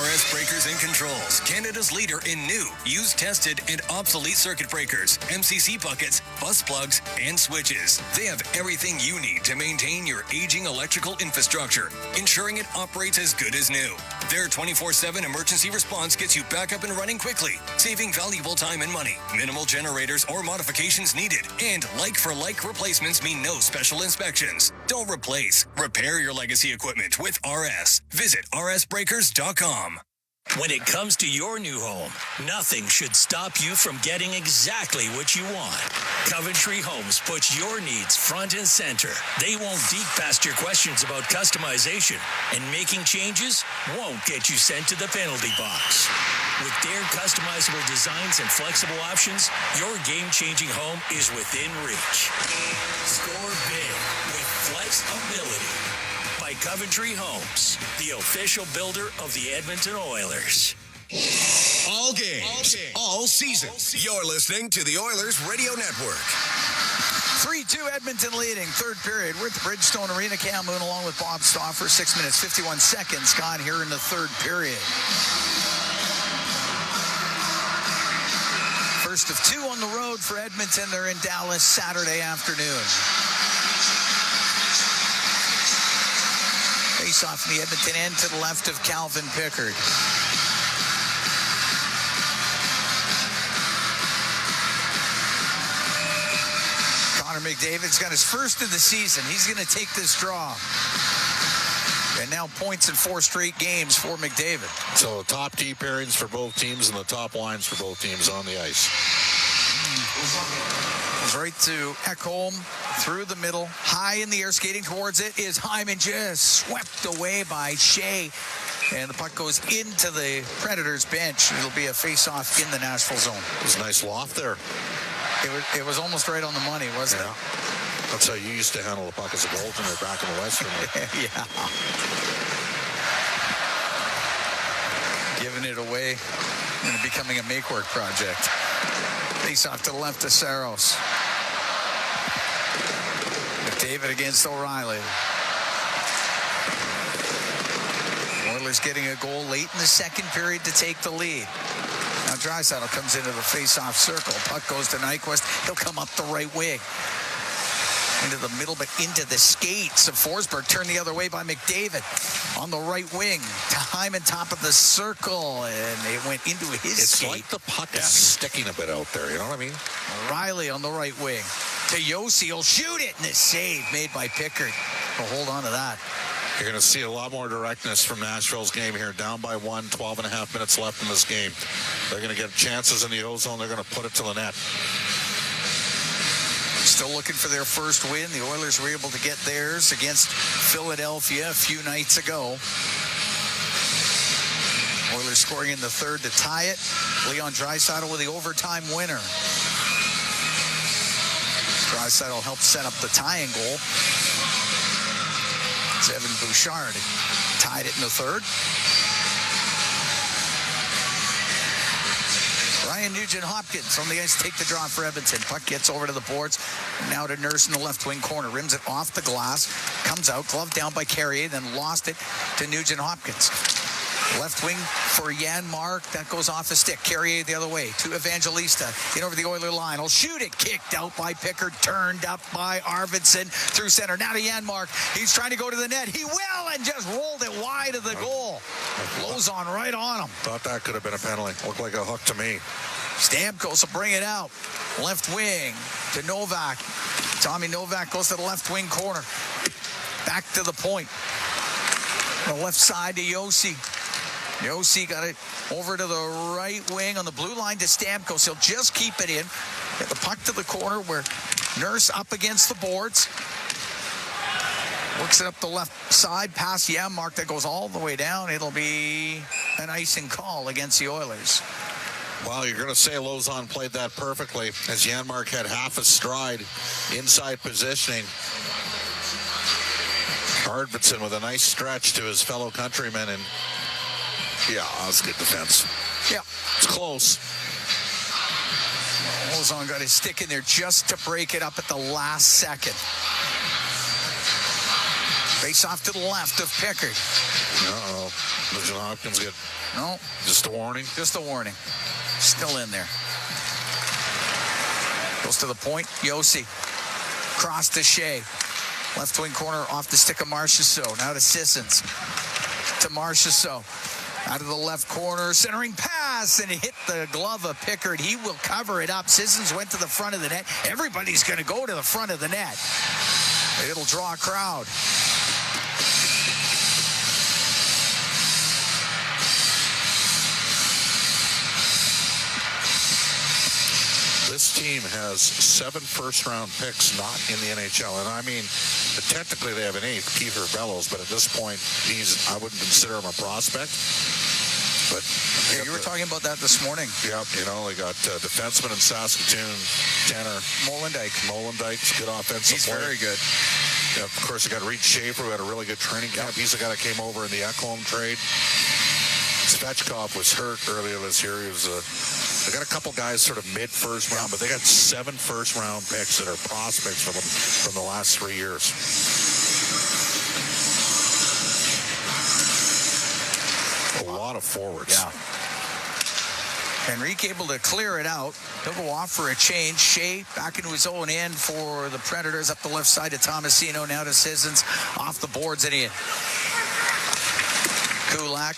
RS Breakers and Controls, Canada's leader in new, used, tested, and obsolete circuit breakers, MCC buckets, bus plugs, and switches. They have everything you need to maintain your aging electrical infrastructure, ensuring it operates as good as new. Their 24/7 emergency response gets you back up and running quickly, saving valuable time and money. Minimal generators or modifications needed, and like-for-like replacements mean no special inspections. Don't replace, repair your legacy equipment with RS. Visit rsbreakers.com. When it comes to your new home, nothing should stop you from getting exactly what you want. Coventry Homes puts your needs front and center. They won't dig past your questions about customization, and making changes won't get you sent to the penalty box. With their customizable designs and flexible options, your game-changing home is within reach. Score big with flexibility. By Coventry Homes, the official builder of the Edmonton Oilers. All games, all season. You're listening to the Oilers Radio Network. 3-2 Edmonton leading, third period. We're at the Bridgestone Arena. Cam Moon along with Bob Stauffer. 6 minutes, 51 seconds gone here in the third period. First of two on the road for Edmonton. They're in Dallas Saturday afternoon. Face off in the Edmonton end to the left of Calvin Pickard. Connor McDavid's got his first of the season. He's going to take this draw. And now points in 4 straight games for McDavid. So top D pairings for both teams and the top lines for both teams on the ice. Goes right to Ekholm, through the middle, high in the air, skating towards it is Hyman, just swept away by Shea. And the puck goes into the Predators bench. It'll be a face-off in the Nashville zone. It was a nice loft there. It was almost right on the money, wasn't it? That's how you used to handle the puck as a goaltender back in the Western League. Yeah. Giving it away and becoming a make-work project. Face off to the left of Saros. McDavid against O'Reilly. Oilers getting a goal late in the second period to take the lead. Now Draisaitl comes into the face-off circle. Puck goes to Nyquist. He'll come up the right wing. Into the middle, but into the skates of Forsberg. Turned the other way by McDavid. On the right wing to Hyman, top of the circle. And it went into his skate. It's like the puck is sticking a bit out there. You know what I mean? Riley on the right wing. To Yossi. He'll shoot it. And the save made by Pickard. We'll hold on to that. You're going to see a lot more directness from Nashville's game here. Down by 1, 12 and a half minutes left in this game. They're going to get chances in the O-zone. They're going to put it to the net. Still looking for their first win. The Oilers were able to get theirs against Philadelphia a few nights ago. Oilers scoring in the third to tie it. Leon Draisaitl with the overtime winner. Draisaitl helped set up the tying goal. Evan Bouchard tied it in the third. Ryan Nugent-Hopkins on the ice, take the draw for Edmonton. Puck gets over to the boards. Now to Nurse in the left wing corner. Rims it off the glass. Comes out, glove down by Carrier, then lost it to Nugent-Hopkins. Left wing for Janmark. That goes off the stick. Carrier the other way to Evangelista. In over the Oiler line. He'll shoot it. Kicked out by Pickard. Turned up by Arvidsson. Through center. Now to Janmark. He's trying to go to the net. He will, and just rolled it wide of the goal. Blows on right on him. Thought that could have been a penalty. Looked like a hook to me. Stamkos will bring it out. Left wing to Novak. Tommy Novak goes to the left wing corner. Back to the point. The left side to Yossi. Yossi got it over to the right wing on the blue line to Stamkos. He'll just keep it in. Get the puck to the corner where Nurse up against the boards. Works it up the left side past Janmark. That goes all the way down. It'll be an icing call against the Oilers. Well, you're going to say Lozon played that perfectly as Janmark had half a stride inside positioning. Arvidsson with a nice stretch to his fellow countrymen, and yeah, that was good defense. Yeah. It's close. Lozon got his stick in there just to break it up at the last second. Face off to the left of Pickard. Uh-oh. Nugent Hopkins No. Just a warning? Just a warning. Still in there. Goes to the point. Yossi. Cross to Shea. Left wing corner off the stick of Marchessault. Now to Sissons. To Marchessault. Out of the left corner. Centering pass. And it hit the glove of Pickard. He will cover it up. Sissons went to the front of the net. Everybody's going to go to the front of the net. It'll draw a crowd. This team has 7 first-round picks not in the NHL. And I mean, technically they have an 8th, Kiefer Bellows, but at this point, I wouldn't consider him a prospect. But you were talking about that this morning. Yep, they got defenseman in Saskatoon, Tanner Molendyk's good offensive player. He's very good. Yeah, of course, they got Reed Schaefer, who had a really good training camp. He's the guy that came over in the Ekholm trade. Svechkov was hurt earlier this year. They got a couple guys sort of mid-first round, but they got 7 first-round picks that are prospects from the last 3 years. A lot of forwards. Yeah. Henrique able to clear it out. He'll go off for a change. Shea back into his own end for the Predators up the left side to Tomasino. Now to Sissons. Off the boards and in. Kulak.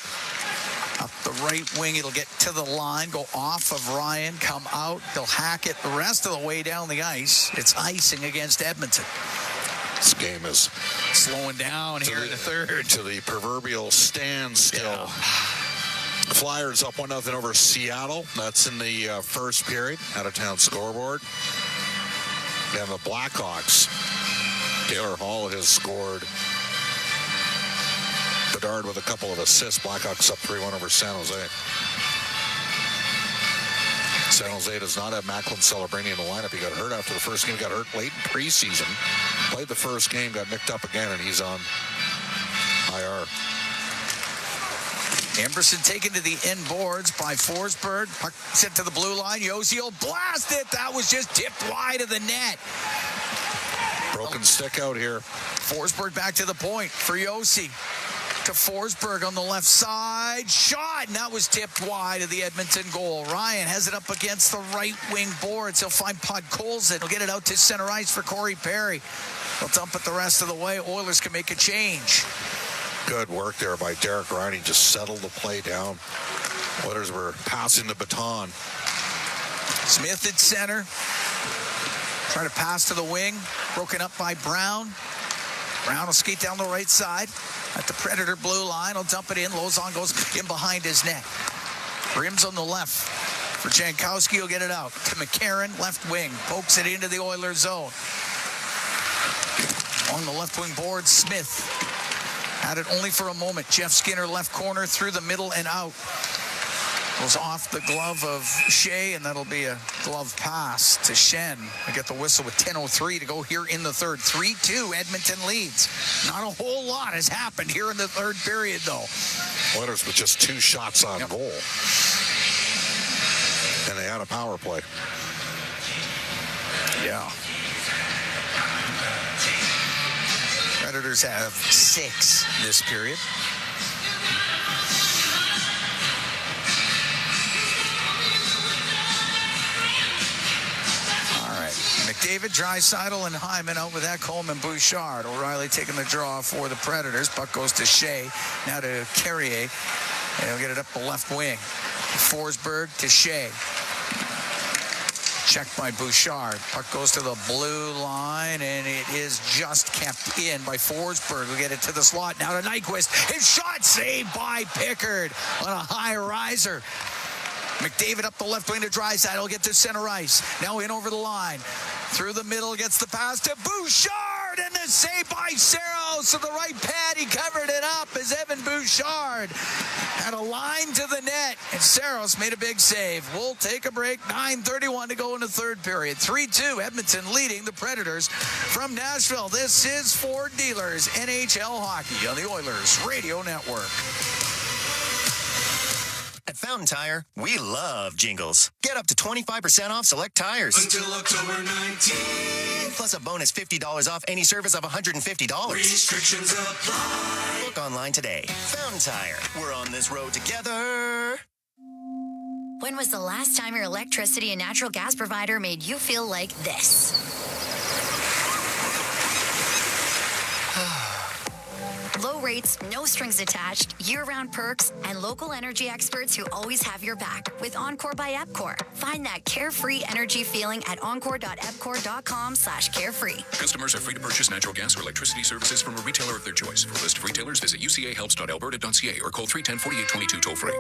Up the right wing, it'll get to the line, go off of Ryan, come out. They'll hack it the rest of the way down the ice. It's icing against Edmonton. This game is slowing down here in the third. To the proverbial standstill. Yeah. Flyers up 1-0 over Seattle. That's in the first period. Out-of-town scoreboard. And the Blackhawks. Taylor Hall has scored. Bedard with a couple of assists. Blackhawks up 3-1 over San Jose. San Jose does not have Macklin Celebrini in the lineup. He got hurt after the first game. He got hurt late in preseason. Played the first game, got nicked up again, and he's on IR. Emberson taken to the end boards by Forsberg. Puck sent to the blue line. Yossi will blast it. That was just tipped wide of the net. Broken stick out here. Forsberg back to the point for Yossi. To Forsberg on the left side. Shot, and that was tipped wide of the Edmonton goal. Ryan has it up against the right wing boards. He'll find Podkolzin. He'll get it out to center ice for Corey Perry. He'll dump it the rest of the way. Oilers can make a change. Good work there by Derek Ryan. He just settled the play down. Oilers were passing the baton. Smith at center. Trying to pass to the wing. Broken up by Brown. Brown will skate down the right side. At the Predator blue line, he'll dump it in. Lozon goes in behind his net. Rims on the left for Jankowski. He'll get it out to McCarron, left wing. Pokes it into the Oilers zone. On the left wing board, Smith. Had it only for a moment. Jeff Skinner, left corner, through the middle and out. Goes off the glove of Shea, and that'll be a glove pass to Shen. I get the whistle with 10:03 to go here in the third. 3-2, Edmonton leads. Not a whole lot has happened here in the third period, though. Oilers with just 2 shots on goal. And they had a power play. Yeah. Predators have 6 this period. McDavid, Draisaitl, and Hyman out with Ekholm and Bouchard. O'Reilly taking the draw for the Predators. Puck goes to Shea. Now to Carrier. And he'll get it up the left wing. Forsberg to Shea. Checked by Bouchard. Puck goes to the blue line, and it is just kept in by Forsberg. We'll get it to the slot. Now to Nyquist. His shot saved by Pickard on a high riser. McDavid up the left wing to Draisaitl. Get to center ice. Now in over the line. Through the middle, gets the pass to Bouchard, and the save by Saros to the right pad. He covered it up as Evan Bouchard had a line to the net, and Saros made a big save. We'll take a break. 9:31 to go in the third period. 3-2, Edmonton leading the Predators from Nashville. This is Ford Dealers NHL Hockey on the Oilers Radio Network. At Fountain Tire, we love jingles. Get up to 25% off select tires. Until October 19th. Plus a bonus $50 off any service of $150. Restrictions apply. Book online today. Fountain Tire. We're on this road together. When was the last time your electricity and natural gas provider made you feel like this? Low rates, no strings attached, year-round perks, and local energy experts who always have your back with Encore by Epcor. Find that carefree energy feeling at encore.epcor.com/carefree. Customers are free to purchase natural gas or electricity services from a retailer of their choice. For a list of retailers, visit ucahelps.alberta.ca or call 310-4822 toll-free.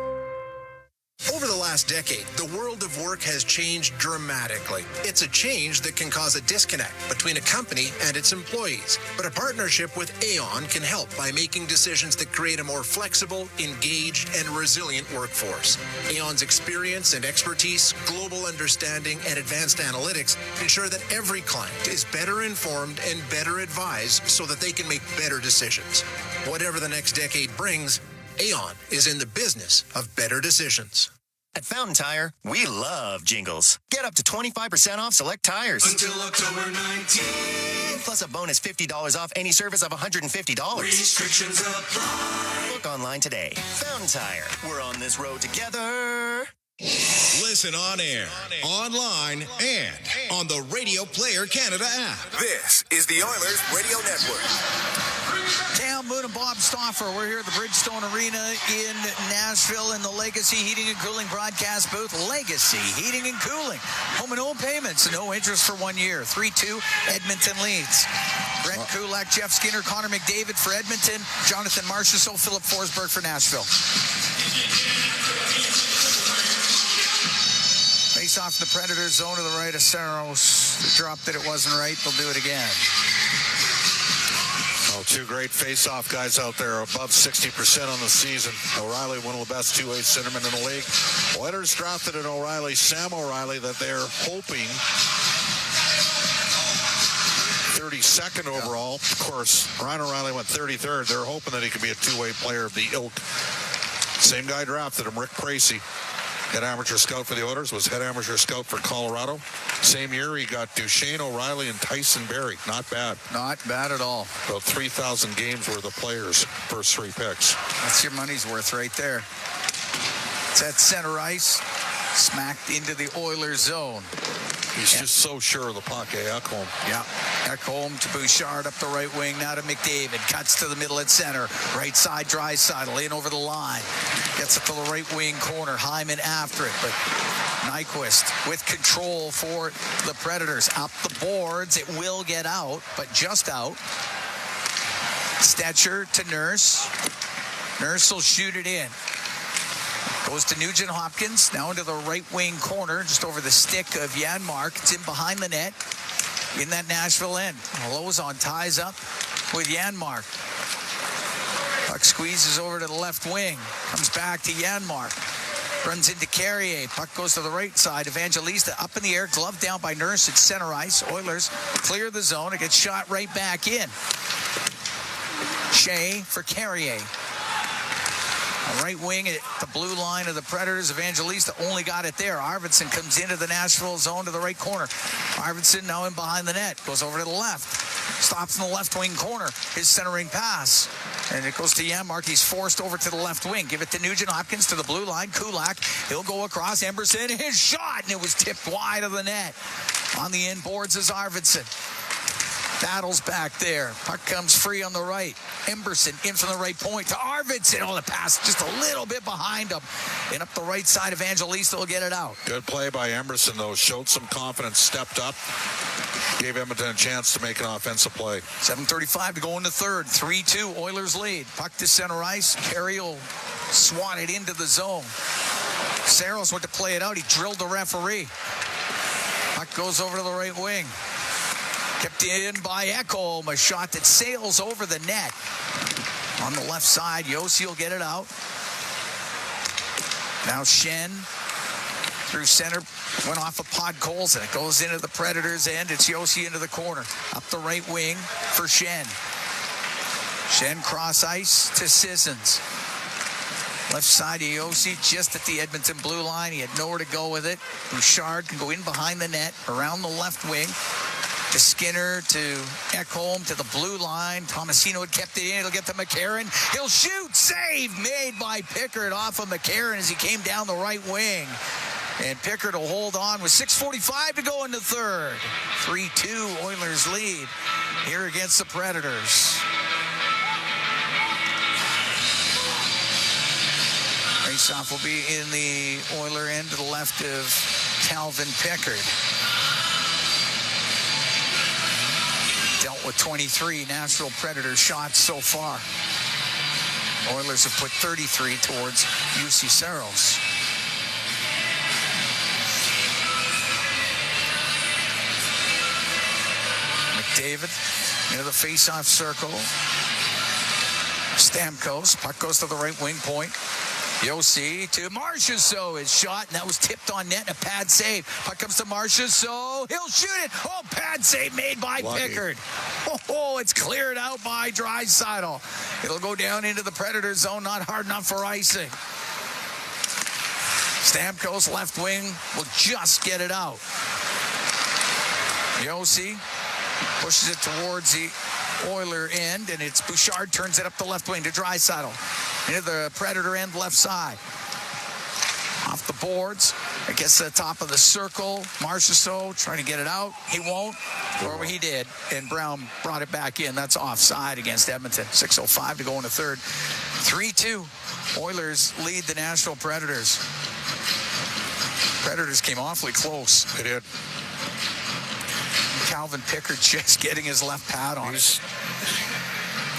Over the last decade, the world of work has changed dramatically. It's a change that can cause a disconnect between a company and its employees. But a partnership with Aon can help by making decisions that create a more flexible, engaged, and resilient workforce. Aon's experience and expertise, global understanding, and advanced analytics ensure that every client is better informed and better advised so that they can make better decisions. Whatever the next decade brings, Aon is in the business of better decisions. At Fountain Tire, we love jingles. Get up to 25% off select tires. Until October 19th. Plus a bonus $50 off any service of $150. Restrictions apply. Book online today. Fountain Tire. We're on this road together. Listen on air, online, and on the Radio Player Canada app. This is the Oilers Radio Network. Cam Moon and Bob Stauffer. We're here at the Bridgestone Arena in Nashville in the Legacy Heating and Cooling broadcast booth. Legacy Heating and Cooling. Home and home payments, no interest for 1 year. 3-2, Edmonton leads. Brent Kulak, Jeff Skinner, Connor McDavid for Edmonton, Jonathan Marchessault, Philip Forsberg for Nashville. Face off the Predators zone to the right of Saros. Dropped it, it wasn't right. They'll do it again. Oh, two great face-off guys out there, above 60% on the season. O'Reilly, one of the best two-way centermen in the league. Oilers drafted an O'Reilly, Sam O'Reilly, that they're hoping 32nd overall. Of course, Ryan O'Reilly went 33rd. They're hoping that he could be a two-way player of the ilk. Same guy drafted him, Rick Tracy. Head amateur scout for the Oilers, was head amateur scout for Colorado. Same year, he got Duchesne, O'Reilly, and Tyson Berry. Not bad. Not bad at all. About 3,000 games worth of players, first three picks. That's your money's worth right there. It's at center ice, smacked into the Oilers zone. He's just so sure of the puck, Ekholm. Yeah. Ekholm to Bouchard up the right wing, now to McDavid. Cuts to the middle at center. Right side, Draisaitl in over the line. Gets it to the right wing corner. Hyman after it, but Nyquist with control for the Predators. Up the boards. It will get out, but just out. Stetcher to Nurse. Nurse will shoot it in. Goes to Nugent Hopkins, now into the right wing corner, just over the stick of Janmark. It's in behind the net, in that Nashville end. Lozon ties up with Janmark. Puck squeezes over to the left wing, comes back to Janmark. Runs into Carrier. Puck goes to the right side. Evangelista up in the air, glove down by Nurse at center ice. Oilers clear the zone. It gets shot right back in. Shea for Carrier. Right wing at the blue line of the Predators. Evangelista only got it there. Arvidsson comes into the Nashville zone to the right corner. Arvidsson now in behind the net. Goes over to the left. Stops in the left wing corner. His centering pass. And it goes to Janmark. He's forced over to the left wing. Give it to Nugent Hopkins to the blue line. Kulak. He'll go across. Emberson. His shot. And it was tipped wide of the net. On the inboards is Arvidsson. Battles back there. Puck comes free on the right. Emberson in from the right point to Arvidsson. Oh, the pass just a little bit behind him. And up the right side, Evangelista will get it out. Good play by Emberson, though. Showed some confidence, stepped up. Gave Edmonton a chance to make an offensive play. 7:35 to go in the third. 3-2, Oilers lead. Puck to center ice. Carey will swat it into the zone. Saros went to play it out. He drilled the referee. Puck goes over to the right wing. Kept in by Ekholm, a shot that sails over the net. On the left side, Yossi will get it out. Now Shen through center, went off of Podkolzin, and it goes into the Predators' end. It's Yossi into the corner. Up the right wing for Shen. Shen cross ice to Sissons. Left side of Yossi, just at the Edmonton blue line. He had nowhere to go with it. Bouchard can go in behind the net, around the left wing. To Skinner, to Ekholm, to the blue line. Tomasino had kept it in. It'll get to McCarron. He'll shoot. Save made by Pickard off of McCarron as he came down the right wing. And Pickard will hold on with 6:45 to go in the third. 3-2 Oilers lead here against the Predators. Faceoff will be in the Oiler end to the left of Calvin Pickard. Dealt with 23 Nashville Predators shots so far. Oilers have put 33 towards UC Saros. McDavid into the face-off circle. Stamkos. Puck goes to the right wing point. Yossi to Marchessault. His shot, and that was tipped on net. A pad save. Puck comes to Marchessault. He'll shoot it. Oh, pad save made by Pickard. Oh, it's cleared out by Draisaitl. It'll go down into the Predator zone. Not hard enough for icing. Stamkos, left wing, will just get it out. Yossi pushes it towards the Oiler end, and it's Bouchard turns it up the left wing to Draisaitl. Into the Predator end, left side. Off the boards. It gets to the top of the circle. Marchessault trying to get it out. He won't. Or he did. And Brown brought it back in. That's offside against Edmonton. 6:05 to go in the third. 3-2. Oilers lead the Nashville Predators. Predators came awfully close. They did. Calvin Pickard just getting his left pad on it.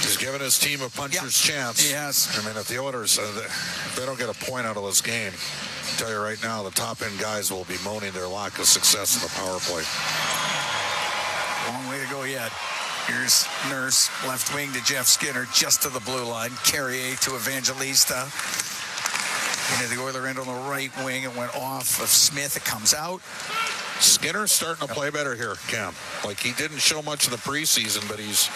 He's giving his team a puncher's chance. Yes. I mean, if the Oilers, if they don't get a point out of this game, I'll tell you right now, the top-end guys will be moaning their lack of success in the power play. Long way to go yet. Here's Nurse, left wing to Jeff Skinner, just to the blue line. Carrier to Evangelista. Into the Oiler end on the right wing. It went off of Smith. It comes out. Skinner's starting to play better here, Cam. Like, he didn't show much in the preseason, but he's...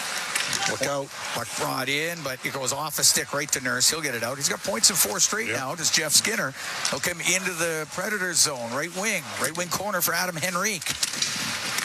Look out. Puck brought in, but it goes off a stick right to Nurse. He'll get it out. He's got points in 4 straight now. Does Jeff Skinner. He'll come into the Predator zone. Right wing corner for Adam Henrique.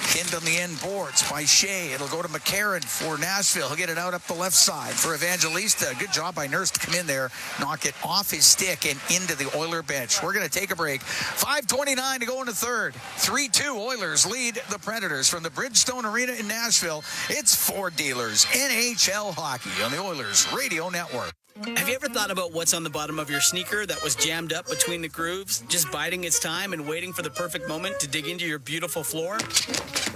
Pinned on the end boards by Shea. It'll go to McCarron for Nashville. He'll get it out up the left side for Evangelista. Good job by Nurse to come in there, knock it off his stick and into the Oiler bench. We're going to take a break. 5:29 to go in the third. 3-2 Oilers lead the Predators from the Bridgestone Arena in Nashville. It's Ford Dealers NHL Hockey on the Oilers Radio Network. Have you ever thought about what's on the bottom of your sneaker that was jammed up between the grooves, just biding its time and waiting for the perfect moment to dig into your beautiful floor?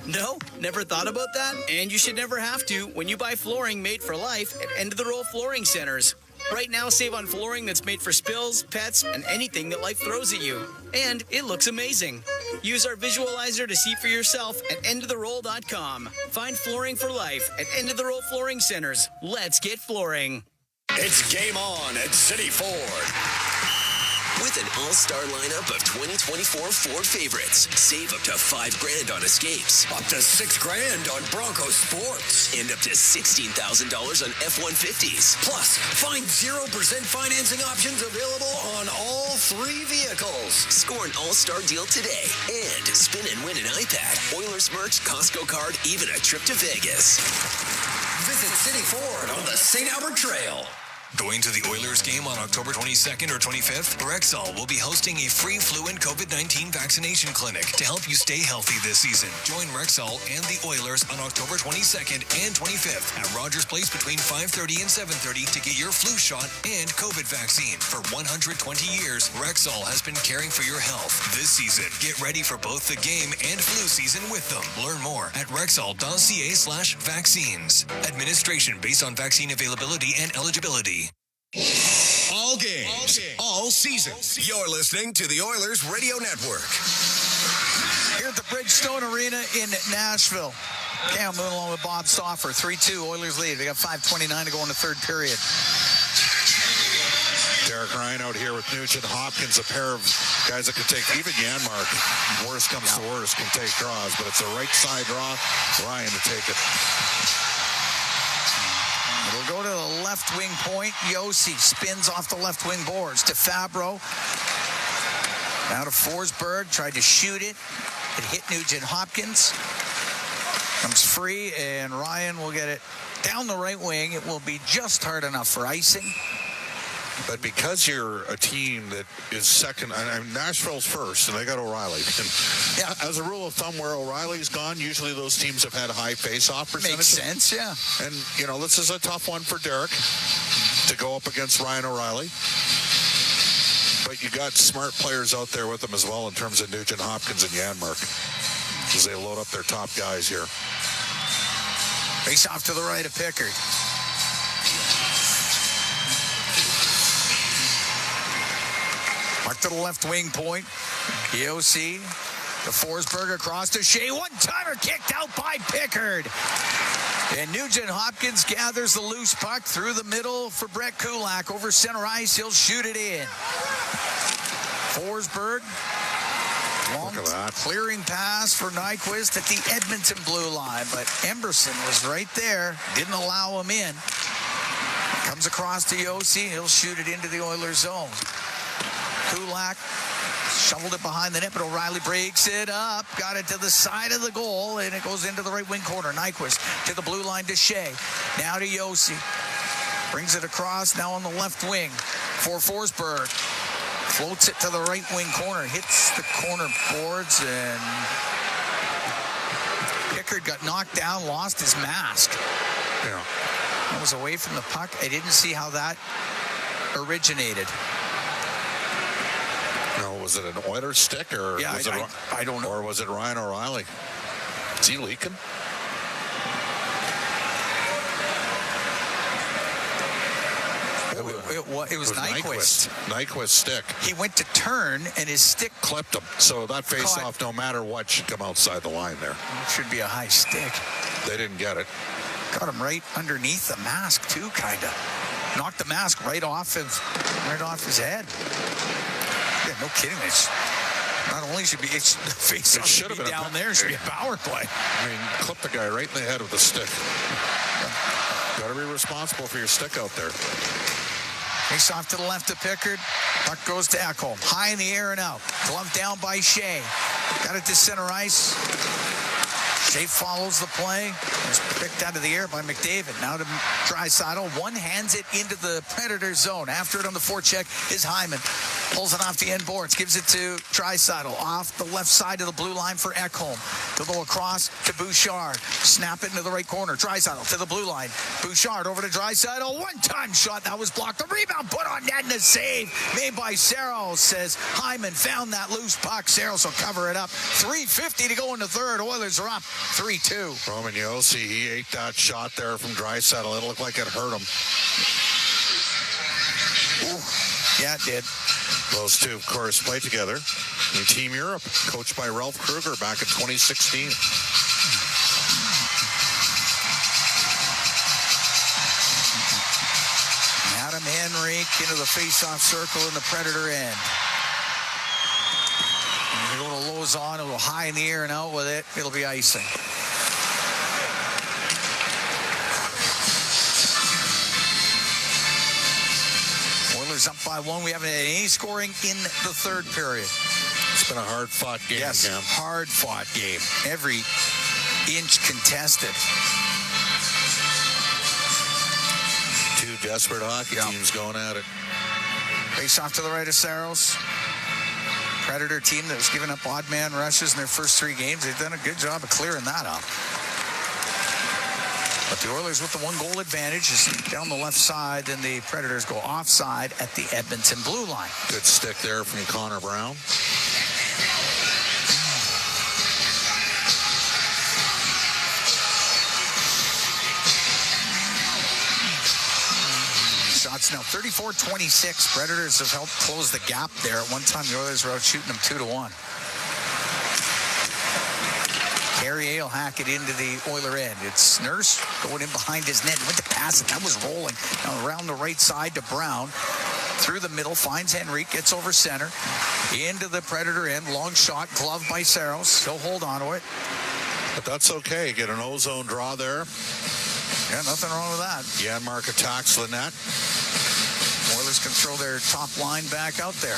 No? Never thought about that? And you should never have to when you buy flooring made for life at end-of-the-roll flooring centers. Right now, save on flooring that's made for spills, pets, and anything that life throws at you. And it looks amazing. Use our visualizer to see for yourself at endoftheroll.com. Find flooring for life at end-of-the-roll flooring centers. Let's get flooring. It's game on at City Ford. With an all-star lineup of 2024 Ford favorites, save up to $5,000 on Escapes, up to $6,000 on Bronco Sports, and up to $16,000 on F-150s. Plus, find 0% financing options available on all 3 vehicles. Score an all-star deal today and spin and win an iPad, Oilers merch, Costco card, even a trip to Vegas. Visit City Ford on the St. Albert Trail. Going to the Oilers game on October 22nd or 25th, Rexall will be hosting a free flu and COVID-19 vaccination clinic to help you stay healthy this season. Join Rexall and the Oilers on October 22nd and 25th at Rogers Place between 5:30 and 7:30 to get your flu shot and COVID vaccine. For 120 years, Rexall has been caring for your health. This season, get ready for both the game and flu season with them. Learn more at rexall.ca/vaccines. Administration based on vaccine availability and eligibility. All games, all seasons. You're listening to the Oilers Radio Network. Here at the Bridgestone Arena in Nashville. Cam Moon along with Bob Stauffer. 3-2 Oilers lead. They got 5:29 to go in the third period. Derek Ryan out here with Nugent Hopkins, a pair of guys that can take, even Janmark, worst comes to worst, can take draws, but it's a right side draw. Ryan to take it. It'll go to the left wing point. Yossi spins off the left wing boards to Fabro. Now to Forsberg, tried to shoot it. It hit Nugent Hopkins. Comes free, and Ryan will get it down the right wing. It will be just hard enough for icing. But because you're a team that is second, and Nashville's first, and they got O'Reilly. And as a rule of thumb, where O'Reilly's gone, usually those teams have had high face-off percentage. Makes sense, yeah. And, you know, this is a tough one for Derek to go up against Ryan O'Reilly. But you got smart players out there with them as well in terms of Nugent Hopkins and Janmark, as they load up their top guys here. Face off to the right of Pickard. Mark to the left wing point. EOC. The Forsberg across to Shea. One-timer kicked out by Pickard. And Nugent Hopkins gathers the loose puck through the middle for Brett Kulak. Over center ice, he'll shoot it in. Forsberg. Long clearing pass for Nyquist at the Edmonton blue line. But Emberson was right there. Didn't allow him in. Comes across to Yossi. He'll shoot it into the Oilers zone. Kulak shoveled it behind the net, but O'Reilly breaks it up. Got it to the side of the goal, and it goes into the right wing corner. Nyquist to the blue line to Shea. Now to Yossi. Brings it across, now on the left wing for Forsberg. Floats it to the right wing corner. Hits the corner boards, and Pickard got knocked down, lost his mask. Yeah. That was away from the puck. I didn't see how that originated. No, was it an Oilers stick, or was I don't know. Or was it Ryan O'Reilly? Is he leaking? It was Nyquist. Nyquist's stick. He went to turn, and his stick clipped him. So that face-off, no matter what, should come outside the line there. It should be a high stick. They didn't get it. Got him right underneath the mask, too, kind of. Knocked the mask right off his head. Yeah, no kidding. It's not only should be the face-off should have been down there, it should be a power play. I mean, clip the guy right in the head with the stick. Got to be responsible for your stick out there. Face off to the left of Pickard. Puck goes to Ekholm. High in the air and out. Glove down by Shea. Got it to center ice. Shea follows the play. It's picked out of the air by McDavid. Now to Draisaitl. One hands it into the Predator zone. After it on the forecheck is Hyman. Pulls it off the end boards. Gives it to Draisaitl. Off the left side of the blue line for Ekholm. To go across to Bouchard. Snap it into the right corner. Draisaitl to the blue line. Bouchard over to Draisaitl. One-time shot. That was blocked. The rebound put on net and a save made by Saros. Says Hyman found that loose puck. Saros will cover it up. 3:50 to go in the third. Oilers are up 3-2. Roman Yossi, he ate that shot there from Draisaitl. It looked like it hurt him. Ooh. Yeah, it did. Those two, of course, played together in Team Europe, coached by Ralph Kruger back in 2016. Adam Henrique into the face-off circle in the Predator end. And they go to Lozon, a little high in the air and out with it. It'll be icing. Oilers up by one. We haven't had any scoring in the third period. It's been a hard-fought game, yes, Cam. Hard-fought game. Every inch contested. Two desperate hockey teams going at it. Face off to the right of Saros. Predator team that was giving up odd man rushes in their first three games. They've done a good job of clearing that up. But the Oilers with the one-goal advantage is down the left side. Then the Predators go offside at the Edmonton blue line. Good stick there from Connor Brown. Shots now 34-26. Predators have helped close the gap there. At one time, the Oilers were out shooting them 2-1. Carrier will hack it into the Oiler end. It's Nurse going in behind his net. He went to pass it. That was rolling. Now around the right side to Brown. Through the middle, finds Henrique, gets over center. Into the Predator end. Long shot, glove by Saros. He'll hold on to it. But that's okay. Get an ozone draw there. Yeah, nothing wrong with that. Janmark attacks the net. Oilers can throw their top line back out there.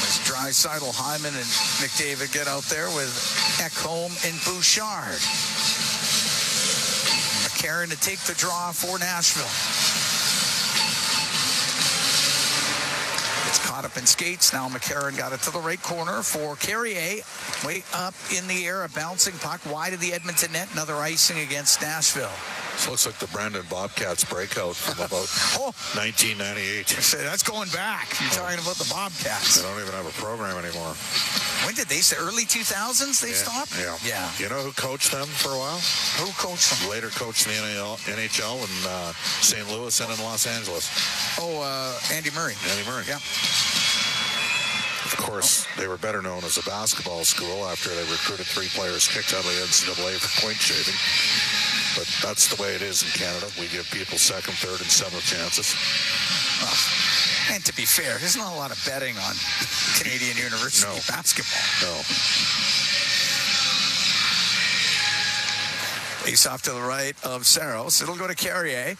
As Draisaitl, Hyman, and McDavid get out there with Ekholm and Bouchard. McCarron to take the draw for Nashville. It's caught up in skates. Now McCarron got it to the right corner for Carrier. Way up in the air, a bouncing puck wide of the Edmonton net. Another icing against Nashville. This looks like the Brandon Bobcats breakout from about 1998. So that's going back. You're talking about the Bobcats. They don't even have a program anymore. When did they say? Early 2000s they stopped? Yeah. You know who coached them for a while? Who coached them? Later coached in the NHL in St. Louis and in Los Angeles. Oh, Andy Murray. Andy Murray. Yeah. Of course, they were better known as a basketball school after they recruited 3 players kicked out of the NCAA for point shaving. But that's the way it is in Canada. We give people second, third, and seventh chances. And to be fair, there's not a lot of betting on Canadian University basketball. No. Face off to the right of Saros. It'll go to Carrier.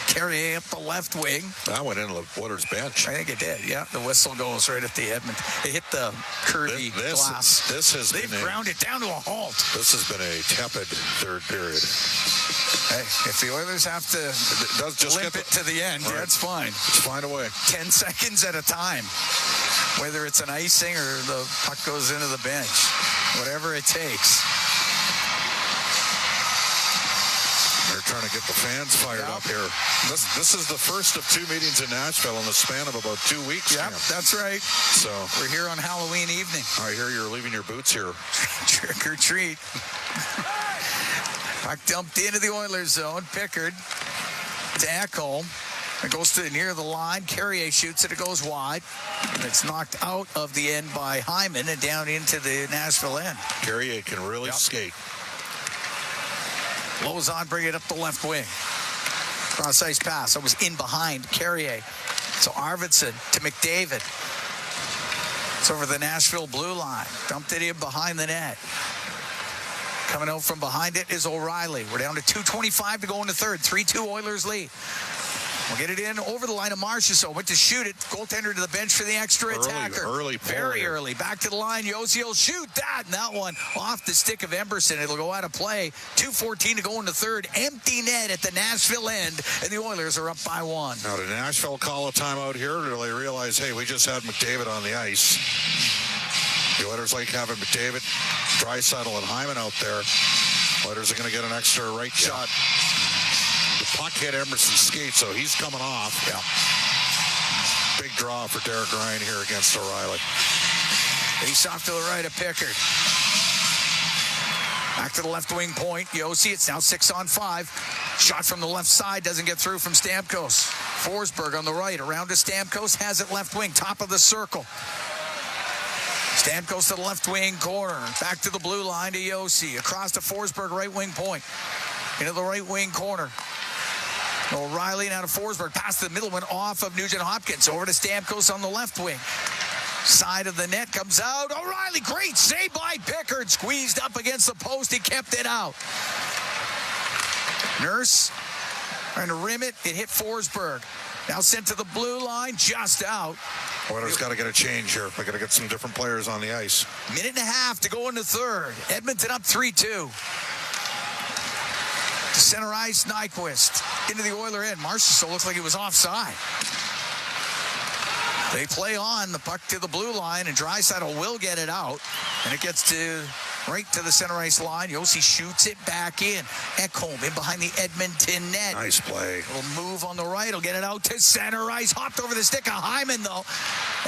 Carrier up the left wing. That went into the Oilers bench. I think it did, yeah. The whistle goes right at the Edmonton. It hit the curvy glass. They've ground it down to a halt. This has been a tepid third period. Hey, if the Oilers have to limp it to the end, that's fine. Just find a way. 10 seconds at a time. Whether it's an icing or the puck goes into the bench. Whatever it takes. They're trying to get the fans fired up here. This is the first of 2 meetings in Nashville in the span of about 2 weeks. Yeah, that's right. So we're here on Halloween evening. I hear you're leaving your boots here. Trick or treat. Puck dumped into the Oilers zone. Pickard to Ekholm. It goes to near the line. Carrier shoots it. It goes wide. It's knocked out of the end by Hyman and down into the Nashville end. Carrier can really skate. Lozon bring it up the left wing. Cross-ice pass. It was in behind Carrier. So Arvidsson to McDavid. It's over the Nashville blue line. Dumped it in behind the net. Coming out from behind it is O'Reilly. We're down to 2:25 to go in the third. 3-2 Oilers lead. We'll get it in over the line of Marchessault. Went to shoot it. Goaltender to the bench for the extra attacker. Very early. Back to the line. Yossi will shoot that. And that one off the stick of Emberson. It'll go out of play. 2:14 to go in the third. Empty net at the Nashville end. And the Oilers are up by 1. Now, did Nashville call a timeout here? Or do they realize, hey, we just had McDavid on the ice? The Oilers like having McDavid, Draisaitl, and Hyman out there. Oilers are going to get an extra right shot. The puck hit Emerson's skate, so he's coming off. Yeah. Big draw for Derek Ryan here against O'Reilly. Face off to the right of Pickard. Back to the left wing point. Yossi, it's now 6-on-5. Shot from the left side, doesn't get through from Stamkos. Forsberg on the right, around to Stamkos, has it left wing, top of the circle. Stamkos to the left wing corner. Back to the blue line to Yossi. Across to Forsberg, right wing point. Into the right wing corner. O'Reilly now to Forsberg. Past the middle, went off of Nugent Hopkins. Over to Stamkos on the left wing. Side of the net comes out. O'Reilly, great save by Pickard. Squeezed up against the post. He kept it out. Nurse trying to rim it. It hit Forsberg. Now sent to the blue line, just out. Oilers got to get a change here. They got to get some different players on the ice. Minute and a half to go in the third. Edmonton up 3-2. To center ice, Nyquist. Into the Oiler end. Marchessault looks like he was offside. They play on the puck to the blue line, and Draisaitl will get it out. And it gets to right to the center ice line. Yossi shoots it back in. Ekholm in behind the Edmonton net. Nice play. Little move on the right. He'll get it out to center ice. Hopped over the stick of Hyman, though.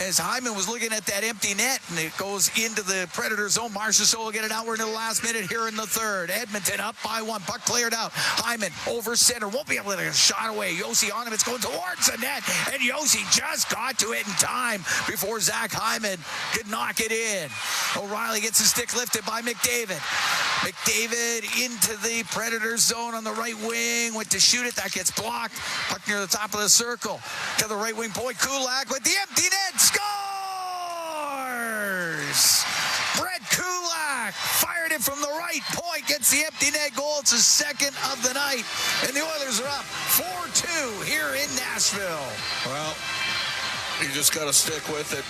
As Hyman was looking at that empty net, and it goes into the Predator zone. Marchessault will get it out. We're in the last minute here in the third. Edmonton up by 1. Puck cleared out. Hyman over center. Won't be able to get a shot away. Yossi on him. It's going towards the net. And Yossi just got to it in time before Zach Hyman could knock it in. O'Reilly gets his stick lifted by McDavid. McDavid into the Predator zone on the right wing. Went to shoot it. That gets blocked. Puck near the top of the circle. To the right wing point. Kulak with the empty net. Scores! gets the empty net goal. It's his second of the night. And the Oilers are up 4-2 here in Nashville. Well, you just got to stick with it.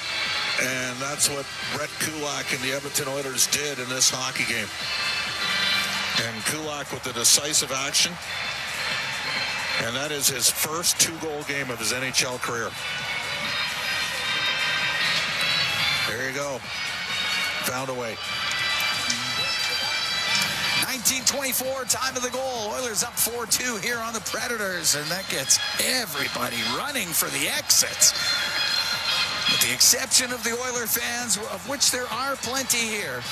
And that's what Brett Kulak and the Edmonton Oilers did in this hockey game. And Kulak with the decisive action. And that is his first 2-goal game of his NHL career. There you go. Found a way. 19:24, time of the goal. Oilers up 4-2 here on the Predators. And that gets everybody running for the exits. With the exception of the Oiler fans, of which there are plenty here.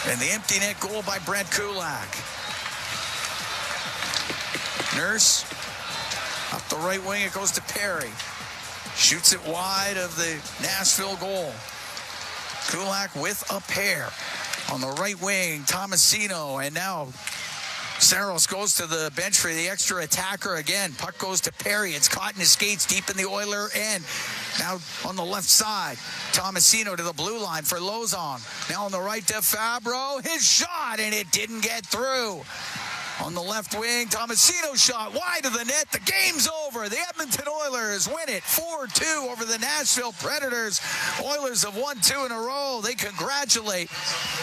And the empty net goal by Brett Kulak. Nurse, up the right wing, it goes to Perry. Shoots it wide of the Nashville goal. Kulak with a pair. On the right wing, Tomasino, and now Saros goes to the bench for the extra attacker again. Puck goes to Perry. It's caught in his skates deep in the Oiler end. Now on the left side, Tomasino to the blue line for Lozon. Now on the right to Fabro. His shot, and it didn't get through. On the left wing, Tomasino shot wide of the net. The game's over. The Edmonton Oilers win it 4-2 over the Nashville Predators. Oilers have won 2 in a row. They congratulate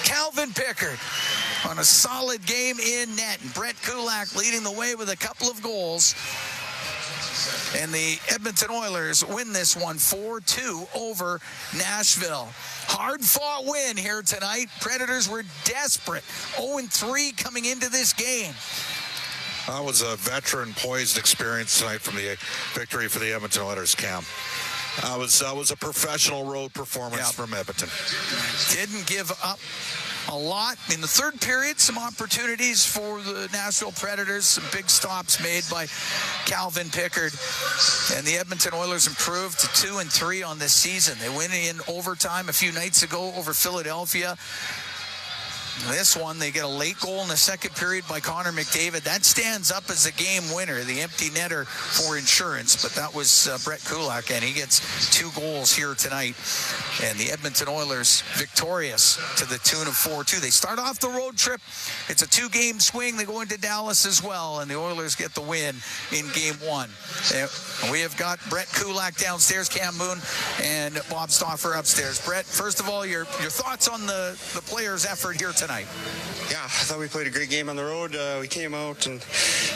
Calvin Pickard on a solid game in net. And Brett Kulak leading the way with a couple of goals. And the Edmonton Oilers win this one 4-2 over Nashville. Hard-fought win here tonight. Predators were desperate. 0-3 coming into this game. That was a veteran poised experience tonight from the victory for the Edmonton Oilers, Cam. That was a professional road performance from Edmonton. Didn't give up a lot. In the third period, some opportunities for the Nashville Predators. Some big stops made by Calvin Pickard. And the Edmonton Oilers improved to 2-3 on this season. They win in overtime a few nights ago over Philadelphia. This one, they get a late goal in the second period by Connor McDavid. That stands up as a game winner, the empty netter for insurance. But that was Brett Kulak, and he gets 2 goals here tonight. And the Edmonton Oilers victorious to the tune of 4-2. They start off the road trip. It's a 2-game swing. They go into Dallas as well, and the Oilers get the win in Game 1. And we have got Brett Kulak downstairs, Cam Moon, and Bob Stauffer upstairs. Brett, first of all, your thoughts on the players' effort here tonight? Yeah, I thought we played a great game on the road. We came out and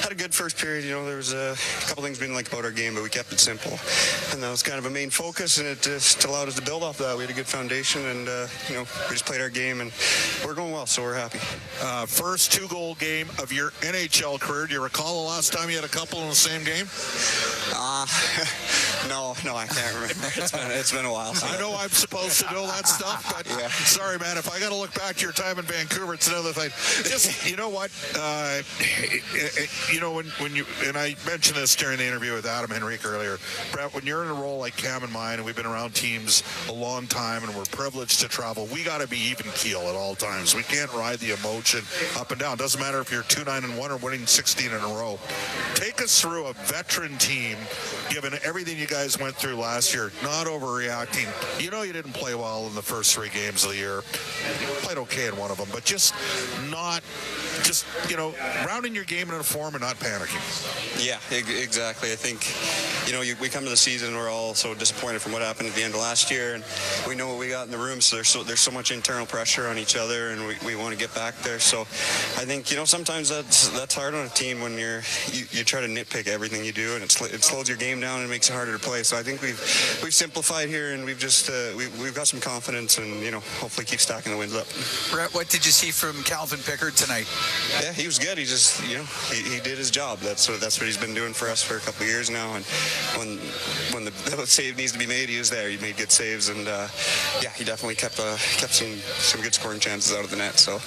had a good first period. You know, there was a couple things we didn't like about our game, but we kept it simple. And that was kind of a main focus, and it just allowed us to build off that. We had a good foundation, and, you know, we just played our game, and we're going well, so we're happy. First 2-goal game of your NHL career. Do you recall the last time you had a couple in the same game? No, I can't remember. It's been a while. So. I know I'm supposed to know that stuff, but sorry, man. If I got to look back to your time in Vancouver, it's another thing. Just, you know what? You know, when you, and I mentioned this during the interview with Adam Henrique earlier, Brett, when you're in a role like Cam and mine, and we've been around teams a long time, and we're privileged to travel, we got to be even keel at all times. We can't ride the emotion up and down. Doesn't matter if you're 2-9-1 or winning 16 in a row. Take us through a veteran team, given everything you guys went through last year, not overreacting. You know you didn't play well in the first 3 games of the year. You played okay in one of them, but just you know, rounding your game in a form and not panicking. Yeah, exactly. I think, you know, we come to the season, we're all so disappointed from what happened at the end of last year, and we know what we got in the room, so there's so much internal pressure on each other, and we want to get back there. So I think, you know, sometimes that's hard on a team when you try to nitpick everything you do, and it slows your game down and makes it harder to play. So I think we've simplified here, and we've just we've got some confidence, and, you know, hopefully keep stacking the wins up. Brett, what did you see from Calvin Pickard tonight? Yeah, he was good. He just, you know, he did his job. That's what he's been doing for us for a couple of years now. And when the save needs to be made, he was there. He made good saves, and yeah, he definitely kept some good scoring chances out of the net. So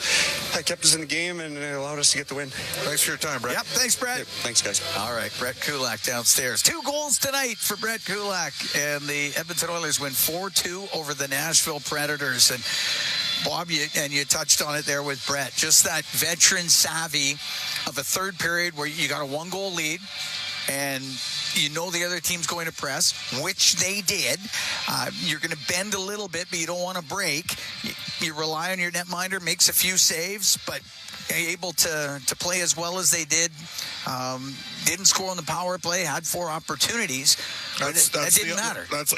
that kept us in the game, and it allowed us to get the win. Thanks for your time, Brett. Yep, thanks, Brett. Yep, thanks, guys. All right, Brett Kulak downstairs. 2 goals tonight for Brett Kulak, and the Edmonton Oilers win 4-2 over the Nashville Predators. And Bob, you touched on it there with Brett, just that veteran savvy of a third period where you got a 1-goal lead. and you know the other team's going to press, which they did. You're going to bend a little bit, but you don't want to break. You rely on your netminder, makes a few saves, but able to play as well as they did. Didn't score on the power play, had 4 opportunities. That didn't matter. That's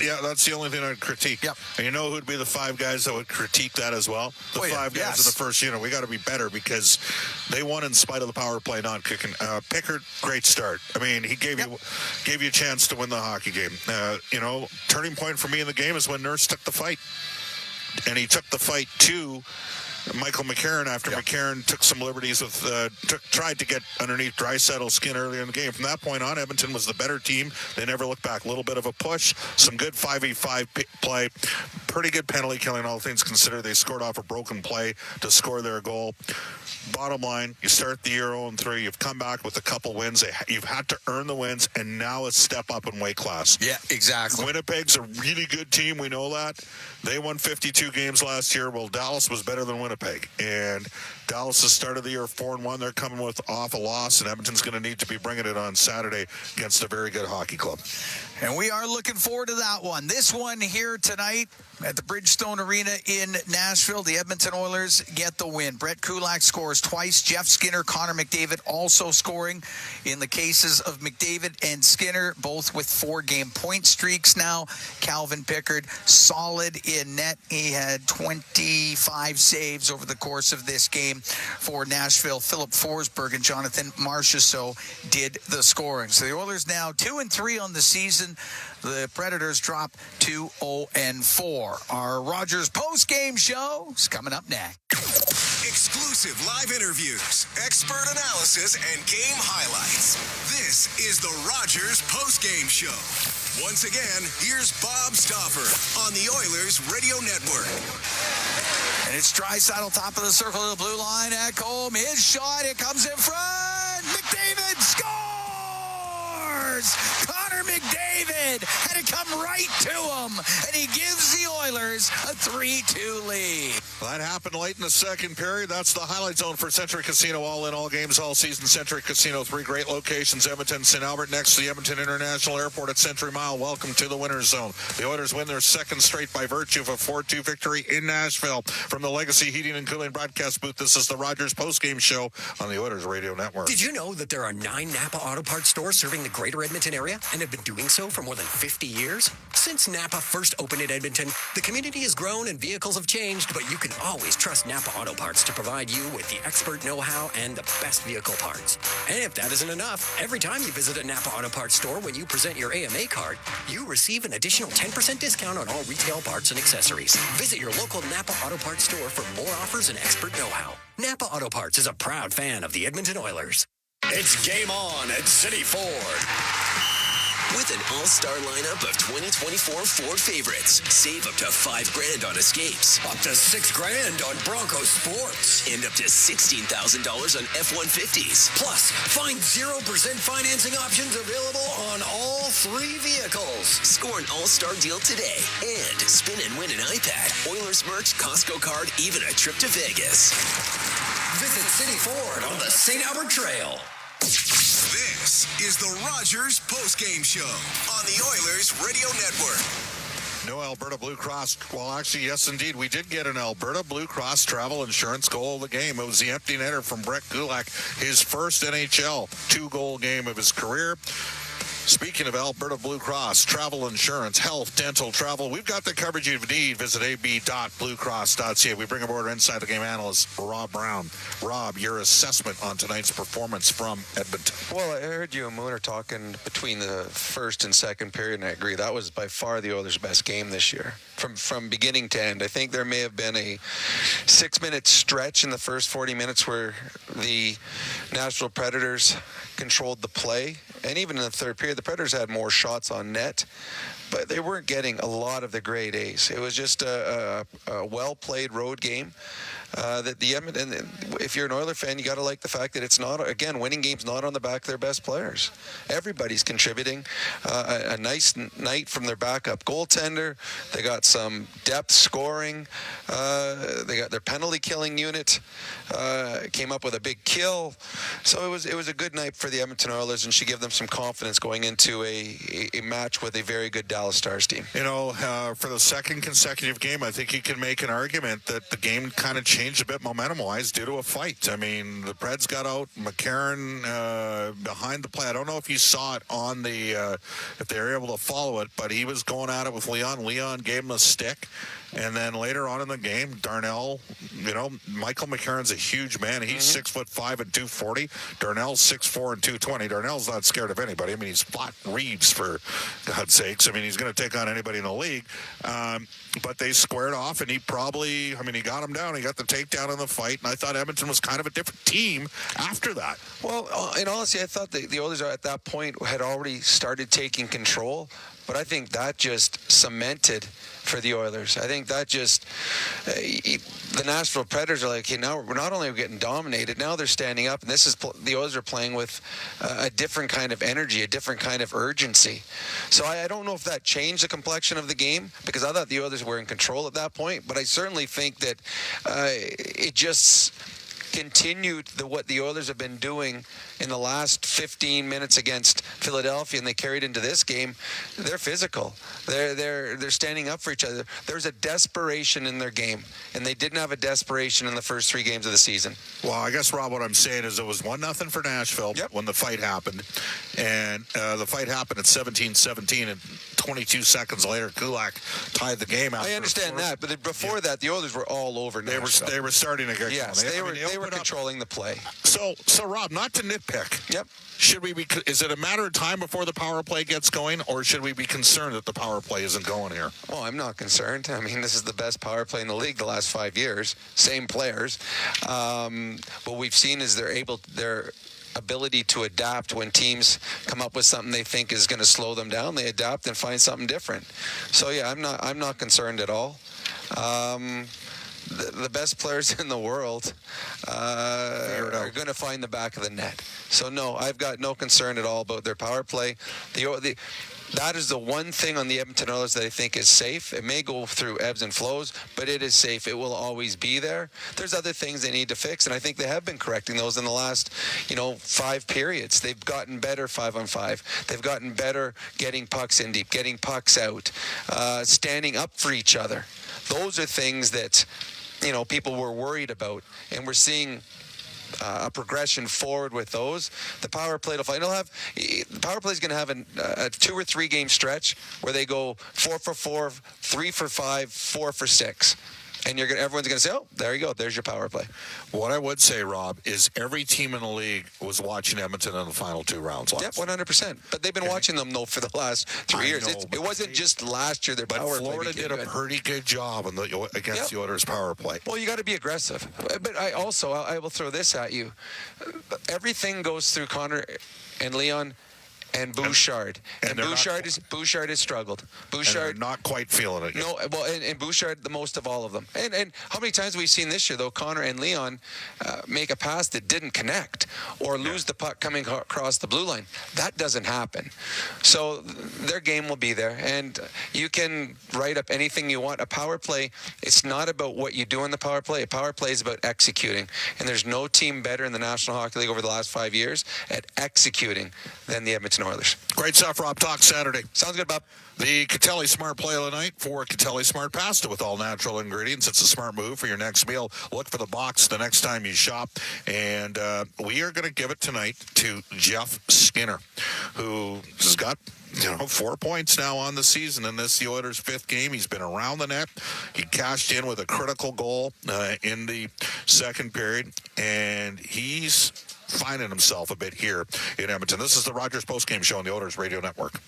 the only thing I'd critique. Yep. And you know who'd be the 5 guys that would critique that as well? The 5 guys in the first unit. We got to be better because they won in spite of the power play not kicking. Pickard, great start. I mean, he gave you a chance to win the hockey game. Turning point for me in the game is when Nurse took the fight. And he took the fight to Michael McCarron after McCarron took some liberties with tried to get underneath Draisaitl's skin earlier in the game. From that point on, Edmonton was the better team. They never looked back. A little bit of a push, some good 5v5 play, pretty good penalty killing, all things considered. They scored off a broken play to score their goal. Bottom line, you start the year 0-3. You've come back with a couple wins. You've had to earn the wins, and now it's step up in weight class. Yeah, exactly. Winnipeg's a really good team. We know that. They won 52 games last year. Well, Dallas was better than Winnipeg. And Dallas' start of the year 4-1. They're coming off a loss, and Edmonton's going to need to be bringing it on Saturday against a very good hockey club. And we are looking forward to that one. This one here tonight at the Bridgestone Arena in Nashville. The Edmonton Oilers get the win. Brett Kulak scores twice. Jeff Skinner, Connor McDavid also scoring. In the cases of McDavid and Skinner, both with 4-game point streaks now. Calvin Pickard, solid in net. He had 25 saves over the course of this game for Nashville. Philip Forsberg and Jonathan Marchessault did the scoring. So the Oilers now 2-3 on the season. The Predators drop to 0-4. Our Rogers post-game show is coming up next. Exclusive live interviews, expert analysis, and game highlights. This is the Rogers post-game show. Once again, here's Bob Stauffer on the Oilers Radio Network. And it's Draisaitl, top of the circle to the blue line at Combe. His shot, it comes in front. McDavid scores! Connor McDavid had it come right to him, and he gives the Oilers a 3-2 lead. Well, that happened late in the second period. That's the highlight zone for Century Casino. All in, all games, all season. Century Casino, 3 great locations. Edmonton, St. Albert, next to the Edmonton International Airport at Century Mile. Welcome to the winner's zone. The Oilers win their second straight by virtue of a 4-2 victory in Nashville. From the Legacy Heating and Cooling broadcast booth, this is the Rogers postgame show on the Oilers Radio Network. Did you know that there are 9 Napa Auto Parts stores serving the greater Edmonton area and have been doing so for more than 50 years? Since Napa first opened in Edmonton, the community has grown and vehicles have changed, but you can always trust Napa Auto Parts to provide you with the expert know-how and the best vehicle parts. And if that isn't enough, every time you visit a Napa Auto Parts store when you present your AMA card, you receive an additional 10% discount on all retail parts and accessories. Visit your local Napa Auto Parts store for more offers and expert know-how. Napa Auto Parts is a proud fan of the Edmonton Oilers. It's game on at City Ford. With an all-star lineup of 2024 Ford favorites, save up to $5,000 on escapes, Up to $6,000 on Bronco Sports. and up to $16,000 on F-150s. Plus, find 0% financing options available on all 3 vehicles. Score an all-star deal today and spin and win an iPad, Oilers merch, Costco card, even a trip to Vegas. Visit City Ford on the St. Albert Trail. This is the Rogers postgame show on the Oilers Radio Network. No Alberta Blue Cross. Well, actually, yes, indeed. We did get an Alberta Blue Cross travel insurance goal of the game. It was the empty netter from Brett Kulak, his first NHL 2-goal game of his career. Speaking of Alberta Blue Cross, travel insurance, health, dental, travel, we've got the coverage you need. Visit ab.bluecross.ca. We bring aboard Inside the Game analyst Rob Brown. Rob, your assessment on tonight's performance from Edmonton. Well, I heard you and Moon are talking between the first and second period, and I agree. That was by far the Oilers' best game this year. From beginning to end, I think there may have been a 6-minute stretch in the first 40 minutes where the Nashville Predators controlled the play. And even in the third period, the Predators had more shots on net, but they weren't getting a lot of the grade A's. It was just a well-played road game. That the Edmonton, if you're an Oiler fan, you got to like the fact that it's not, again, winning games not on the back of their best players. Everybody's contributing. A nice night from their backup goaltender. They got some depth scoring. They got their penalty killing unit. Came up with a big kill. So it was a good night for the Edmonton Oilers, and should give them some confidence going into a match with a very good Dallas Stars team. You know, for the second consecutive game, I think you can make an argument that the game kind of changed a bit momentum-wise due to a fight. I mean, the Preds got out. McCarron behind the play. I don't know if you saw it on the, if they were able to follow it, but he was going at it with Leon. Leon gave him a stick. And then later on in the game, Darnell, you know, Michael McCarron's a huge man. He's 6'5" and 240. Darnell's 6'4" and 220. Darnell's not scared of anybody. I mean, he's fought Reeves, for God's sakes. I mean, he's going to take on anybody in the league. But they squared off, and he probably, I mean, he got him down. He got the takedown in the fight, and I thought Edmonton was kind of a different team after that. Well, in honesty, I thought the Oilers at that point had already started taking control, but I think that just cemented for the Oilers. I think that just the Nashville Predators are like, okay, now we're not only getting dominated, now they're standing up, and this is the Oilers are playing with a different kind of energy, a different kind of urgency. So I don't know if that changed the complexion of the game, because I thought the Oilers were in control at that point, but I certainly think that it just continued what the Oilers have been doing in the last 15 minutes against Philadelphia, and they carried into this game. They're physical. They're standing up for each other. There's a desperation in their game, and they didn't have a desperation in the first 3 games of the season. Well, I guess, Rob, what I'm saying is it was 1-0 for Nashville when the fight happened, and the fight happened at 17-17, and 22 seconds later, Kulak tied the game out. I understand that, but before that, the Oilers were all over Nashville. They were starting to get yes, going. They were controlling the play. So Rob, not to nitpick. Yep. Should we be? Is it a matter of time before the power play gets going, or should we be concerned that the power play isn't going here? Well, I'm not concerned. I mean, this is the best power play in the league the last 5 years. Same players. What we've seen is their ability to adapt when teams come up with something they think is going to slow them down. They adapt and find something different. So yeah, I'm not concerned at all. The best players in the world are going to find the back of the net. So no, I've got no concern at all about their power play. That is the one thing on the Edmonton Oilers that I think is safe. It may go through ebbs and flows, but it is safe. It will always be there. There's other things they need to fix, and I think they have been correcting those in the last, 5 periods. They've gotten better 5-on-5. They've gotten better getting pucks in deep, getting pucks out, standing up for each other. Those are things that, people were worried about, and we're seeing a progression forward with those. The power play will fight. The power play is going to have a 2 or 3 game stretch where they go 4 for 4, 3 for 5, 4 for 6. And everyone's going to say, oh, there you go. There's your power play. What I would say, Rob, is every team in the league was watching Edmonton in the final 2 rounds. Yep, 100%. But they've been watching them, though, for the last 3 years. It wasn't just last year their power play. But Florida did a pretty good job against the Oilers' power play. Well, you got to be aggressive. But I will throw this at you. Everything goes through Connor and Leon and Bouchard. And Bouchard has struggled. Bouchard not quite feeling it yet. No, well, and Bouchard the most of all of them. And how many times have we seen this year, though, Connor and Leon make a pass that didn't connect or lose the puck coming across the blue line? That doesn't happen. So their game will be there. And you can write up anything you want. A power play, it's not about what you do in the power play. A power play is about executing. And there's no team better in the National Hockey League over the last 5 years at executing than the Edmonton Oilers. Great stuff, Rob. Talk Saturday. Sounds good, Bob. The Catelli Smart Play of the night for Catelli Smart Pasta with all natural ingredients. It's a smart move for your next meal. Look for the box the next time you shop. And we are going to give it tonight to Jeff Skinner, who has got 4 points now on the season in this, the Oilers' 5th game. He's been around the net. He cashed in with a critical goal in the second period, and he's finding himself a bit here in Edmonton. This is the Rogers Postgame Show on the Oilers Radio Network.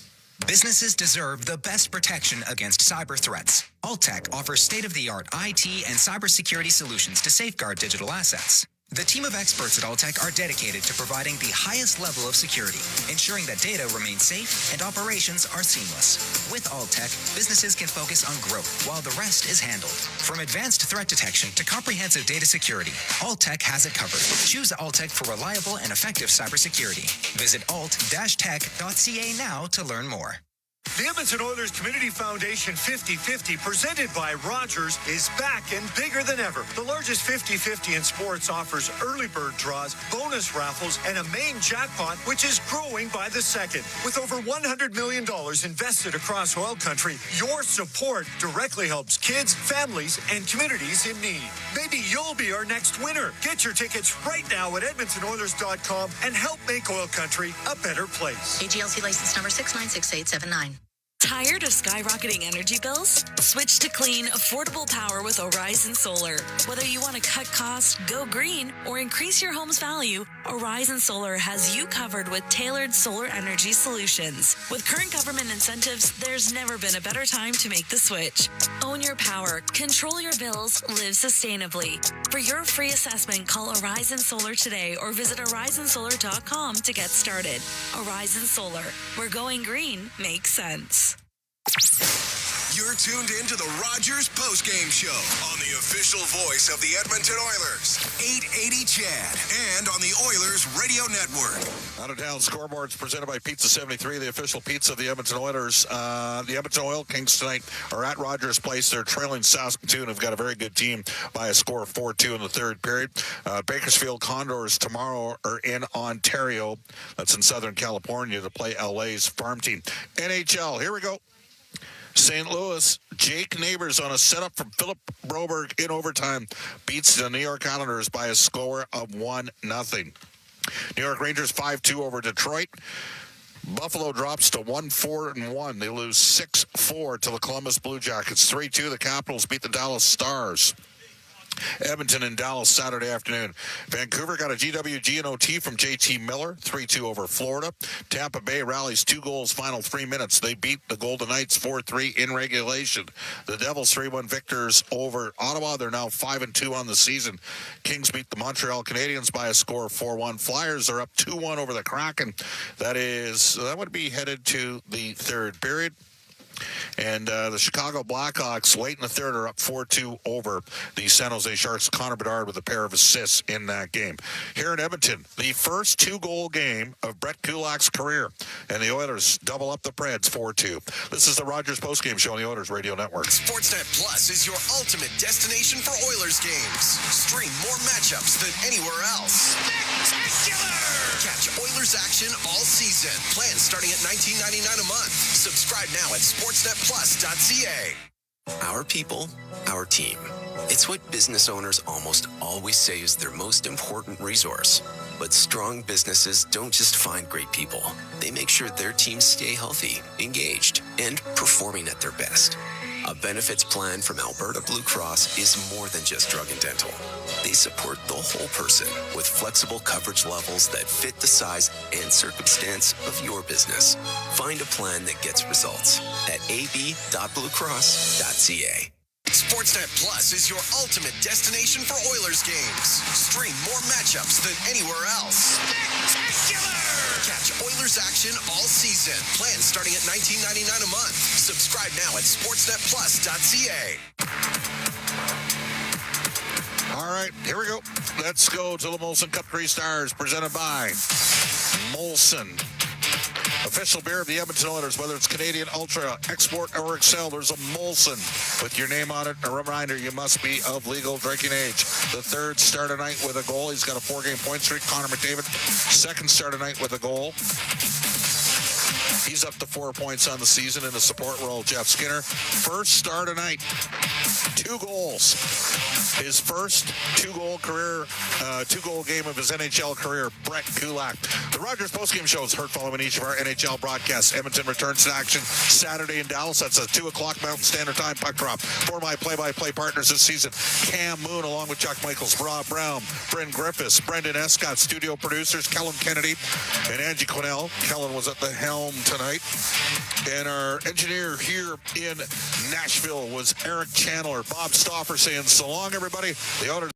Businesses deserve the best protection against cyber threats. Alltech offers state-of-the-art IT and cybersecurity solutions to safeguard digital assets. The team of experts at Alltech are dedicated to providing the highest level of security, ensuring that data remains safe and operations are seamless. With Alltech, businesses can focus on growth while the rest is handled. From advanced threat detection to comprehensive data security, Alltech has it covered. Choose Alltech for reliable and effective cybersecurity. Visit alt-tech.ca now to learn more. The Edmonton Oilers Community Foundation 50-50, presented by Rogers, is back and bigger than ever. The largest 50-50 in sports offers early bird draws, bonus raffles, and a main jackpot, which is growing by the second. With over $100 million invested across OilCountry, your support directly helps kids, families, and communities in need. Maybe you'll be our next winner. Get your tickets right now at EdmontonOilers.com and help make OilCountry a better place. AGLC license number 696879. Tired of skyrocketing energy bills? Switch to clean, affordable power with Horizon Solar. Whether you want to cut costs, go green, or increase your home's value, Horizon Solar has you covered with tailored solar energy solutions. With current government incentives, there's never been a better time to make the switch. Own your power, control your bills, live sustainably. For your free assessment, call Horizon Solar today or visit horizonsolar.com to get started. Horizon Solar, where going green makes sense. You're tuned in to the Rogers postgame show on the official voice of the Edmonton Oilers, 880 CHAD, and on the Oilers Radio Network. Out of town scoreboards presented by Pizza 73, the official pizza of the Edmonton Oilers. The Edmonton Oil Kings tonight are at Rogers Place. They're trailing Saskatoon, who've got a very good team by a score of 4-2 in the third period. Bakersfield Condors tomorrow are in Ontario. That's in Southern California to play LA's farm team. NHL, here we go. St. Louis, Jake Neighbors on a setup from Philip Broberg in overtime beats the New York Islanders by a score of 1-0. New York Rangers 5-2 over Detroit. Buffalo drops to 1-4-1. They lose 6-4 to the Columbus Blue Jackets. 3-2, the Capitals beat the Dallas Stars. Edmonton and Dallas Saturday afternoon. Vancouver got a GWG and OT from JT Miller, 3-2 over Florida. Tampa Bay rallies 2 goals final 3 minutes. They beat the Golden Knights 4-3 in regulation. The Devils 3-1 victors over Ottawa. They're now 5-2 on the season. Kings beat the Montreal Canadiens by a score of 4-1. Flyers are up 2-1 over the Kraken. That would be headed to the third period. And the Chicago Blackhawks, late in the third, are up 4-2 over the San Jose Sharks. Connor Bedard with a pair of assists in that game. Here in Edmonton, the first 2-goal game of Brett Kulak's career. And the Oilers double up the Preds 4-2. This is the Rogers postgame show on the Oilers Radio Network. Sportsnet Plus is your ultimate destination for Oilers games. Stream more matchups than anywhere else. Spectacular! Catch Oilers action all season. Plans starting at $19.99 a month. Subscribe now at sportsnetplus.ca. Our people, our team. It's what business owners almost always say is their most important resource. But strong businesses don't just find great people. They make sure their teams stay healthy, engaged, and performing at their best. A benefits plan from Alberta Blue Cross is more than just drug and dental. They support the whole person with flexible coverage levels that fit the size and circumstance of your business. Find a plan that gets results at ab.bluecross.ca. Sportsnet Plus is your ultimate destination for Oilers games. Stream more matchups than anywhere else. Spectacular! Catch Oilers action all season. Plans starting at $19.99 a month. Subscribe now at sportsnetplus.ca. All right, here we go. Let's go to the Molson Cup 3 Stars, presented by Molson. Official beer of the Edmonton Oilers, whether it's Canadian Ultra, Export, or Excel, there's a Molson with your name on it. A reminder, you must be of legal drinking age. The third start of night with a goal. He's got a 4-game point streak. Connor McDavid, second start of night with a goal. He's up to 4 points on the season in the support role. Jeff Skinner, first start of night, 2 goals. His first 2-goal game of his NHL career, Brett Kulak. The Rogers postgame show is heard following each of our NHL broadcasts. Edmonton returns to action Saturday in Dallas. That's a 2 o'clock Mountain Standard Time puck drop. For my play-by-play partners this season, Cam Moon, along with Chuck Michaels, Rob Brown, Bryn Griffiths, Brendan Escott, studio producers, Kellen Kennedy, and Angie Quinnell. Kellen was at the helm tonight. And our engineer here in Nashville was Eric Chandler. Bob Stauffer saying so long, everybody. The Oilers